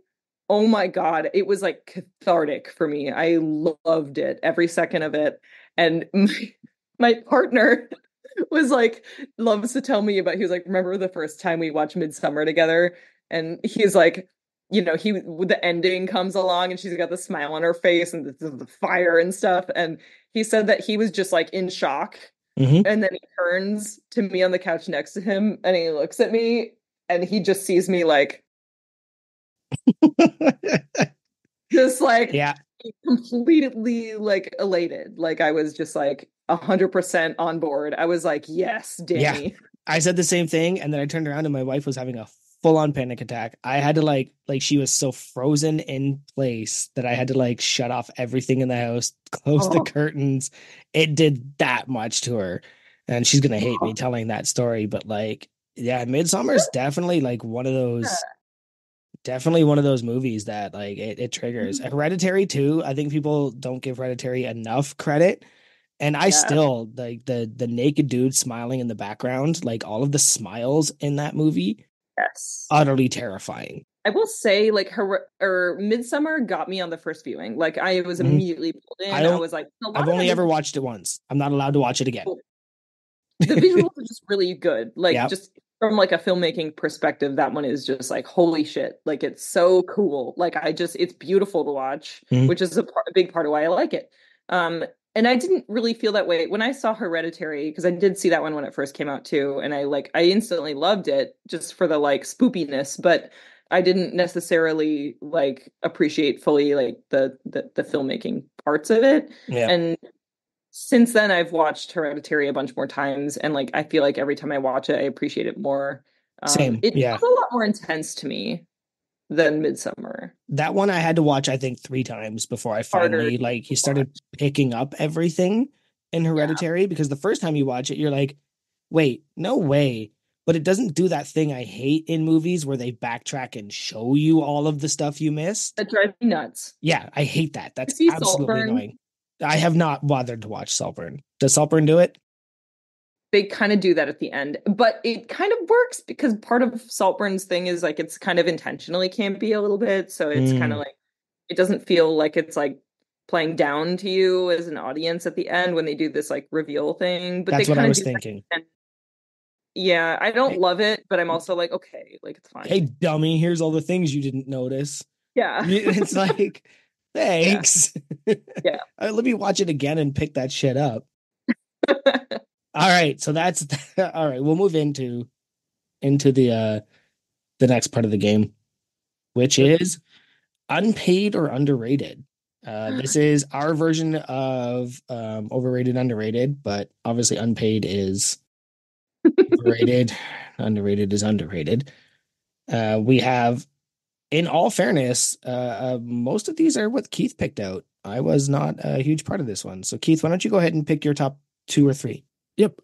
C: oh my God, it was like cathartic for me. I loved it, every second of it. And my partner was like, loves to tell me about, he was like, remember the first time we watched Midsummer together? And he's like, the ending comes along and she's got the smile on her face and the fire and stuff. And he said that he was just like in shock. And then he turns to me on the couch next to him and he looks at me and he just sees me like, just like,
A: yeah,
C: completely like elated. Like I was just like 100% on board. I was like, yes, Danny.
A: Yeah. I said the same thing. And then I turned around and my wife was having a full-on panic attack. I had to like she was so frozen in place that I had to like shut off everything in the house, close the curtains. It did that much to her. And she's gonna hate me telling that story, but like, yeah, Midsummer is definitely like one of those movies that like it triggers. Hereditary too. I think people don't give Hereditary enough credit. And I still like the naked dude smiling in the background, like all of the smiles in that movie.
C: Yes.
A: Utterly terrifying.
C: I will say, like, Midsummer got me on the first viewing. Like, I was immediately pulled in. I was like,
A: I've only ever watched it once. I'm not allowed to watch it again.
C: The visuals are just really good. Like, just from like a filmmaking perspective, that one is just like, holy shit. Like, it's so cool. Like, it's beautiful to watch, which is a big part of why I like it. And I didn't really feel that way when I saw Hereditary, because I did see that one when it first came out too. And I instantly loved it just for the like spoopiness, but I didn't necessarily like appreciate fully like the filmmaking parts of it.
A: Yeah.
C: And since then I've watched Hereditary a bunch more times. And like, I feel like every time I watch it, I appreciate it more.
A: Same.
C: It was a lot more intense to me than Midsummer.
A: That one I had to watch, I think, 3 times before I finally he started picking up everything in Hereditary, because the first time you watch it, you're like, wait, no way. but it doesn't do that thing I hate in movies where they backtrack and show you all of the stuff you missed.
C: That drives me nuts.
A: Yeah, I hate that. That's absolutely annoying. I have not bothered to watch Saltburn. Does Saltburn do it?
C: They kind of do that at the end, but it kind of works because part of Saltburn's thing is like it's kind of intentionally campy a little bit, so it's kind of like it doesn't feel like it's like playing down to you as an audience at the end when they do this like reveal thing. But
A: that's what I was thinking.
C: Yeah, I don't love it, but I'm also like, okay, like it's fine.
A: Hey, dummy, here's all the things you didn't notice.
C: Yeah.
A: It's like, thanks.
C: Yeah.
A: Let me watch it again and pick that shit up. All right, so that's all right. We'll move into the next part of the game, which is unpaid or underrated. This is our version of overrated, underrated, but obviously unpaid is overrated, underrated is underrated. We have, in all fairness, most of these are what Keith picked out. I was not a huge part of this one. So Keith, why don't you go ahead and pick your top 2 or 3?
B: Yep.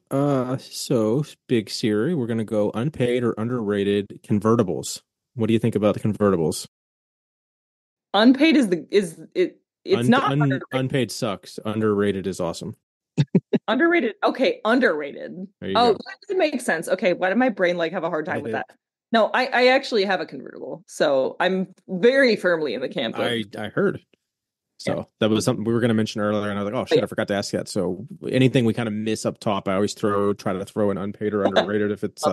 B: So Big Siri, we're gonna go unpaid or underrated convertibles. What do you think about the convertibles?
C: Unpaid it's not
B: unpaid sucks. Underrated is awesome.
C: Underrated. Okay, underrated. Oh, that doesn't make sense. Okay, why did my brain like have a hard time with that? No, I actually have a convertible, so I'm very firmly in the camp.
B: I heard. So that was something we were going to mention earlier, and I was like, "Oh shit, I forgot to ask that." So anything we kind of miss up top, I always try to throw an unpaid or underrated if it's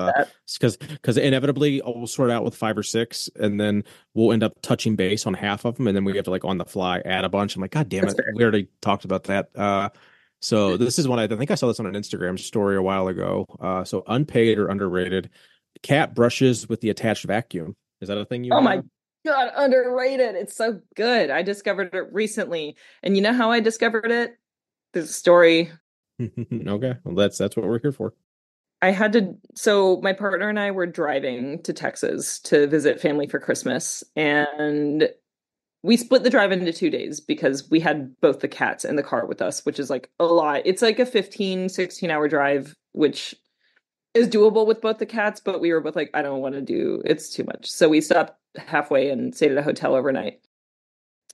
B: because inevitably we'll sort out with 5 or 6, and then we'll end up touching base on half of them, and then we have to like on the fly add a bunch. I'm like, God damn it, we already talked about that. So this is one I think I saw this on an Instagram story a while ago. So unpaid or underrated, cat brushes with the attached vacuum. Is that a thing you?
C: Oh my God, underrated. It's so good. I discovered it recently. And you know how I discovered it? There's a story.
B: Okay. Well, that's what we're here for.
C: So my partner and I were driving to Texas to visit family for Christmas. And we split the drive into 2 days because we had both the cats in the car with us, which is like a lot. It's like a 15, 16-hour drive, which is doable with both the cats, but we were both like, I don't want to do, it's too much. So we stopped halfway and stayed at a hotel overnight.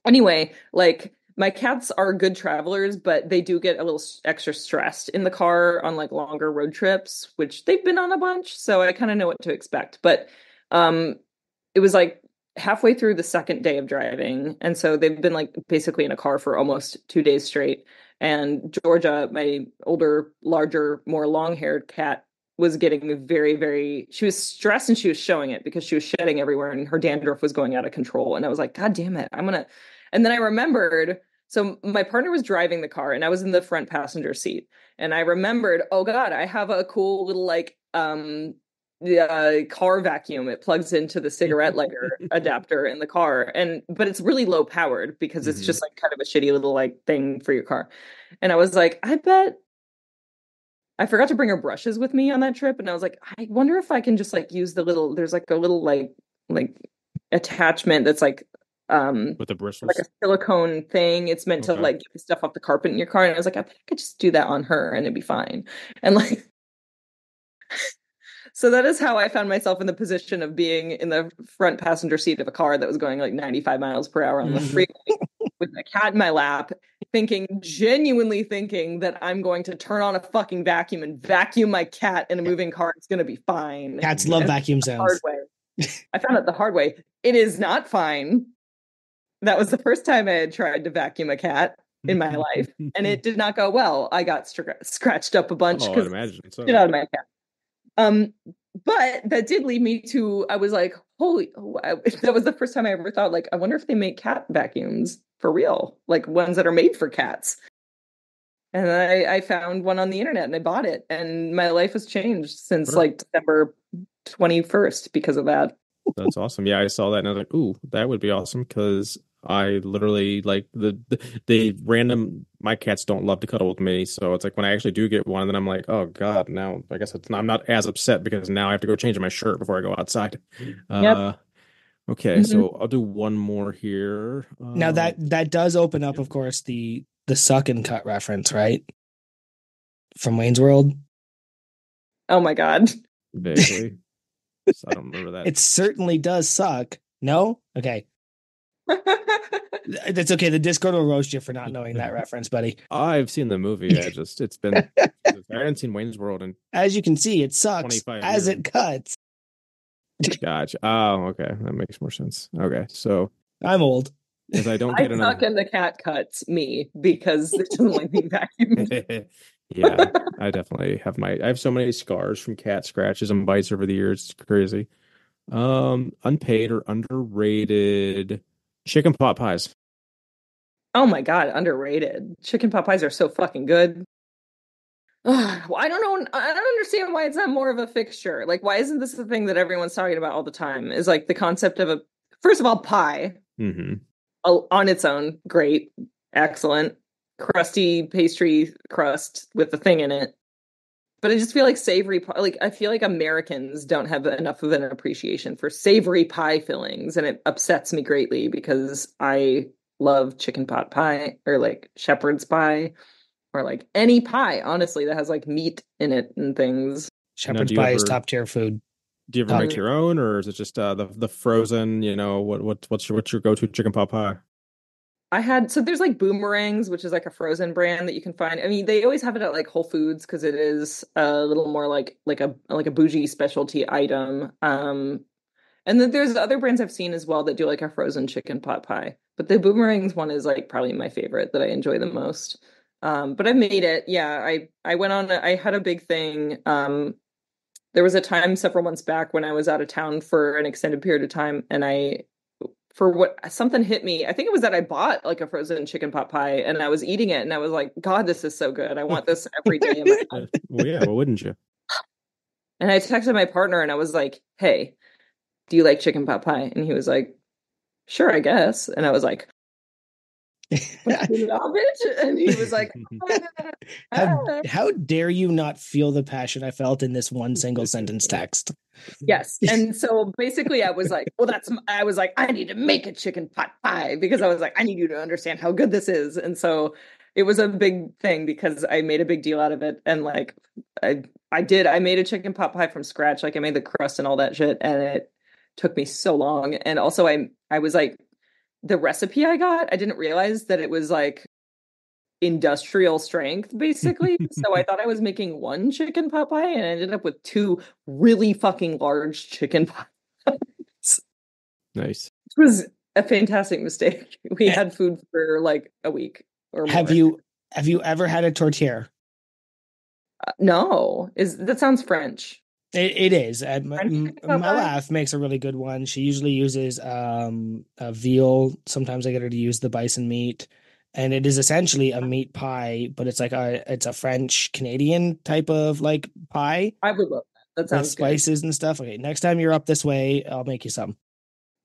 C: Anyway, like my cats are good travelers, but they do get a little extra stressed in the car on like longer road trips, which they've been on a bunch. So I kind of know what to expect. But it was like halfway through the second day of driving. And so they've been like basically in a car for almost 2 days straight. And Georgia, my older, larger, more long-haired cat, was getting very, very, she was stressed and she was showing it because she was shedding everywhere and her dandruff was going out of control. And I was like, God damn it, and then I remembered, so my partner was driving the car and I was in the front passenger seat. And I remembered, oh God, I have a cool little like, the car vacuum. It plugs into the cigarette lighter adapter in the car. But it's really low powered because it's just like kind of a shitty little like thing for your car. And I was like, I forgot to bring her brushes with me on that trip. And I was like, I wonder if I can just like use there's like a little like attachment that's like
B: with the bristles,
C: like a silicone thing. It's meant to like get the stuff off the carpet in your car. And I was like, I could just do that on her and it'd be fine. And like, so that is how I found myself in the position of being in the front passenger seat of a car that was going like 95 miles per hour on the freeway with a cat in my lap, genuinely thinking that I'm going to turn on a fucking vacuum and vacuum my cat in a moving car. It's going to be fine.
A: Cats love vacuum sounds.
C: Hard way. I found out the hard way. It is not fine. That was the first time I had tried to vacuum a cat in my life, and it did not go well. I got scratched up a bunch because get out of my cat. But that did lead me to, I was like, that was the first time I ever thought, like, I wonder if they make cat vacuums for real, like ones that are made for cats. And I found one on the internet and I bought it, and my life has changed since like December 21st because of that.
B: That's awesome. Yeah, I saw that and I was like, ooh, that would be awesome, because I literally like the random, my cats don't love to cuddle with me, so it's like when I actually do get one, then I'm like, oh God, now I guess I'm not as upset because now I have to go change my shirt before I go outside. Okay, so I'll do one more here.
A: Now that does open up, of course, the suck and cut reference, right? From Wayne's World.
C: Oh my God.
B: Vaguely. I don't remember that.
A: It certainly does suck. No? Okay. That's okay. The Discord will roast you for not knowing that reference, buddy.
B: I've seen the movie. It's been I haven't seen Wayne's World in
A: as you can see, it sucks
B: 25
A: as
B: years.
A: it cuts.
B: Gotcha. Oh, okay. That makes more sense. Okay. So
A: I'm old.
B: Because I don't get
C: suck and the cat cuts me because it doesn't like being vacuumed.
B: Yeah, I have so many scars from cat scratches and bites over the years. It's crazy. Unpaid or underrated chicken pot pies.
C: Oh my God, underrated. Chicken pot pies are so fucking good. Well, I don't know. I don't understand why it's not more of a fixture. Like, why isn't this the thing that everyone's talking about all the time? Is like the concept of first of all, pie.
B: Mm-hmm.
C: On its own, great, excellent, crusty pastry crust with the thing in it. But I just feel like savory pie, like I feel like Americans don't have enough of an appreciation for savory pie fillings, and it upsets me greatly because I love chicken pot pie or like shepherd's pie or like any pie, honestly, that has like meat in it and things.
A: Shepherd's pie is top tier food.
B: Do you ever make your own, or is it just the frozen? You know, what's your go-to chicken pot pie?
C: So there's like Boomerangs, which is like a frozen brand that you can find. I mean, they always have it at like Whole Foods because it is a little more like a bougie specialty item. And then there's other brands I've seen as well that do like a frozen chicken pot pie. But the Boomerangs one is like probably my favorite that I enjoy the most. But I've made it. Yeah, I went on. I had a big thing. There was a time several months back when I was out of town for an extended period of time, and something hit me. I think it was that I bought like a frozen chicken pot pie and I was eating it and I was like, God, this is so good. I want this every day in my life.
B: Well, yeah, well, wouldn't you?
C: And I texted my partner and I was like, hey, do you like chicken pot pie? And he was like, sure, I guess. And I was like, love it. And he was like,
A: how dare you not feel the passion I felt in this one single sentence text?
C: Yes. And so basically I was like, I need to make a chicken pot pie because I was like, I need you to understand how good this is. And so it was a big thing because I made a big deal out of it. And like, I made a chicken pot pie from scratch. Like I made the crust and all that shit. And it took me so long. And also I was like, the recipe I got, I didn't realize that it was like industrial strength, basically. So I thought I was making one chicken pot pie and I ended up with two really fucking large chicken pies.
B: Nice.
C: It was a fantastic mistake. We had food for like a week or more.
A: Have you ever had a tortilla?
C: No. That sounds French.
A: It is. My wife makes a really good one. She usually uses a veal. Sometimes I get her to use the bison meat, and it is essentially a meat pie, but it's like it's a French Canadian type of like pie.
C: I would love that. That sounds
A: with spices and stuff. Okay, next time you're up this way, I'll make you some.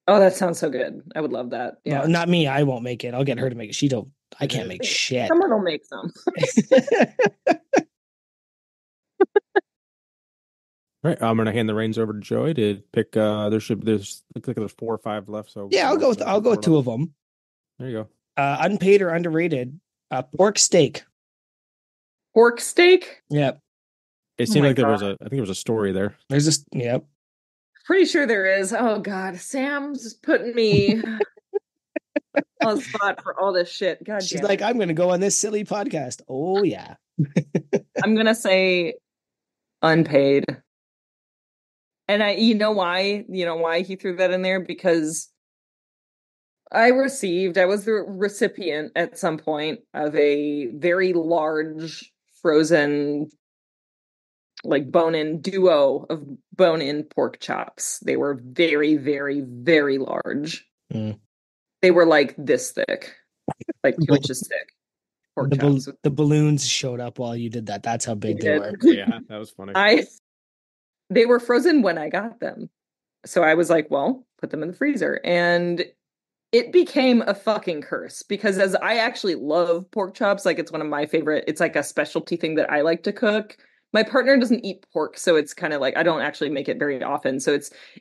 C: Oh, that sounds so good. I would love that. Yeah,
A: well, not me. I won't make it. I'll get her to make it. I can't make shit.
C: Someone will make some.
B: All right, I'm gonna hand the reins over to Joey to pick. There's 4 or 5 left. So
A: yeah, I'll go with 2 of them.
B: There you go.
A: Unpaid or underrated? Pork steak.
C: Pork steak?
A: Yep.
B: It seemed like there was a story there.
A: There's this. Yep.
C: Pretty sure there is. Oh God, Sam's putting me on the spot for all this shit. God,
A: she's like, I'm gonna go on this silly podcast. Oh yeah.
C: I'm gonna say unpaid. And you know why he threw that in there? Because I was the recipient at some point of a very large frozen, like bone-in duo of bone-in pork chops. They were very, very, very large. Mm. They were like this thick, like 2 inches thick.
A: The balloons showed up while you did that. That's how big they were.
B: Yeah, that was funny.
C: They were frozen when I got them. So I was like, well, put them in the freezer. And it became a fucking curse because as I actually love pork chops, like it's one of my favorite, it's like a specialty thing that I like to cook. My partner doesn't eat pork, so it's kind of like I don't actually make it very often. So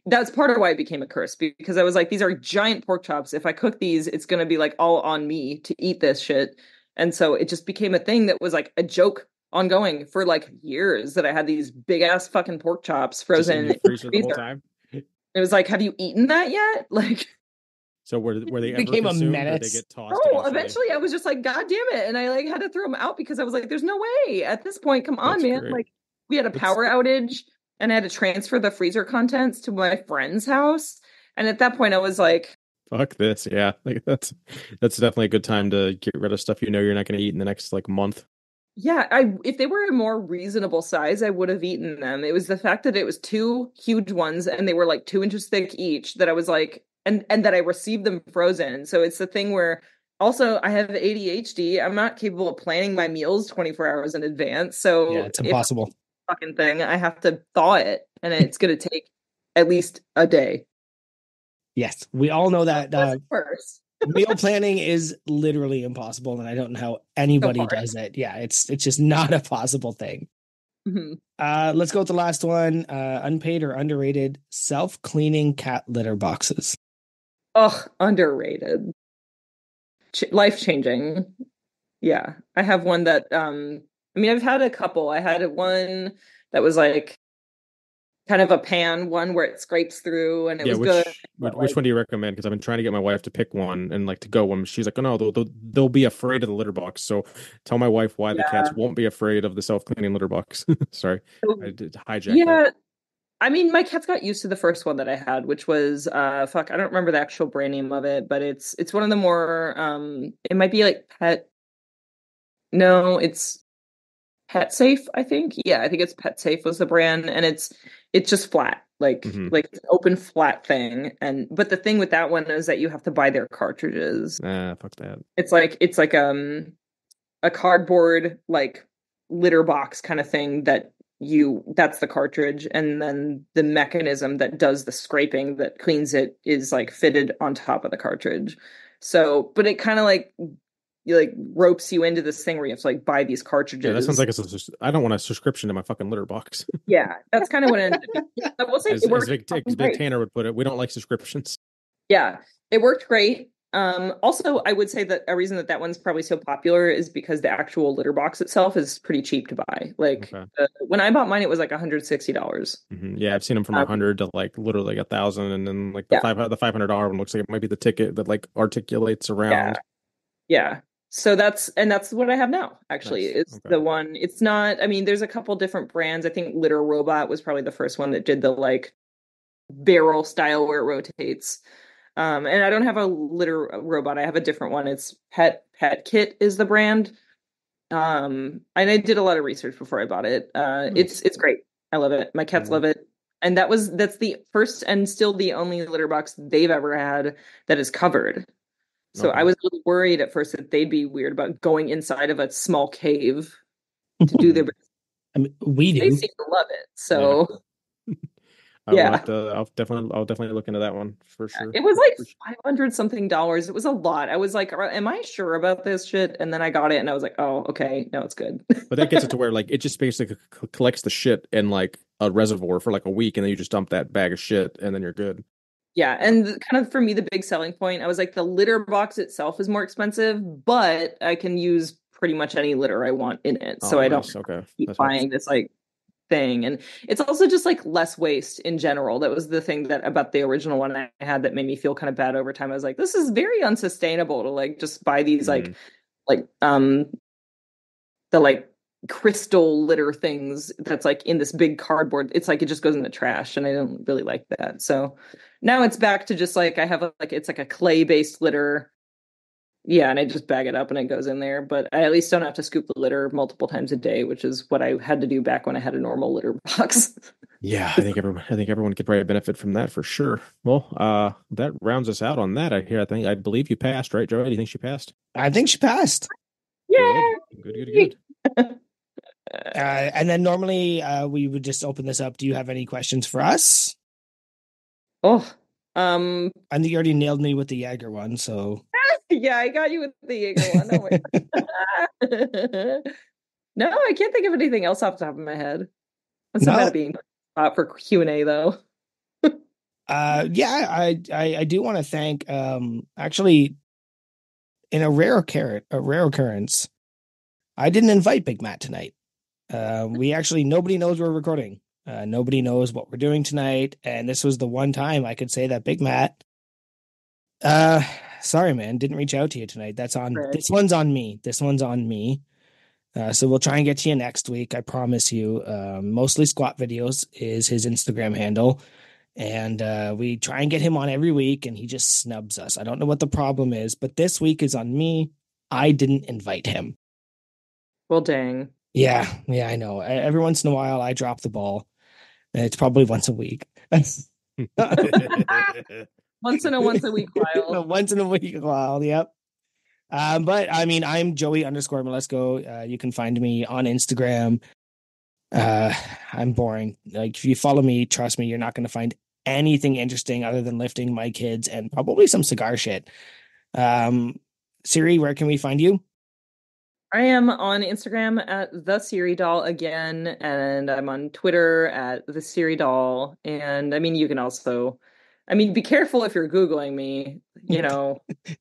C: that's part of why it became a curse because I was like, these are giant pork chops. If I cook these, it's going to be like all on me to eat this shit. And so it just became a thing that was like a joke ongoing for like years that I had these big ass fucking pork chops frozen in
B: the freezer the whole
C: freezer.
B: time.
C: It was like, have you eaten that yet? Like,
B: so were they ever
A: became a
B: consumed, or
A: menace.
B: they get tossed?
C: Oh, eventually I was just like, God damn it. And I like had to throw them out because I was like, there's no way at this point. Come on,
B: That's
C: man.
B: great.
C: Like, we had a power outage and I had to transfer the freezer contents to my friend's house. And at that point I was like,
B: fuck this. Yeah. Like that's definitely a good time to get rid of stuff you know you're not going to eat in the next like month.
C: yeah, if they were a more reasonable size, I would have eaten them. It was the fact that it was two huge ones and they were like 2 inches thick each that I was like, and that I received them frozen. So it's the thing where also I have ADHD. I'm not capable of planning my meals 24 hours in advance. So
A: yeah, it's impossible.
C: Fucking thing, I have to thaw it, and it's going to take at least a day.
A: Yes, we all know that.
C: First.
A: Meal planning is literally impossible, and I don't know how anybody does it. Yeah, it's just not a possible thing.
C: Mm-hmm.
A: Let's go with the last one. Unpaid or underrated self-cleaning cat litter boxes.
C: Ugh, underrated. Life-changing. Yeah. I have one that I mean, I've had a couple. I had one that was like kind of a pan one where it scrapes through and it was good.
B: Which one do you recommend? Because I've been trying to get my wife to pick one and like to go one. She's like, oh no, they'll be afraid of the litter box. So tell my wife why the cats won't be afraid of the self-cleaning litter box. Sorry, I did hijack that.
C: I mean, my cats got used to the first one that I had, which was I don't remember the actual brand name of it, but it's one of the more it might be like it's Pet Safe, I think. Yeah, I think it's Pet Safe was the brand, and it's just flat, like like an open flat thing. But the thing with that one is that you have to buy their cartridges.
B: Fuck that.
C: It's like a cardboard like litter box kind of thing that's the cartridge, and then the mechanism that does the scraping that cleans it is like fitted on top of the cartridge. So, but it kind of like ropes you into this thing where you have to like buy these cartridges.
B: Yeah, that sounds like I don't want a subscription to my fucking litter box.
C: Yeah, that's kind of what it ended up being. I will say
B: as Big Tanner would put it, we don't like subscriptions.
C: Yeah, it worked great. Also, I would say that a reason that one's probably so popular is because the actual litter box itself is pretty cheap to buy. Like when I bought mine, it was like $160.
B: Mm-hmm. Yeah, I've seen them from 100 to like literally 1,000, and then like the $500 one looks like it might be the ticket that like articulates around.
C: Yeah. So that's what I have now. Actually, it's the one. It's not. I mean, there's a couple different brands. I think Litter Robot was probably the first one that did the like barrel style where it rotates. And I don't have a litter robot. I have a different one. It's Pet Kit is the brand. And I did a lot of research before I bought it. It's great. I love it. My cats love it. And that's the first and still the only litter box they've ever had that is covered. So I was a little worried at first that they'd be weird about going inside of a small cave to do their business.
A: I mean, we do.
C: They seem to love it. So
B: I'll definitely look into that one for sure.
C: It was like $500 something. It was a lot. I was like, am I sure about this shit? And then I got it and I was like, oh, okay, no, it's good.
B: But that gets it to where like it just basically collects the shit in like a reservoir for like a week, and then you just dump that bag of shit and then you're good.
C: Yeah, and kind of for me, the big selling point, I was like, the litter box itself is more expensive, but I can use pretty much any litter I want in it. So I don't keep buying this like thing. And it's also just like less waste in general. That was the thing that about the original one I had that made me feel kind of bad over time. I was like, this is very unsustainable to like just buy these the like crystal litter things that's like in this big cardboard. It's like it just goes in the trash, and I don't really like that. So now it's back to just like I have it's like a clay based litter. Yeah, and I just bag it up and it goes in there. But I at least don't have to scoop the litter multiple times a day, which is what I had to do back when I had a normal litter box.
B: Yeah, I think everyone could probably benefit from that for sure. Well, that rounds us out on that. I believe you passed, right, Joey? Do you think she passed?
A: I think she passed.
C: Yeah.
B: Good.
A: And then normally we would just open this up. Do you have any questions for us?
C: Oh,
A: I think you already nailed me with the Jaeger one, so
C: yeah, I got you with the Jaeger one. No, I can't think of anything else off the top of my head. That's about being for Q&A though.
A: Yeah, I do want to thank actually in a rare occurrence, I didn't invite Big Matt tonight. Nobody knows we're recording. Nobody knows what we're doing tonight. And this was the one time I could say that Big Matt, sorry, man, didn't reach out to you tonight. This one's on me. This one's on me. So we'll try and get to you next week. I promise you. Mostly Squat Videos is his Instagram handle. And we try and get him on every week, and he just snubs us. I don't know what the problem is, but this week is on me. I didn't invite him.
C: Well, dang.
A: Yeah, I know. Every once in a while, I drop the ball. It's probably once a week.
C: once in a week while.
A: Once in a week while, yep. But I mean, I'm Joey_Malesko. You can find me on Instagram. I'm boring. Like, if you follow me, trust me, you're not going to find anything interesting other than lifting my kids and probably some cigar shit. Siri, where can we find you?
C: I am on Instagram at the Siri Dahl again, and I'm on Twitter at the Siri Dahl. And I mean, you can also, be careful if you're Googling me,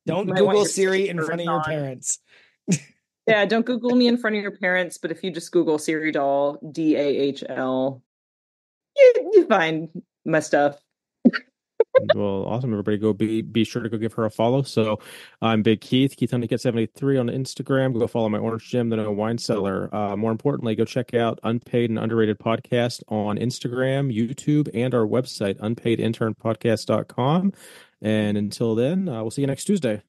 A: Don't Google Siri in front of your parents.
C: Yeah, don't Google me in front of your parents, but if you just Google Siri Dahl, Dahl, you find my stuff.
B: Well, awesome. Everybody go be sure to go give her a follow. So I'm Big Keith Honeycat 73 on Instagram. Go follow my Orange Gym, the No Wine Cellar. More importantly, go check out Unpaid and Underrated Podcast on Instagram, YouTube, and our website, unpaidinternpodcast.com. And until then, we'll see you next Tuesday.